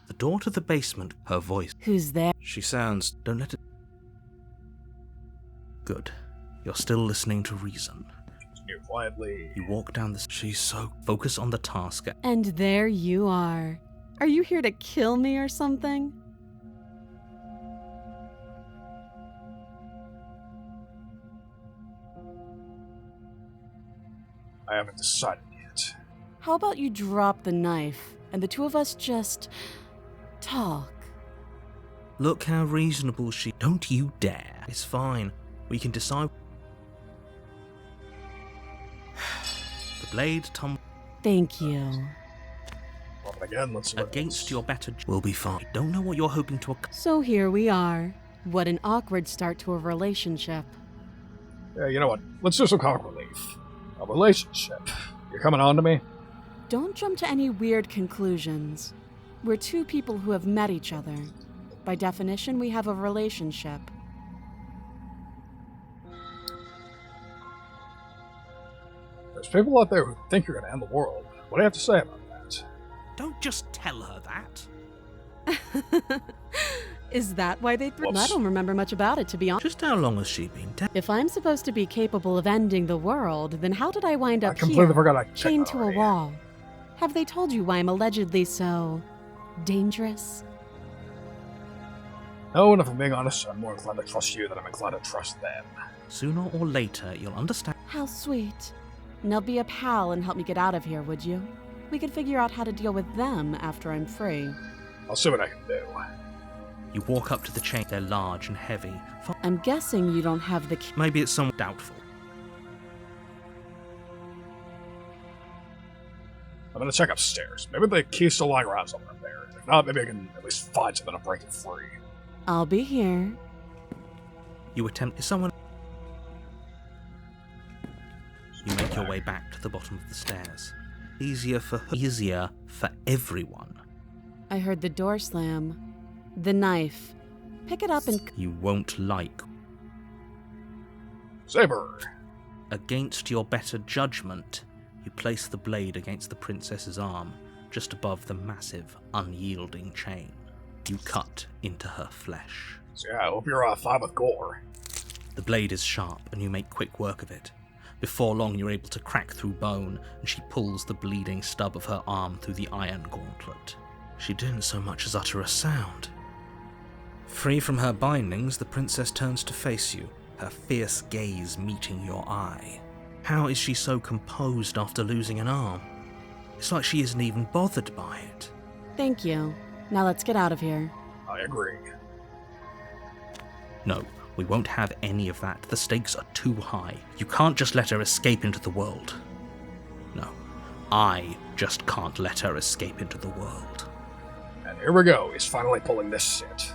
The door to the basement, her voice. Who's there? She sounds... Don't let it... Good. You're still listening to reason. Continue quietly. You walk down the... She's so... Focus on the task. And there you are. Are you here to kill me or something? I haven't decided yet. How about you drop the knife and the two of us just talk? Look how reasonable she... Don't you dare. It's fine. We can decide... The blade tumbles... Thank you. Well, again, let's see what Against your better... We'll be fine. Don't know what you're hoping to... So here we are. What an awkward start to a relationship. Yeah, you know what? Let's do some comic relief. A relationship. You're coming on to me? Don't jump to any weird conclusions. We're two people who have met each other. By definition, we have a relationship. There's people out there who think you're gonna end the world. What do you have to say about that? Don't just tell her that. Is that why they threw? Whoops. I don't remember much about it, to be honest. Just how long has she been dead? If I'm supposed to be capable of ending the world, then how did I wind I up completely here, forgot I checked chained that to a already. wall? Have they told you why I'm allegedly so dangerous? No, and if I'm being honest, I'm more inclined to trust you than I'm inclined to trust them. Sooner or later, you'll understand. How sweet. Now be a pal and help me get out of here, would you? We could figure out how to deal with them after I'm free. I'll see what I can do. You walk up to the chain. They're large and heavy. I'm guessing you don't have the key. Maybe it's somewhat doubtful. I'm gonna check upstairs. Maybe the key's still lying around somewhere up there. If not, maybe I can at least find something to break it free. I'll be here. You attempt. Is someone? You make your way back to the bottom of the stairs. Easier for everyone. I heard the door slam. The knife. Pick it up and... You won't like. Saber! Against your better judgment, you place the blade against the princess's arm, just above the massive, unyielding chain. You cut into her flesh. So yeah, I hope you're fine with gore. The blade is sharp, and you make quick work of it. Before long, you're able to crack through bone, and she pulls the bleeding stub of her arm through the iron gauntlet. She didn't so much as utter a sound. Free from her bindings, the princess turns to face you, her fierce gaze meeting your eye. How is she so composed after losing an arm? It's like she isn't even bothered by it. Thank you. Now let's get out of here. I agree. No, we won't have any of that. The stakes are too high. You can't just let her escape into the world. No, I just can't let her escape into the world. And here we go, he's finally pulling this shit.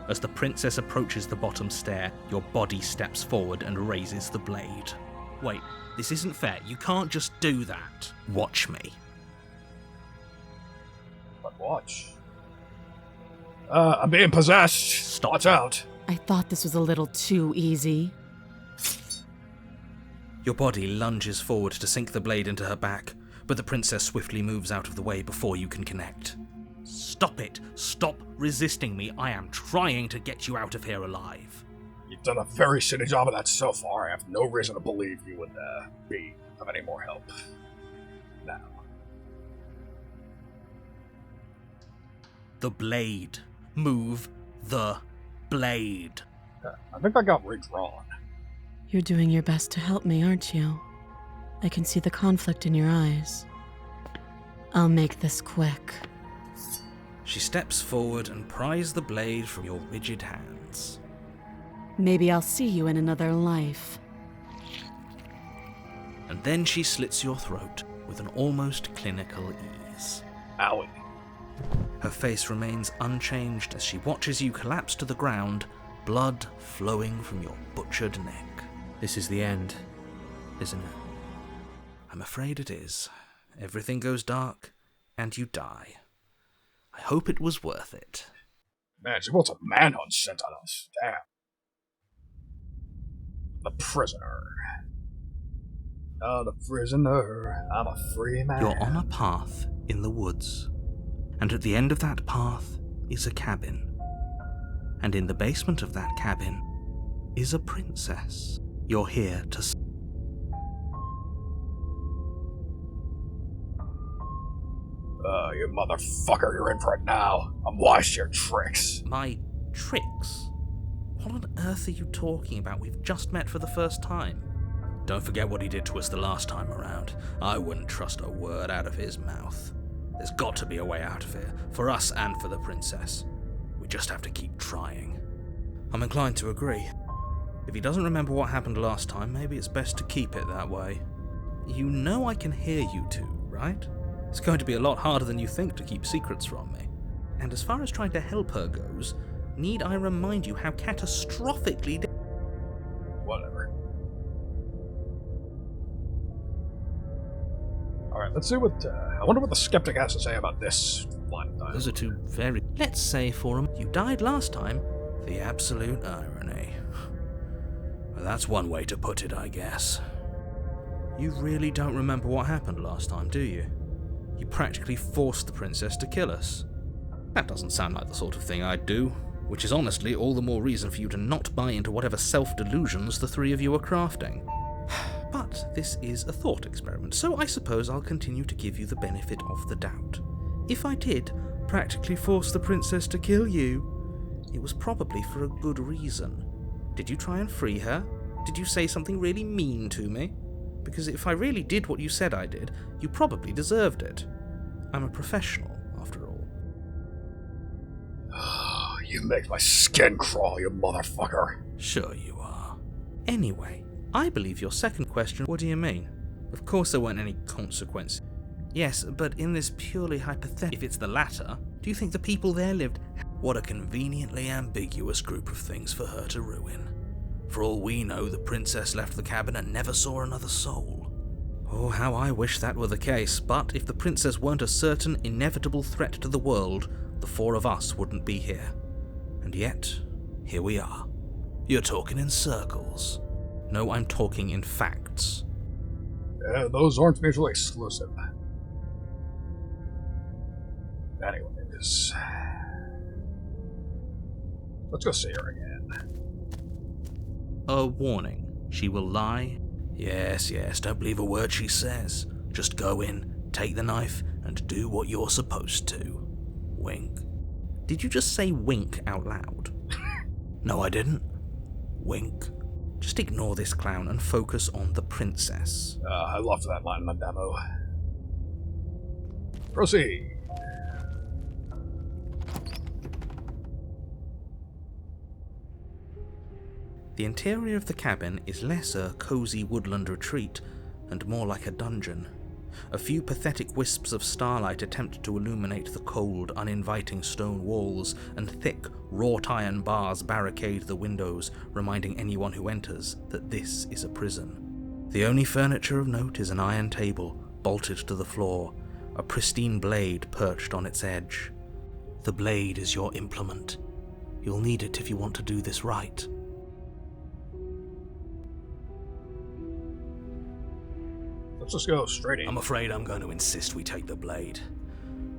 As the princess approaches the bottom stair, your body steps forward and raises the blade. Wait, this isn't fair. You can't just do that. Watch me. But watch. I'm being possessed. Stop. Watch out. I thought this was a little too easy. Your body lunges forward to sink the blade into her back, but the princess swiftly moves out of the way before you can connect. Stop it! Stop resisting me! I am trying to get you out of here alive. You've done a very shitty job of that so far. I have no reason to believe you would be of any more help. Now. The blade. Move the blade. I think I got redrawn. You're doing your best to help me, aren't you? I can see the conflict in your eyes. I'll make this quick. She steps forward and pries the blade from your rigid hands. Maybe I'll see you in another life. And then she slits your throat with an almost clinical ease. Owie. Her face remains unchanged as she watches you collapse to the ground, blood flowing from your butchered neck. This is the end, isn't it? I'm afraid it is. Everything goes dark, and you die. I hope it was worth it. Man, she wants a manhunt sent on us. Damn. The prisoner. Oh, the prisoner. I'm a free man. You're on a path in the woods, and at the end of that path is a cabin. And in the basement of that cabin is a princess. You're here to... You motherfucker, you're in for it now. I'm wise to your tricks. My tricks? What on earth are you talking about? We've just met for the first time. Don't forget what he did to us the last time around. I wouldn't trust a word out of his mouth. There's got to be a way out of here, for us and for the princess. We just have to keep trying. I'm inclined to agree. If he doesn't remember what happened last time, maybe it's best to keep it that way. You know I can hear you two, right? It's going to be a lot harder than you think to keep secrets from me. And as far as trying to help her goes, need I remind you how catastrophically... Whatever. Let's see what, I wonder what the skeptic has to say about this one. Those are two very... Let's say for him, you died last time. The absolute irony. Well, that's one way to put it, I guess. You really don't remember what happened last time, do you? You practically forced the princess to kill us. That doesn't sound like the sort of thing I'd do, which is honestly all the more reason for you to not buy into whatever self-delusions the three of you are crafting. But this is a thought experiment, so I suppose I'll continue to give you the benefit of the doubt. If I did practically force the princess to kill you, it was probably for a good reason. Did you try and free her? Did you say something really mean to me? Because if I really did what you said I did, you probably deserved it. I'm a professional, after all. You make my skin crawl, you motherfucker. Sure you are. Anyway, I believe your second question, what do you mean? Of course there weren't any consequences. Yes, but in this purely hypothetical, if it's the latter, do you think the people there lived? What a conveniently ambiguous group of things for her to ruin. For all we know, the princess left the cabin and never saw another soul. Oh, how I wish that were the case, but if the princess weren't a certain, inevitable threat to the world, the four of us wouldn't be here. And yet, here we are. You're talking in circles. No, I'm talking in facts. Those aren't mutually exclusive. Anyways, let's go see her again. A warning. She will lie. Yes, don't believe a word she says. Just go in, take the knife, and do what you're supposed to. Wink. Did you just say wink out loud? No, I didn't. Wink. Just ignore this clown and focus on the princess. I loved that line in the demo. Proceed. The interior of the cabin is less a cozy woodland retreat and more like a dungeon. A few pathetic wisps of starlight attempt to illuminate the cold, uninviting stone walls, and thick, wrought iron bars barricade the windows, reminding anyone who enters that this is a prison. The only furniture of note is an iron table, bolted to the floor, a pristine blade perched on its edge. The blade is your implement. You'll need it if you want to do this right. Let's just go straight in. I'm afraid I'm going to insist we take the blade.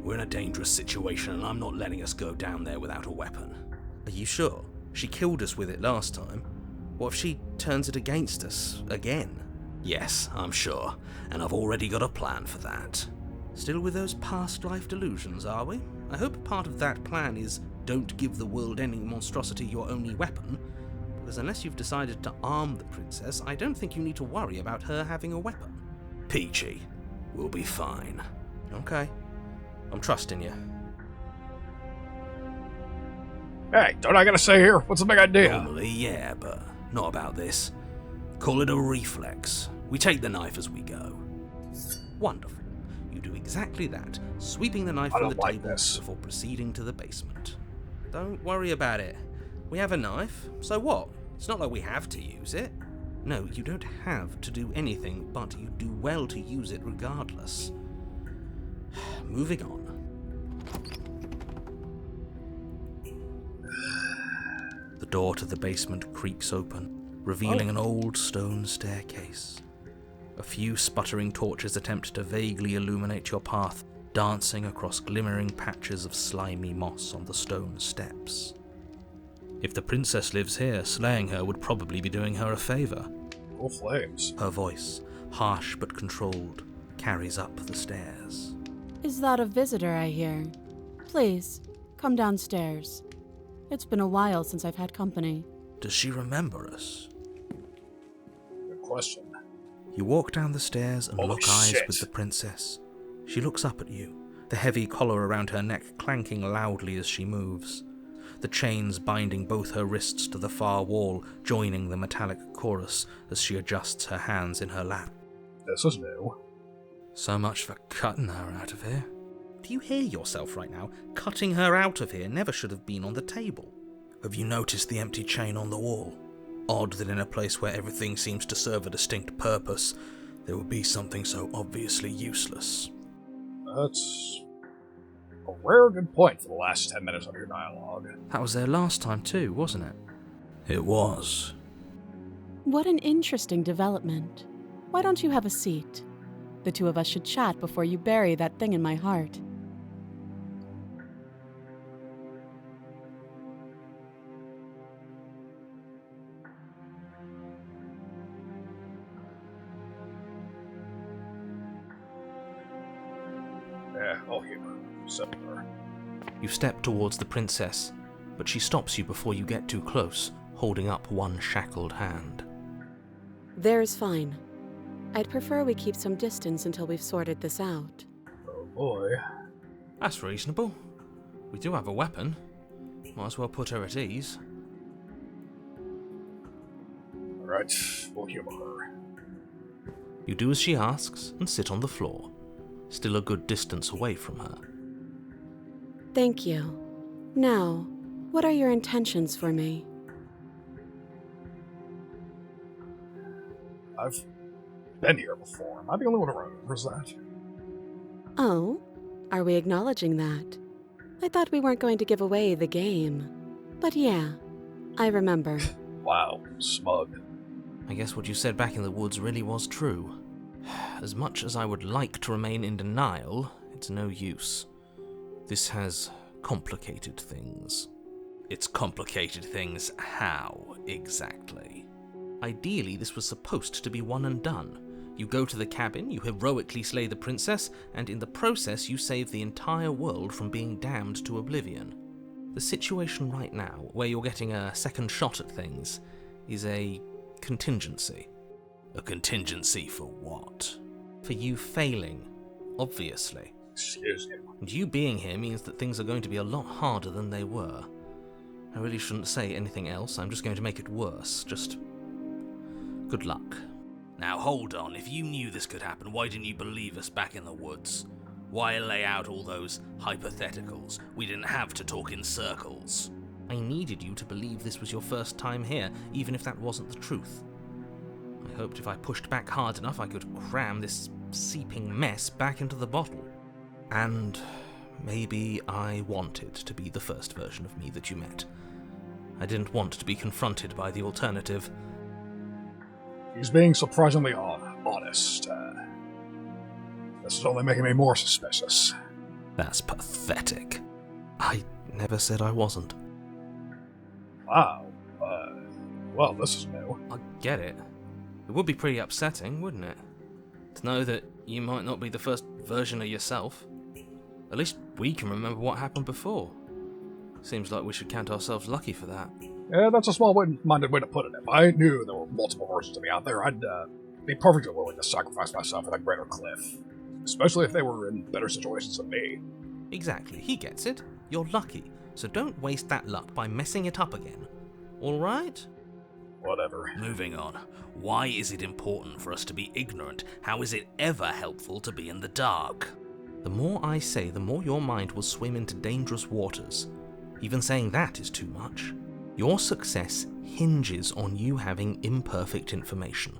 We're in a dangerous situation and I'm not letting us go down there without a weapon. Are you sure? She killed us with it last time. What if she turns it against us again? Yes, I'm sure, and I've already got a plan for that. Still with those past life delusions, are we? I hope part of that plan is don't give the world-ending monstrosity your only weapon, because unless you've decided to arm the princess, I don't think you need to worry about her having a weapon. Peachy, we'll be fine. Okay. I'm trusting you. Hey, don't I gotta say here? What's the big idea? Normally, yeah, but not about this. Call it a reflex. We take the knife as we go. Wonderful. You do exactly that, sweeping the knife from the table before proceeding to the basement. Don't worry about it. We have a knife, so what? It's not like we have to use it. No, you don't have to do anything, but you do well to use it regardless. Moving on. The door to the basement creaks open, revealing an old stone staircase. A few sputtering torches attempt to vaguely illuminate your path, dancing across glimmering patches of slimy moss on the stone steps. If the princess lives here, slaying her would probably be doing her a favor. Oh, flames. Her voice, harsh but controlled, carries up the stairs. Is that a visitor I hear? Please, come downstairs. It's been a while since I've had company. Does she remember us? Good question. You walk down the stairs and lock eyes shit. with the princess. She looks up at you, the heavy collar around her neck clanking loudly as she moves. The chains binding both her wrists to the far wall, joining the metallic chorus as she adjusts her hands in her lap. This was new. So much for cutting her out of here. Do you hear yourself right now? Cutting her out of here never should have been on the table. Have you noticed the empty chain on the wall? Odd that in a place where everything seems to serve a distinct purpose, there would be something so obviously useless. That's a rare good point for the last 10 minutes of your dialogue. That was there last time too, wasn't it? It was. What an interesting development. Why don't you have a seat? The two of us should chat before you bury that thing in my heart. Yeah, I'll humor. Similar. You step towards the princess, but she stops you before you get too close, holding up one shackled hand. There's fine. I'd prefer we keep some distance until we've sorted this out. Oh boy. That's reasonable. We do have a weapon. Might as well put her at ease. Alright, we'll humor her. You do as she asks and sit on the floor, still a good distance away from her. Thank you. Now, what are your intentions for me? I've been here before. Am I the only one who remembers that? Oh, are we acknowledging that? I thought we weren't going to give away the game. But yeah, I remember. Wow, smug. I guess what you said back in the woods really was true. As much as I would like to remain in denial, it's no use. This has complicated things. It's complicated things how, exactly? Ideally, this was supposed to be one and done. You go to the cabin, you heroically slay the princess, and in the process you save the entire world from being damned to oblivion. The situation right now, where you're getting a second shot at things, is a contingency. A contingency for what? For you failing, obviously. Excuse me. And you being here means that things are going to be a lot harder than they were. I really shouldn't say anything else, I'm just going to make it worse. Just good luck. Now hold on, if you knew this could happen, why didn't you believe us back in the woods? Why lay out all those hypotheticals? We didn't have to talk in circles. I needed you to believe this was your first time here, even if that wasn't the truth. I hoped if I pushed back hard enough I could cram this seeping mess back into the bottle. And maybe I wanted to be the first version of me that you met. I didn't want to be confronted by the alternative. He's being surprisingly honest. This is only making me more suspicious. That's pathetic. I never said I wasn't. Wow. Well, this is new. I get it. It would be pretty upsetting, wouldn't it? To know that you might not be the first version of yourself. At least we can remember what happened before. Seems like we should count ourselves lucky for that. Yeah, that's a small-minded way to put it. If I knew there were multiple versions of me out there, I'd be perfectly willing to sacrifice myself for the greater Cliff. Especially if they were in better situations than me. Exactly, he gets it. You're lucky, so don't waste that luck by messing it up again. Alright? Whatever. Moving on. Why is it important for us to be ignorant? How is it ever helpful to be in the dark? The more I say, the more your mind will swim into dangerous waters. Even saying that is too much. Your success hinges on you having imperfect information.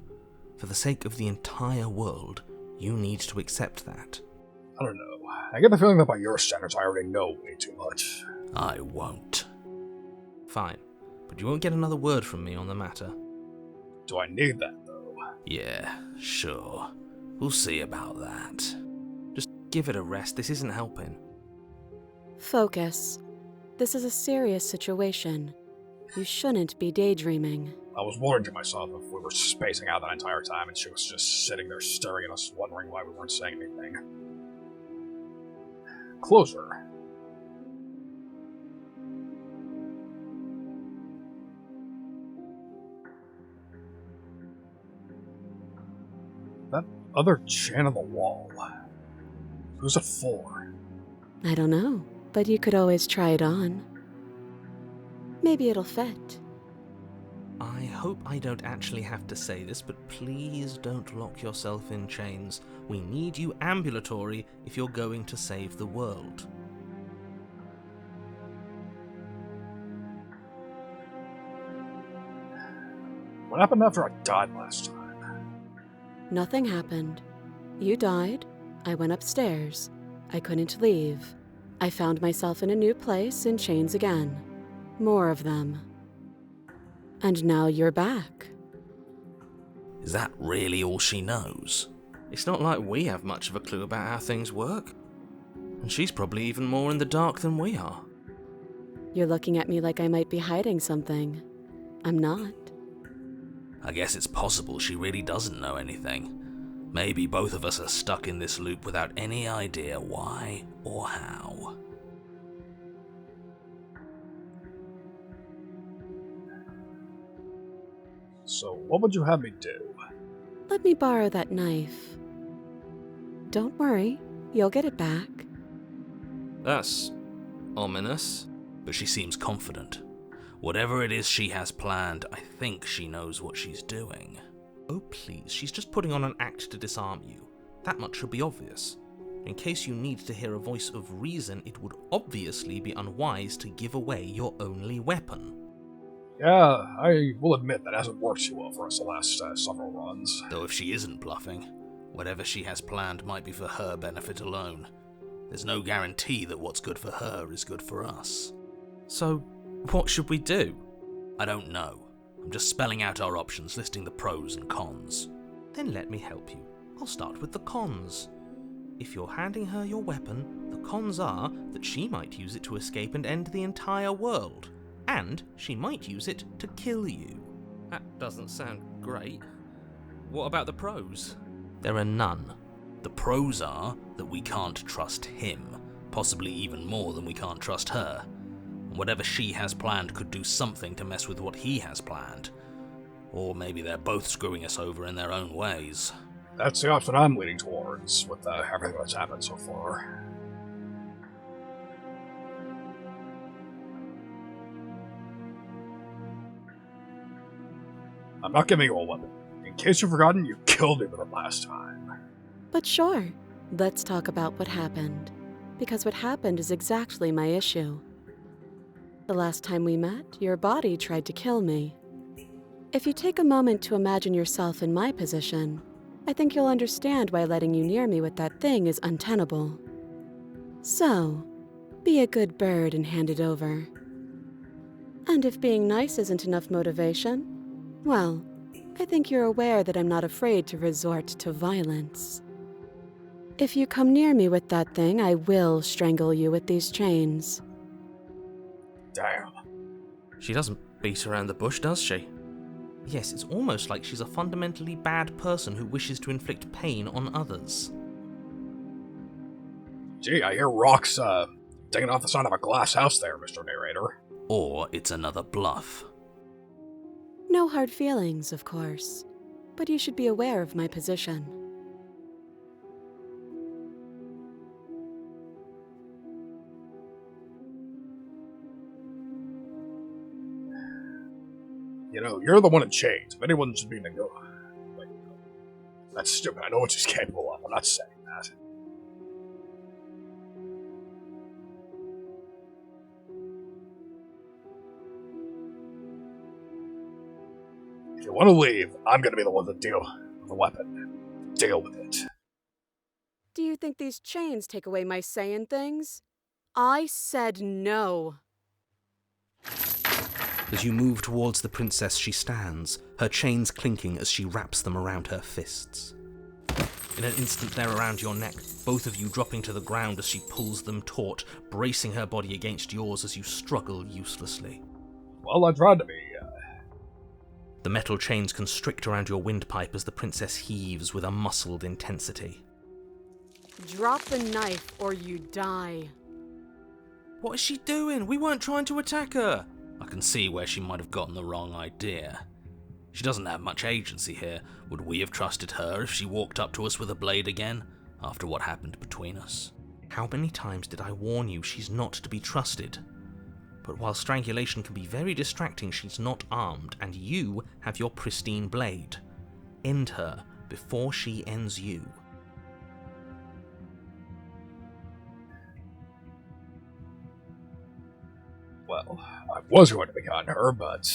For the sake of the entire world, you need to accept that. I don't know. I get the feeling that by your standards I already know way too much. I won't. Fine, but you won't get another word from me on the matter. Do I need that, though? Yeah, sure. We'll see about that. Just give it a rest, this isn't helping. Focus. This is a serious situation. You shouldn't be daydreaming. I was wondering to myself if we were spacing out that entire time and she was just sitting there staring at us, wondering why we weren't saying anything. Closer. That other chain on the wall. Who's it for? I don't know, but you could always try it on. Maybe it'll fit. I hope I don't actually have to say this, but please don't lock yourself in chains. We need you ambulatory if you're going to save the world. What happened after I died last time? Nothing happened. You died. I went upstairs. I couldn't leave. I found myself in a new place in chains again. More of them. And now you're back. Is that really all she knows? It's not like we have much of a clue about how things work. And she's probably even more in the dark than we are. You're looking at me like I might be hiding something. I'm not. I guess it's possible she really doesn't know anything. Maybe both of us are stuck in this loop without any idea why or how. So, what would you have me do? Let me borrow that knife. Don't worry, you'll get it back. That's ominous. But she seems confident. Whatever it is she has planned, I think she knows what she's doing. Oh please, she's just putting on an act to disarm you. That much should be obvious. In case you need to hear a voice of reason, it would obviously be unwise to give away your only weapon. Yeah, I will admit that hasn't worked too well for us the last several runs. Though if she isn't bluffing, whatever she has planned might be for her benefit alone. There's no guarantee that what's good for her is good for us. So, what should we do? I don't know. I'm just spelling out our options, listing the pros and cons. Then let me help you. I'll start with the cons. If you're handing her your weapon, the cons are that she might use it to escape and end the entire world. And she might use it to kill you. That doesn't sound great. What about the pros? There are none. The pros are that we can't trust him, possibly even more than we can't trust her. Whatever she has planned could do something to mess with what he has planned. Or maybe they're both screwing us over in their own ways. That's the option I'm leaning towards, with everything that's happened so far. I'm not giving you a weapon. In case you've forgotten, you killed me with it last time. But sure, let's talk about what happened. Because what happened is exactly my issue. The last time we met, your body tried to kill me. If you take a moment to imagine yourself in my position, I think you'll understand why letting you near me with that thing is untenable. So, be a good bird and hand it over. And if being nice isn't enough motivation, well, I think you're aware that I'm not afraid to resort to violence. If you come near me with that thing, I will strangle you with these chains. Damn. She doesn't beat around the bush, does she? Yes, it's almost like she's a fundamentally bad person who wishes to inflict pain on others. Gee, I hear rocks, digging off the side of a glass house there, Mr. Narrator. Or it's another bluff. No hard feelings, of course, but you should be aware of my position. You know, you're the one in chains. If anyone should be like, that's stupid. I know what she's capable of. I'm not saying that. If you want to leave, I'm going to be the one to deal with the weapon. Deal with it. Do you think these chains take away my say in things? I said no. As you move towards the princess, she stands, her chains clinking as she wraps them around her fists. In an instant, they're around your neck, both of you dropping to the ground as she pulls them taut, bracing her body against yours as you struggle uselessly. Well, I tried to be, The metal chains constrict around your windpipe as the princess heaves with a muscled intensity. Drop the knife or you die. What is she doing? We weren't trying to attack her! I can see where she might have gotten the wrong idea. She doesn't have much agency here. Would we have trusted her if she walked up to us with a blade again, after what happened between us? How many times did I warn you she's not to be trusted? But while strangulation can be very distracting, she's not armed, and you have your pristine blade. End her before she ends you. well, I was going to be on her, but...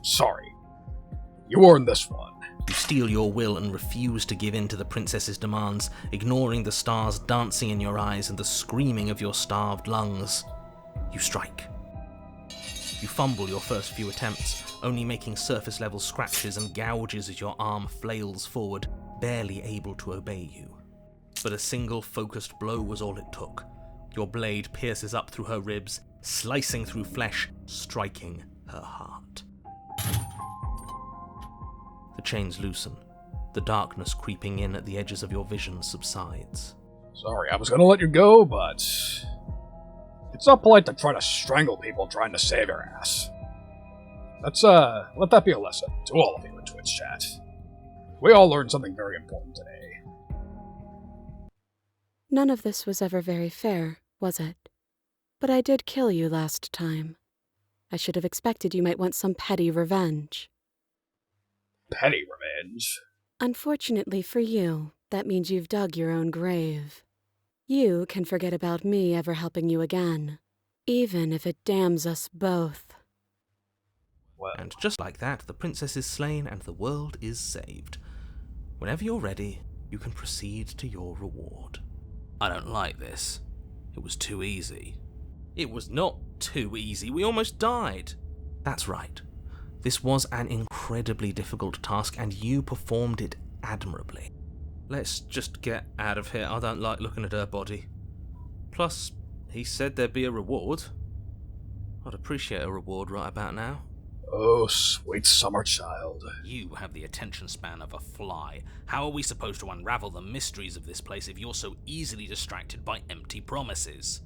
Sorry. You earned this one. You steel your will and refuse to give in to the princess's demands, ignoring the stars dancing in your eyes and the screaming of your starved lungs. You strike. You fumble your first few attempts, only making surface-level scratches and gouges as your arm flails forward, barely able to obey you. But a single focused blow was all it took. Your blade pierces up through her ribs, slicing through flesh, striking her heart. The chains loosen. The darkness creeping in at the edges of your vision subsides. Sorry, I was gonna let you go, but it's not polite to try to strangle people trying to save your ass. Let that be a lesson to all of you in Twitch chat. We all learned something very important today. None of this was ever very fair, was it? But I did kill you last time. I should have expected you might want some petty revenge. Petty revenge? Unfortunately for you, that means you've dug your own grave. You can forget about me ever helping you again, even if it damns us both. Well. And just like that, the princess is slain and the world is saved. Whenever you're ready, you can proceed to your reward. I don't like this. It was too easy. It was not too easy. We almost died. That's right. This was an incredibly difficult task, and you performed it admirably. Let's just get out of here. I don't like looking at her body. Plus, he said there'd be a reward. I'd appreciate a reward right about now. Oh, sweet summer child. You have the attention span of a fly. How are we supposed to unravel the mysteries of this place if you're so easily distracted by empty promises?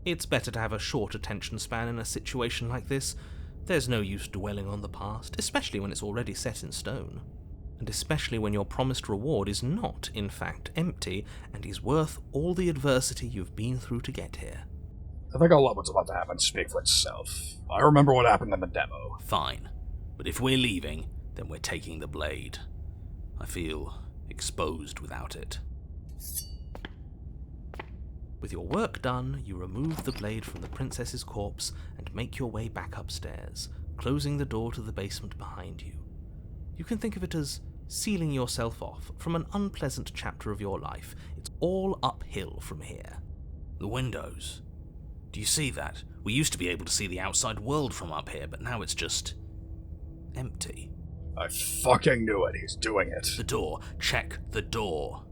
It's better to have a short attention span in a situation like this. There's no use dwelling on the past, especially when it's already set in stone. And especially when your promised reward is not, in fact, empty, and is worth all the adversity you've been through to get here. I think I'll let what's about to happen speak for itself. I remember what happened in the demo. Fine. But if we're leaving, then we're taking the blade. I feel exposed without it. With your work done, you remove the blade from the princess's corpse and make your way back upstairs, closing the door to the basement behind you. You can think of it as sealing yourself off from an unpleasant chapter of your life. It's all uphill from here. The windows. Do you see that? We used to be able to see the outside world from up here, but now it's just empty. I fucking knew it. He's doing it. The door. Check the door.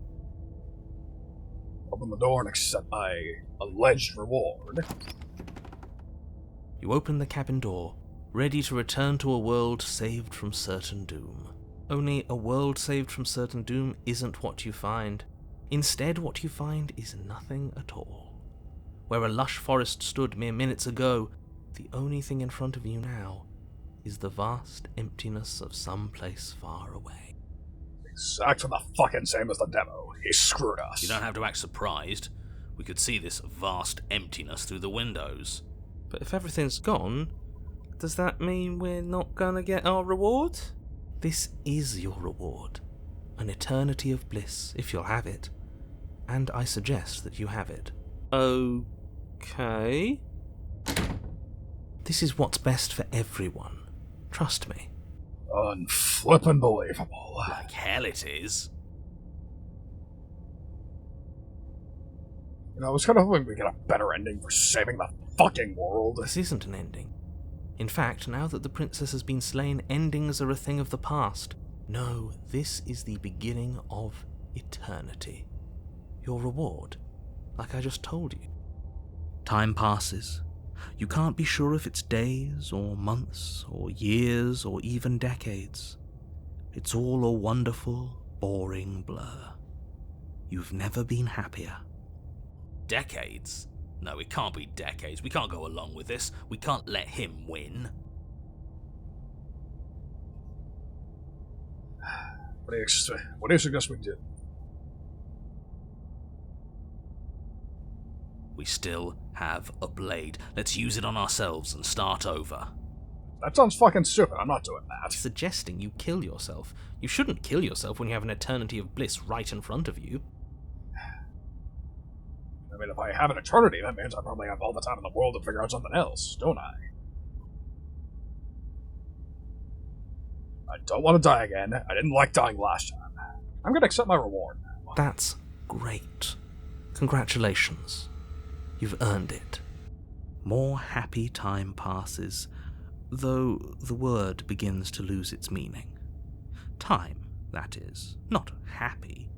Open the door and accept my alleged reward. You open the cabin door, ready to return to a world saved from certain doom. Only a world saved from certain doom isn't what you find. Instead, what you find is nothing at all. Where a lush forest stood mere minutes ago, the only thing in front of you now is the vast emptiness of some place far away. Exactly the fucking same as the demo. He screwed us. You don't have to act surprised. We could see this vast emptiness through the windows. But if everything's gone, does that mean we're not gonna get our reward? This is your reward. An eternity of bliss, if you'll have it. And I suggest that you have it. Okay. This is what's best for everyone. Trust me. Unflippin' believable. Like hell it is. You know, I was kind of hoping we'd get a better ending for saving the fucking world. This isn't an ending. In fact, now that the princess has been slain, endings are a thing of the past. No, this is the beginning of eternity. Your reward, like I just told you. Time passes. You can't be sure if it's days, or months, or years, or even decades. It's all a wonderful, boring blur. You've never been happier. Decades? No, it can't be decades. We can't go along with this. We can't let him win. What do you suggest we do? We still have a blade. Let's use it on ourselves and start over. That sounds fucking stupid. I'm not doing that. Suggesting you kill yourself. You shouldn't kill yourself when you have an eternity of bliss right in front of you. I mean, if I have an eternity, that means I probably have all the time in the world to figure out something else, don't I? I don't want to die again. I didn't like dying last time. I'm gonna accept my reward now. That's great. Congratulations. You've earned it. More happy time passes, though the word begins to lose its meaning. Time, that is, not happy.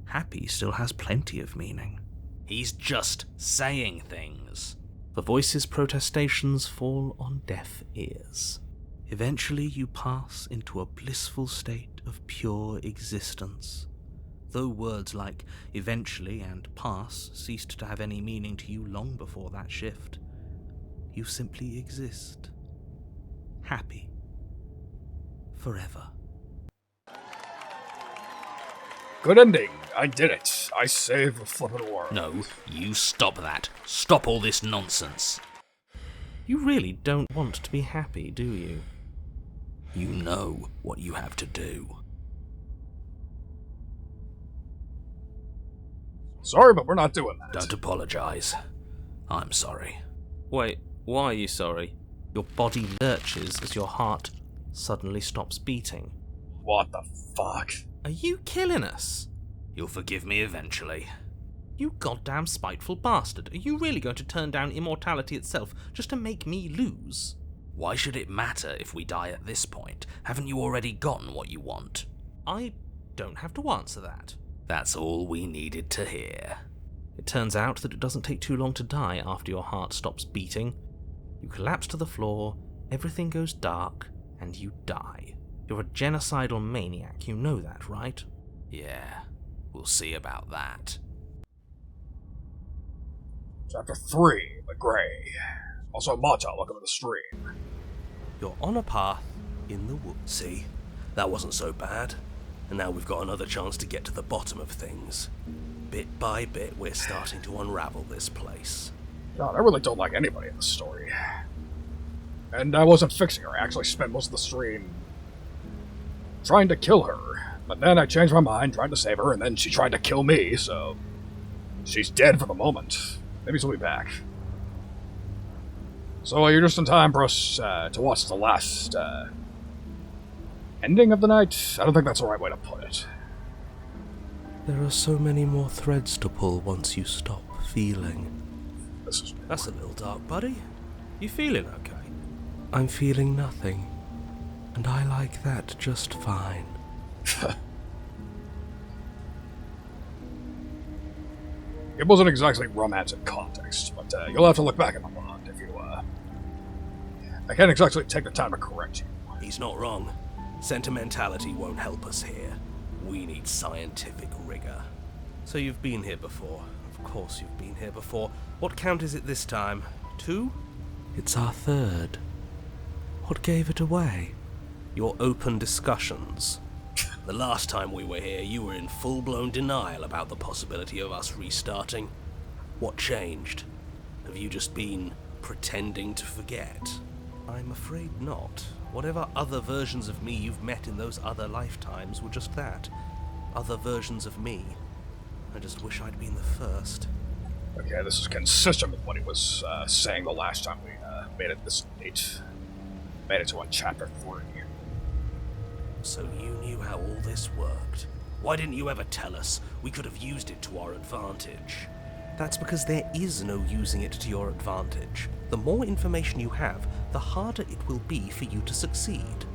Happy still has plenty of meaning. He's just saying things. The voice's protestations fall on deaf ears. Eventually you pass into a blissful state of pure existence. Though words like eventually and pass ceased to have any meaning to you long before that shift, you simply exist. Happy. Forever. Good ending. I did it. I saved the flippin' world. No, you stop that. Stop all this nonsense. You really don't want to be happy, do you? You know what you have to do. Sorry, but we're not doing that. Don't apologize. I'm sorry. Wait, why are you sorry? Your body lurches as your heart suddenly stops beating. What the fuck? Are you killing us? You'll forgive me eventually. You goddamn spiteful bastard. Are you really going to turn down immortality itself just to make me lose? Why should it matter if we die at this point? Haven't you already gotten what you want? I don't have to answer that. That's all we needed to hear. It turns out that it doesn't take too long to die after your heart stops beating. You collapse to the floor, everything goes dark, and you die. You're a genocidal maniac, you know that, right? Yeah, we'll see about that. Chapter 3, The Grey. Also, Mata, welcome to the stream. You're on a path in the woods. See, that wasn't so bad. And now we've got another chance to get to the bottom of things. Bit by bit, we're starting to unravel this place. God, I really don't like anybody in this story. And I wasn't fixing her. I actually spent most of the stream trying to kill her. But then I changed my mind, tried to save her, and then she tried to kill me, so she's dead for the moment. Maybe she'll be back. So you're just in time for us to watch the last ending of the night? I don't think that's the right way to put it. There are so many more threads to pull once you stop feeling. That's a little dark, buddy. You feeling okay? I'm feeling nothing, and I like that just fine. It wasn't exactly romantic context, but you'll have to look back at the bond if you, I can't exactly take the time to correct you. He's not wrong. Sentimentality won't help us here. We need scientific rigor. So you've been here before. Of course you've been here before. What count is it this time? 2? It's our third. What gave it away? Your open discussions. The last time we were here, you were in full-blown denial about the possibility of us restarting. What changed? Have you just been pretending to forget? I'm afraid not. Whatever other versions of me you've met in those other lifetimes were just that. Other versions of me. I just wish I'd been the first. Okay, this is consistent with what he was saying the last time we made it this late. Made it to chapter 3. So you knew how all this worked. Why didn't you ever tell us? We could have used it to our advantage. That's because there is no using it to your advantage. The more information you have, the harder it will be for you to succeed.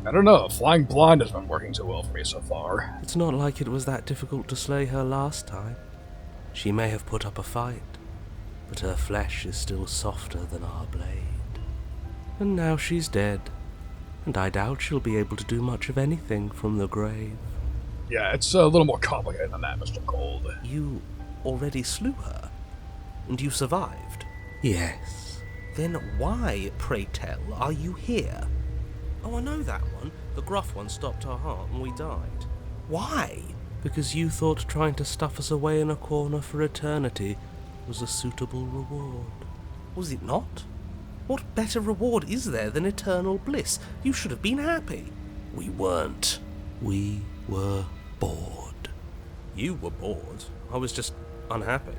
I don't know, flying blind has been working too well for me so far. It's not like it was that difficult to slay her last time. She may have put up a fight, but her flesh is still softer than our blade. And now she's dead, and I doubt she'll be able to do much of anything from the grave. Yeah, it's a little more complicated than that, Mr. Cold. You already slew her? And you survived? Yes. Then why, pray tell, are you here? Oh, I know that one. The gruff one stopped our heart and we died. Why? Because you thought trying to stuff us away in a corner for eternity was a suitable reward. Was it not? What better reward is there than eternal bliss? You should have been happy. We weren't. We were bored. You were bored. I was just unhappy.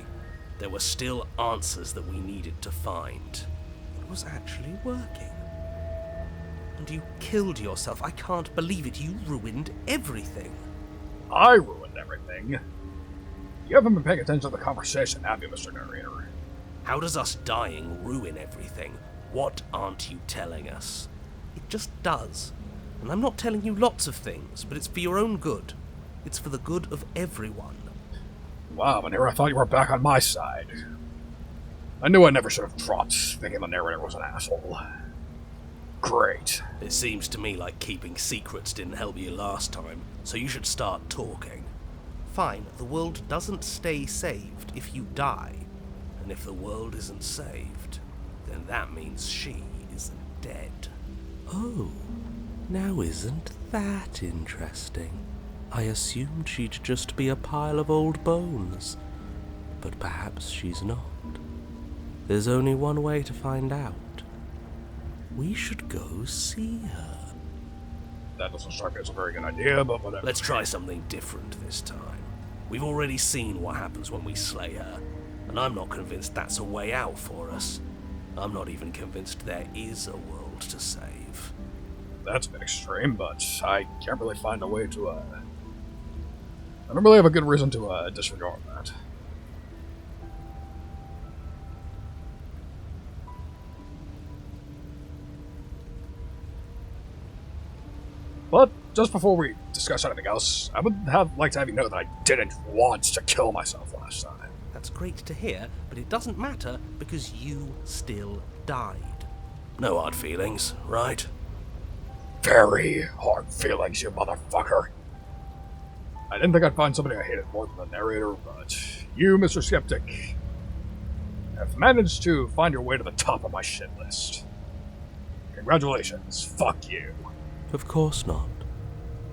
There were still answers that we needed to find. It was actually working. And you killed yourself. I can't believe it. You ruined everything. I ruined everything. You haven't been paying attention to the conversation, have you, Mr. Narrator? How does us dying ruin everything? What aren't you telling us? It just does. And I'm not telling you lots of things, but it's for your own good. It's for the good of everyone. Wow, Manera, I thought you were back on my side. I knew I never should have dropped thinking the narrator was an asshole. Great. It seems to me like keeping secrets didn't help you last time, so you should start talking. Fine, the world doesn't stay saved if you die. And if the world isn't saved, then that means she isn't dead. Oh, now isn't that interesting? I assumed she'd just be a pile of old bones. But perhaps she's not. There's only one way to find out. We should go see her. That doesn't strike me as a very good idea, but whatever. Let's try something different this time. We've already seen what happens when we slay her, and I'm not convinced that's a way out for us. I'm not even convinced there is a world to save. That's a bit extreme, but I can't really find a way to, I don't really have a good reason to, disregard that. But just before we discuss anything else, I would like to have you know that I didn't want to kill myself last time. That's great to hear, but it doesn't matter because you still died. No hard feelings, right? Very hard feelings, you motherfucker. I didn't think I'd find somebody I hated more than the narrator, but you, Mr. Skeptic, have managed to find your way to the top of my shit list. Congratulations. Fuck you. Of course not.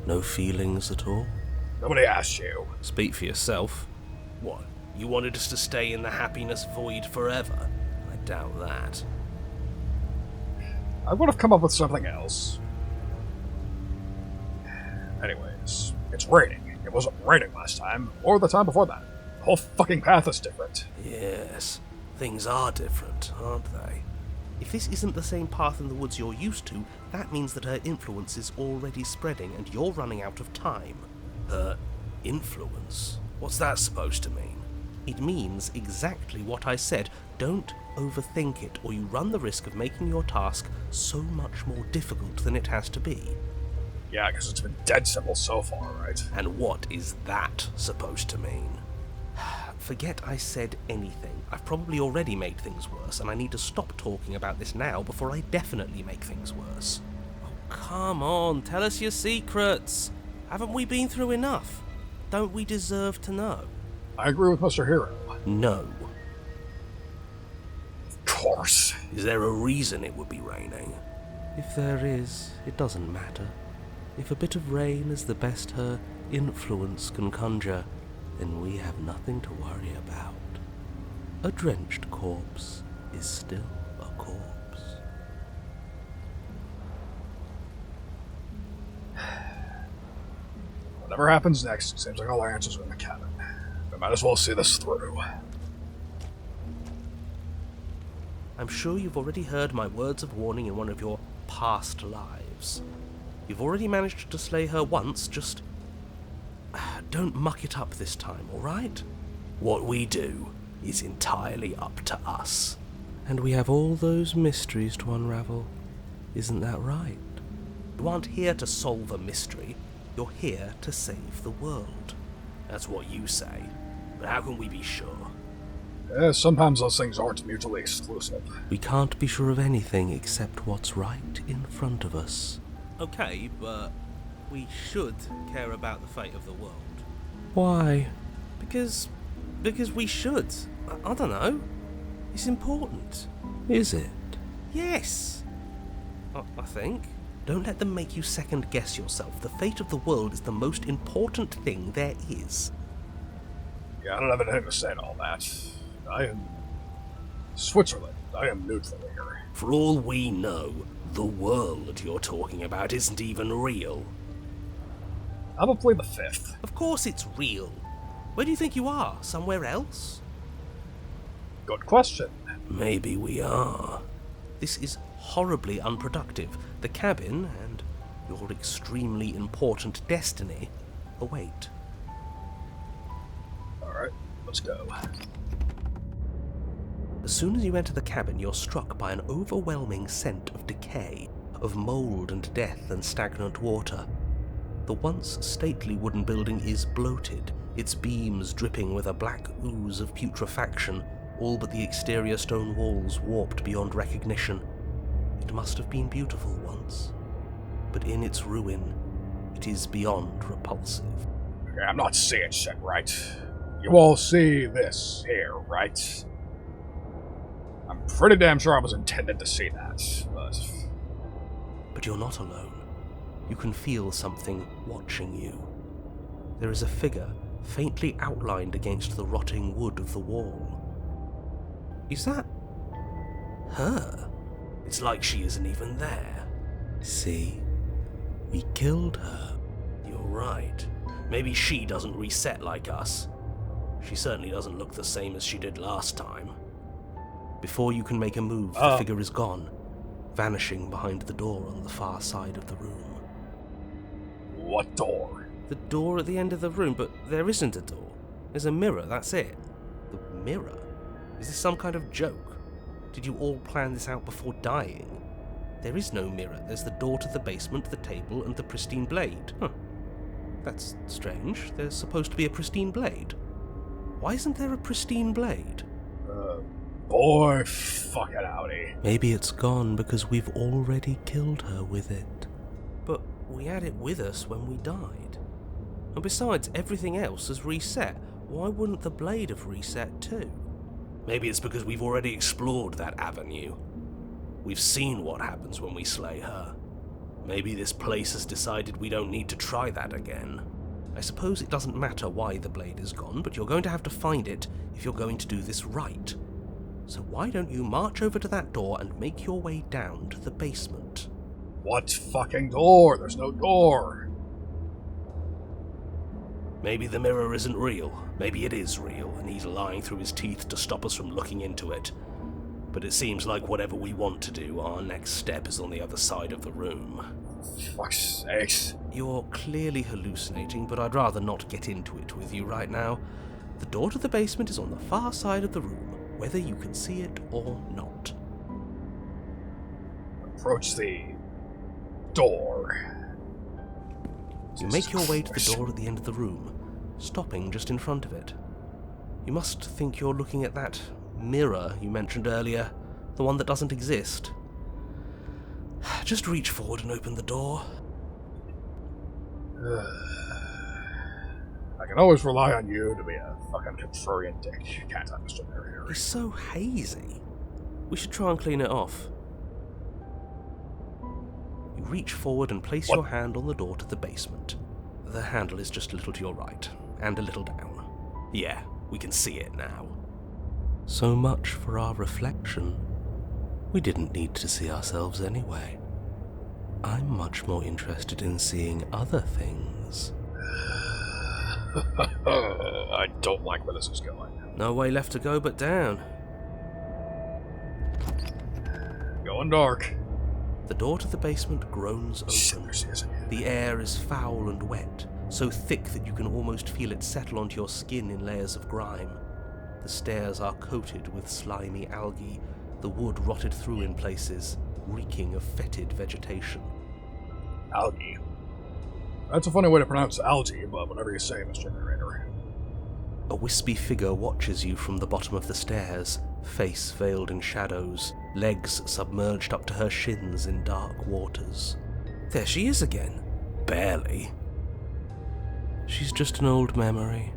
No feelings at all? Nobody asked you. Speak for yourself. What? You wanted us to stay in the happiness void forever? I doubt that. I would have come up with something else. Anyways, it's raining. It wasn't raining last time, or the time before that. The whole fucking path is different. Yes, things are different, aren't they? If this isn't the same path in the woods you're used to, that means that her influence is already spreading and you're running out of time. Her influence? What's that supposed to mean? It means exactly what I said. Don't overthink it, or you run the risk of making your task so much more difficult than it has to be. Yeah, because it's been dead simple so far, right? And what is that supposed to mean? Forget I said anything. I've probably already made things worse, and I need to stop talking about this now before I definitely make things worse. Oh, come on, tell us your secrets. Haven't we been through enough? Don't we deserve to know? I agree with Mr. Hero. No. Of course. Is there a reason it would be raining? If there is, it doesn't matter. If a bit of rain is the best her influence can conjure, then we have nothing to worry about. A drenched corpse is still a corpse. Whatever happens next, seems like all our answers are in the cabin. We might as well see this through. I'm sure you've already heard my words of warning in one of your past lives. You've already managed to slay her once, just don't muck it up this time, alright? What we do is entirely up to us. And we have all those mysteries to unravel. Isn't that right? You aren't here to solve a mystery, you're here to save the world. That's what you say. But how can we be sure? Sometimes those things aren't mutually exclusive. We can't be sure of anything except what's right in front of us. Okay, but we should care about the fate of the world. Why? Because we should. I don't know. It's important. Is it? Yes. I think. Don't let them make you second guess yourself. The fate of the world is the most important thing there is. Yeah, I don't have anything to say to all that. I am Switzerland. I am neutral here. For all we know, the world you're talking about isn't even real. Probably the fifth. Of course it's real. Where do you think you are? Somewhere else? Good question. Maybe we are. This is horribly unproductive. The cabin and your extremely important destiny await. Alright, let's go. As soon as you enter the cabin, you're struck by an overwhelming scent of decay, of mould and death and stagnant water. The once stately wooden building is bloated, its beams dripping with a black ooze of putrefaction, all but the exterior stone walls warped beyond recognition. It must have been beautiful once, but in its ruin, it is beyond repulsive. Okay, I'm not seeing shit, right? You all see this here, right? I'm pretty damn sure I was intended to see that, but... But you're not alone. You can feel something watching you. There is a figure faintly outlined against the rotting wood of the wall. Is that her? It's like she isn't even there. See? We killed her. You're right. Maybe she doesn't reset like us. She certainly doesn't look the same as she did last time. Before you can make a move, the figure is gone, vanishing behind the door on the far side of the room. What door? The door at the end of the room, but there isn't a door. There's a mirror, that's it. The mirror? Is this some kind of joke? Did you all plan this out before dying? There is no mirror. There's the door to the basement, the table, and the pristine blade. Huh. That's strange. There's supposed to be a pristine blade. Why isn't there a pristine blade? Boy, fucking howdy. Maybe it's gone because we've already killed her with it. But we had it with us when we died. And besides, everything else has reset. Why wouldn't the blade have reset too? Maybe it's because we've already explored that avenue. We've seen what happens when we slay her. Maybe this place has decided we don't need to try that again. I suppose it doesn't matter why the blade is gone, but you're going to have to find it if you're going to do this right. So why don't you march over to that door and make your way down to the basement? What fucking door? There's no door. Maybe the mirror isn't real. Maybe it is real, and he's lying through his teeth to stop us from looking into it. But it seems like whatever we want to do, our next step is on the other side of the room. Fuck's sakes. You're clearly hallucinating, but I'd rather not get into it with you right now. The door to the basement is on the far side of the room, whether you can see it or not. Approach the door. You make your way to the door at the end of the room, stopping just in front of it. You must think you're looking at that mirror you mentioned earlier, the one that doesn't exist. Just reach forward and open the door. I can always rely on you to be a fucking contrarian dick, can't I, Mr. Narrator? It's so hazy. We should try and clean it off. You reach forward and place your hand on the door to the basement. The handle is just a little to your right, and a little down. Yeah, we can see it now. So much for our reflection. We didn't need to see ourselves anyway. I'm much more interested in seeing other things. I don't like where this is going. No way left to go but down. Going dark. The door to the basement groans open. The air is foul and wet, so thick that you can almost feel it settle onto your skin in layers of grime. The stairs are coated with slimy algae, the wood rotted through in places, reeking of fetid vegetation. Algae. That's a funny way to pronounce algae, but whatever you say, Mr. Narrator. A wispy figure watches you from the bottom of the stairs, face veiled in shadows, legs submerged up to her shins in dark waters. There she is again. Barely. She's just an old memory.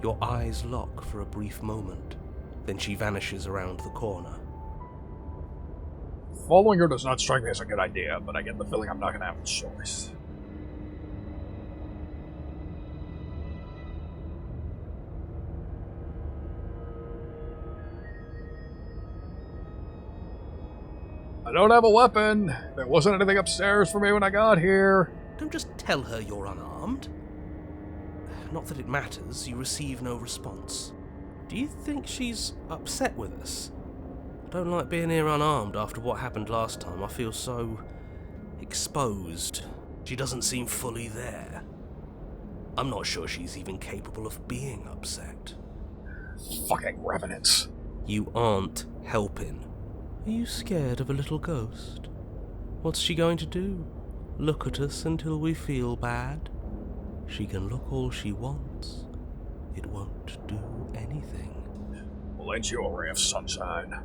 Your eyes lock for a brief moment, then she vanishes around the corner. Following her does not strike me as a good idea, but I get the feeling I'm not gonna have a choice. I don't have a weapon. There wasn't anything upstairs for me when I got here. Don't just tell her you're unarmed. Not that it matters, you receive no response. Do you think she's upset with us? I don't like being here unarmed after what happened last time. I feel so exposed. She doesn't seem fully there. I'm not sure she's even capable of being upset. Fucking revenants. You aren't helping. Are you scared of a little ghost? What's she going to do? Look at us until we feel bad? She can look all she wants. It won't do anything. Well, ain't you a ray of sunshine?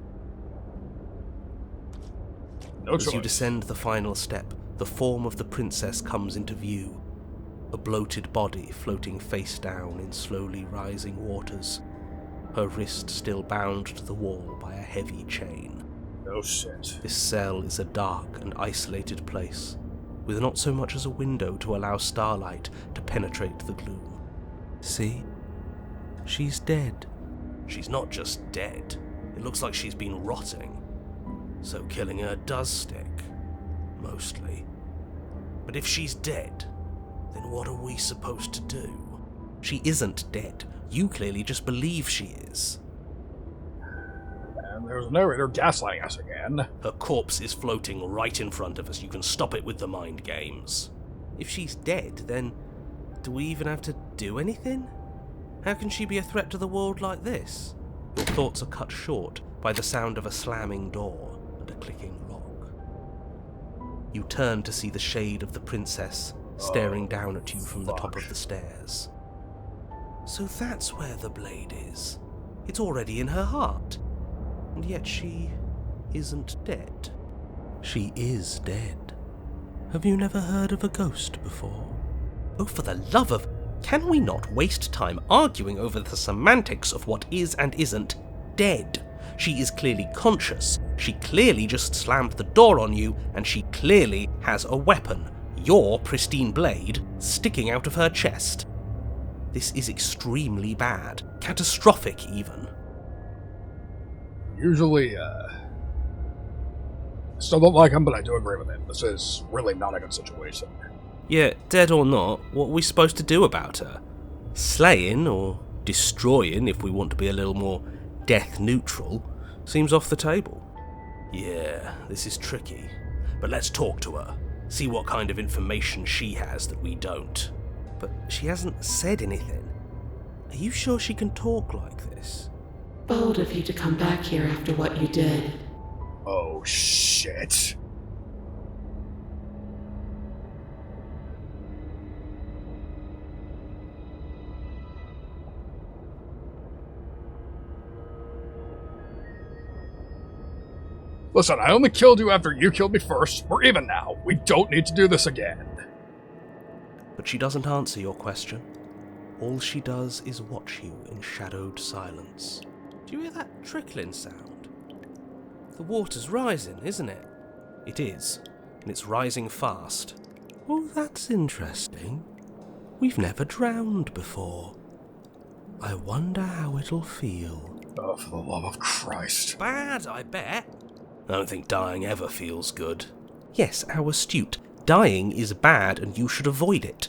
No choice. As you descend the final step, the form of the princess comes into view. A bloated body floating face down in slowly rising waters. Her wrist still bound to the wall by a heavy chain. No shit. This cell is a dark and isolated place, with not so much as a window to allow starlight to penetrate the gloom. See? She's dead. She's not just dead. It looks like she's been rotting. So killing her does stick. Mostly. But if she's dead, then what are we supposed to do? She isn't dead. You clearly just believe she is. And there's a narrator gaslighting us again. Her corpse is floating right in front of us. You can stop it with the mind games. If she's dead, then do we even have to do anything? How can she be a threat to the world like this? Your thoughts are cut short by the sound of a slamming door and a clicking lock. You turn to see the shade of the princess staring down at you from the top of the stairs. So that's where the blade is. It's already in her heart. And yet she isn't dead. She is dead. Have you never heard of a ghost before? Oh, for the love of... Can we not waste time arguing over the semantics of what is and isn't dead? She is clearly conscious. She clearly just slammed the door on you, and she clearly has a weapon. Your pristine blade sticking out of her chest. This is extremely bad. Catastrophic, even. Usually, still don't like him, but I do agree with him. This is really not a good situation. Yeah, dead or not, what are we supposed to do about her? Slaying, or destroying, if we want to be a little more death-neutral, seems off the table. Yeah, this is tricky. But let's talk to her. See what kind of information she has that we don't. But she hasn't said anything. Are you sure she can talk like this? Bold of you to come back here after what you did. Oh, shit. Listen, I only killed you after you killed me first. We're even now. We don't need to do this again. But she doesn't answer your question. All she does is watch you in shadowed silence. Do you hear that trickling sound? The water's rising, isn't it? It is, and it's rising fast. Oh, that's interesting. We've never drowned before. I wonder how it'll feel. Oh, for the love of Christ. Bad, I bet. I don't think dying ever feels good. Yes, how astute. Dying is bad and you should avoid it.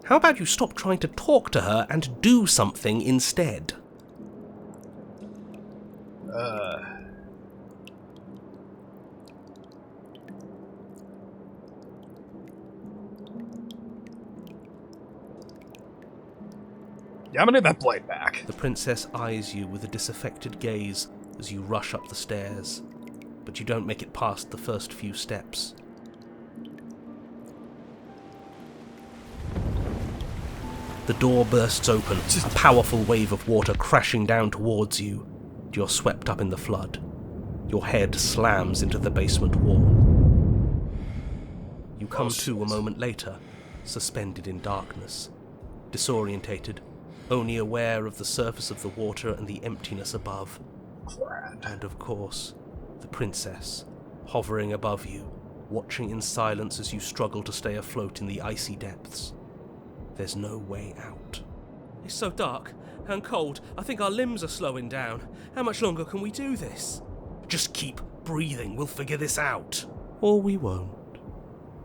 How about you stop trying to talk to her and do something instead? Yeah, I'm gonna need that blade back. The princess eyes you with a disaffected gaze as you rush up the stairs, but you don't make it past the first few steps. The door bursts open, a powerful wave of water crashing down towards you. You're swept up in the flood. Your head slams into the basement wall. You come to a moment later, suspended in darkness, disorientated, only aware of the surface of the water and the emptiness above. And of course, the princess, hovering above you, watching in silence as you struggle to stay afloat in the icy depths. There's no way out. It's so dark and cold, I think our limbs are slowing down. How much longer can we do this? Just keep breathing, we'll figure this out. Or we won't.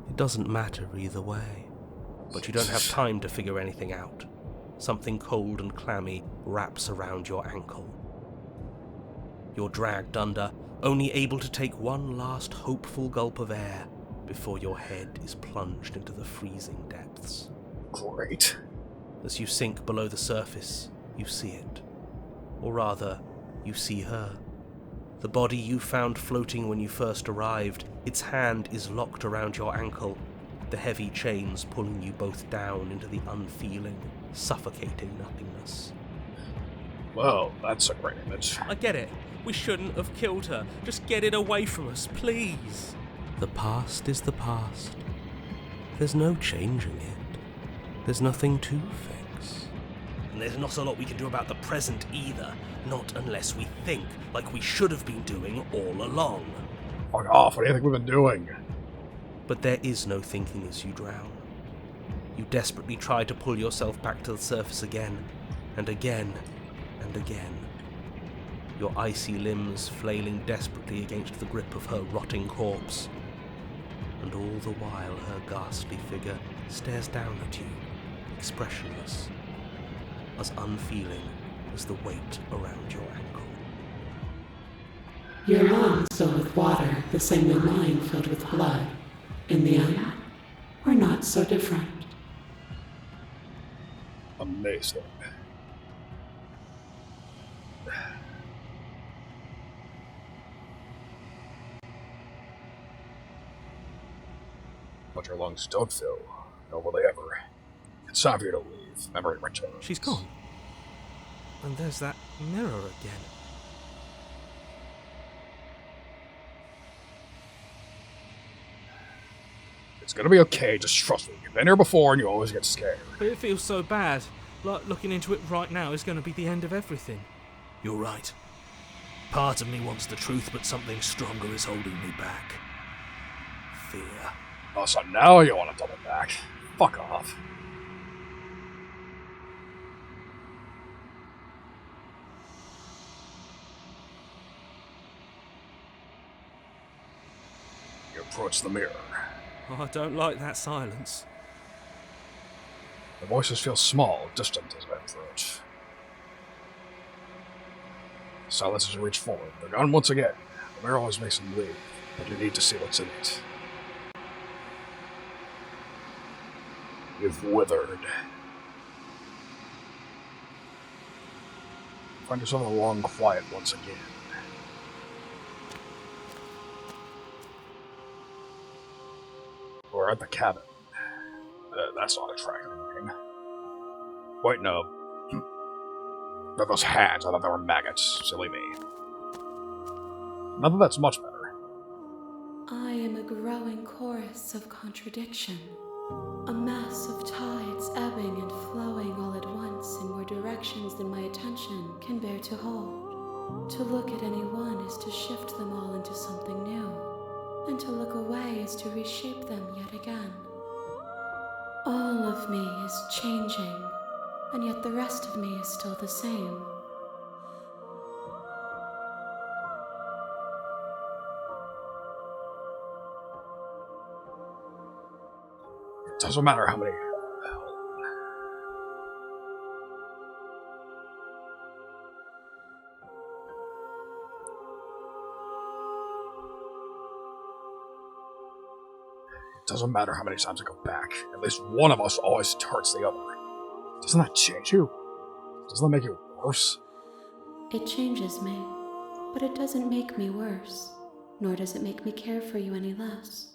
It doesn't matter either way. But you don't have time to figure anything out. Something cold and clammy wraps around your ankle. You're dragged under, only able to take one last hopeful gulp of air before your head is plunged into the freezing depths. Great. As you sink below the surface, you see it. Or rather, you see her. The body you found floating when you first arrived, its hand is locked around your ankle, the heavy chains pulling you both down into the unfeeling, suffocating nothingness. Well, that's a great image. I get it. We shouldn't have killed her. Just get it away from us, please. The past is the past. There's no changing it. There's nothing to fix. And there's not a lot we can do about the present either. Not unless we think like we should have been doing all along. Fuck off, what do you think we've been doing? But there is no thinking as you drown. You desperately try to pull yourself back to the surface again, and again, and again. Your icy limbs flailing desperately against the grip of her rotting corpse. And all the while her ghastly figure stares down at you, expressionless, as unfeeling as the weight around your ankle. Your lungs filled with water, the same way mine filled with blood. In the end, we're not so different. Amazing. But your lungs don't fill, nor will they ever. It's time for you to leave. Memory returns. She's gone. And there's that mirror again. It's gonna be okay, just trust me. You've been here before and you always get scared. But it feels so bad. Like looking into it right now is going to be the end of everything. You're right. Part of me wants the truth, but something stronger is holding me back. Fear. Oh, so now you want to double back. Fuck off. You approach the mirror. Oh, I don't like that silence. The voices feel small, distant as I approach. Silence as you reach forward. They're gone once again. The mirror always makes them leave, but you need to see what's in it. You've withered. Find yourself in a long quiet once again. We're at the cabin. That's not attractive looking. Wait, no. They're those hands. I thought they were maggots. Silly me. Not that that's much better. I am a growing chorus of contradiction. A mass of tides ebbing and flowing all at once in more directions than my attention can bear to hold. To look at any one is to shift them all into something new, and to look away is to reshape them yet again. All of me is changing, and yet the rest of me is still the same. It doesn't matter how many... It doesn't matter how many times I go back. At least one of us always hurts the other. Doesn't that change you? Doesn't that make you worse? It changes me, but it doesn't make me worse, nor does it make me care for you any less.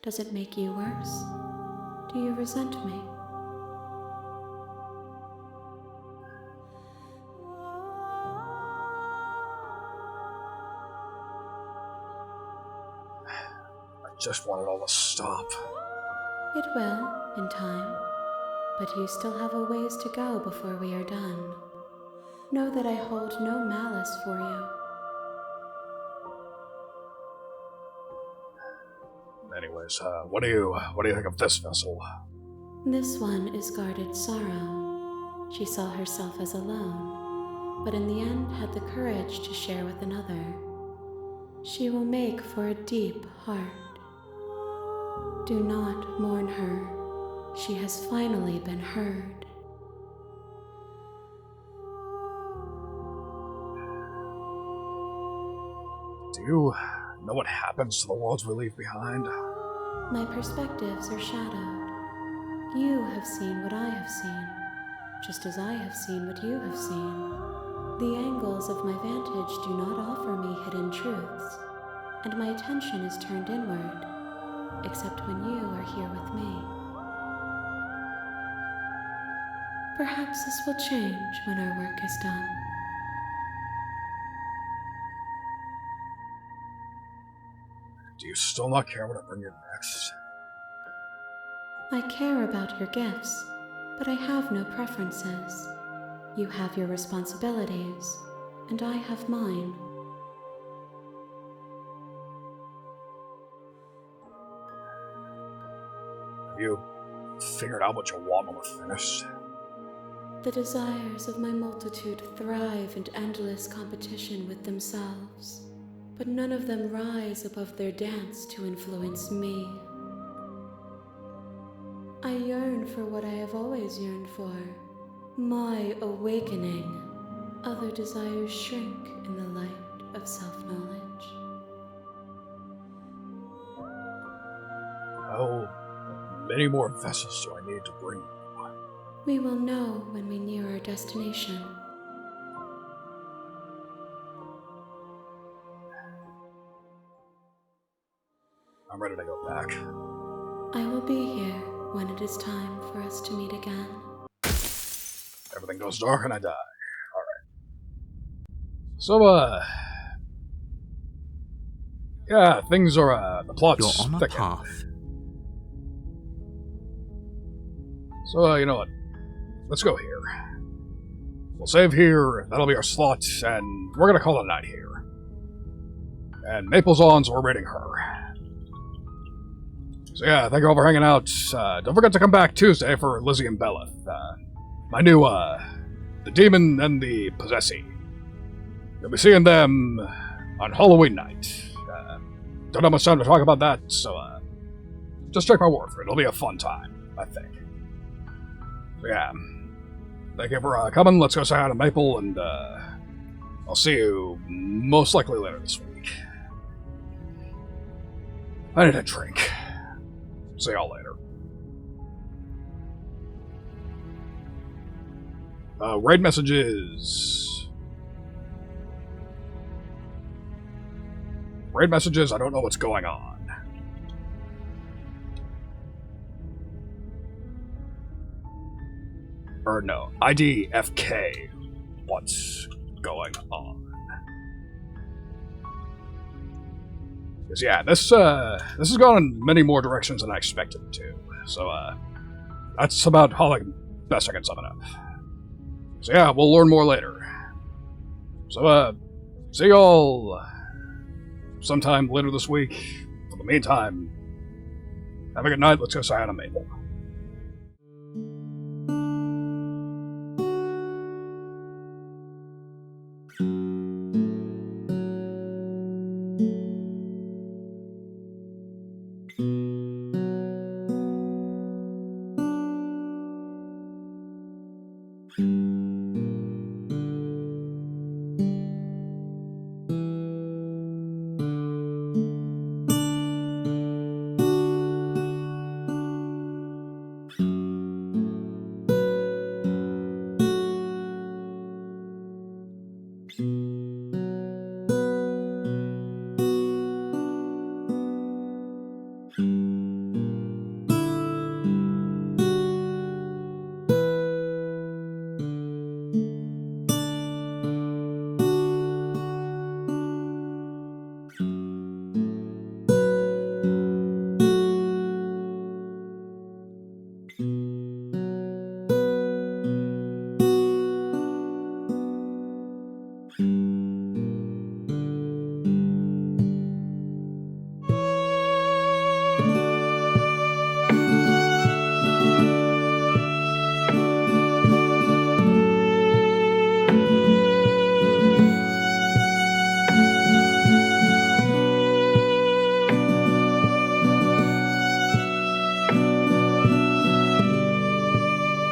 Does it make you worse? Do you resent me? I just want it all to stop. It will, in time, but you still have a ways to go before we are done. Know that I hold no malice for you. Anyways, what do you think of this vessel? This one is guarded sorrow. She saw herself as alone, but in the end had the courage to share with another. She will make for a deep heart. Do not mourn her. She has finally been heard. Do you know what happens to the worlds we leave behind? My perspectives are shadowed. You have seen what I have seen, just as I have seen what you have seen. The angles of my vantage do not offer me hidden truths, and my attention is turned inward, except when you are here with me. Perhaps this will change when our work is done. Do you still not care what I bring you next? I care about your gifts, but I have no preferences. You have your responsibilities, and I have mine. Have you figured out what you want when we're finished? The desires of my multitude thrive in endless competition with themselves, but none of them rise above their dance to influence me. I yearn for what I have always yearned for, my awakening. Other desires shrink in the light of self-knowledge. How many more vessels do I need to bring? We will know when we near our destination. I'm ready to go back. I will be here when it is time for us to meet again. Everything goes dark and I die. So, yeah, things are, the plot's You're on a thickened. path. So, you know what? Let's go here. We'll save here, that'll be our slot, and we're gonna call it a night here. And Maple's on, so we're raiding her. So yeah, thank you all for hanging out. Don't forget to come back Tuesday for Lizzie and Bella. My new, the Demon and the Possessee. You'll be seeing them on Halloween night. Don't have much time to talk about that, so, just take my word for it. It'll be a fun time, I think. So yeah, thank you for coming. Let's go say hi to Maple, and I'll see you most likely later this week. I need a drink. See y'all later. Raid messages. Raid messages, I don't know what's going on. Or no, IDFK. What's going on? Because yeah, this has gone in many more directions than I expected it to. So that's about how best I can sum it up. So yeah, we'll learn more later. So see y'all sometime later this week. For the meantime, have a good night. Let's go say hi to Maple.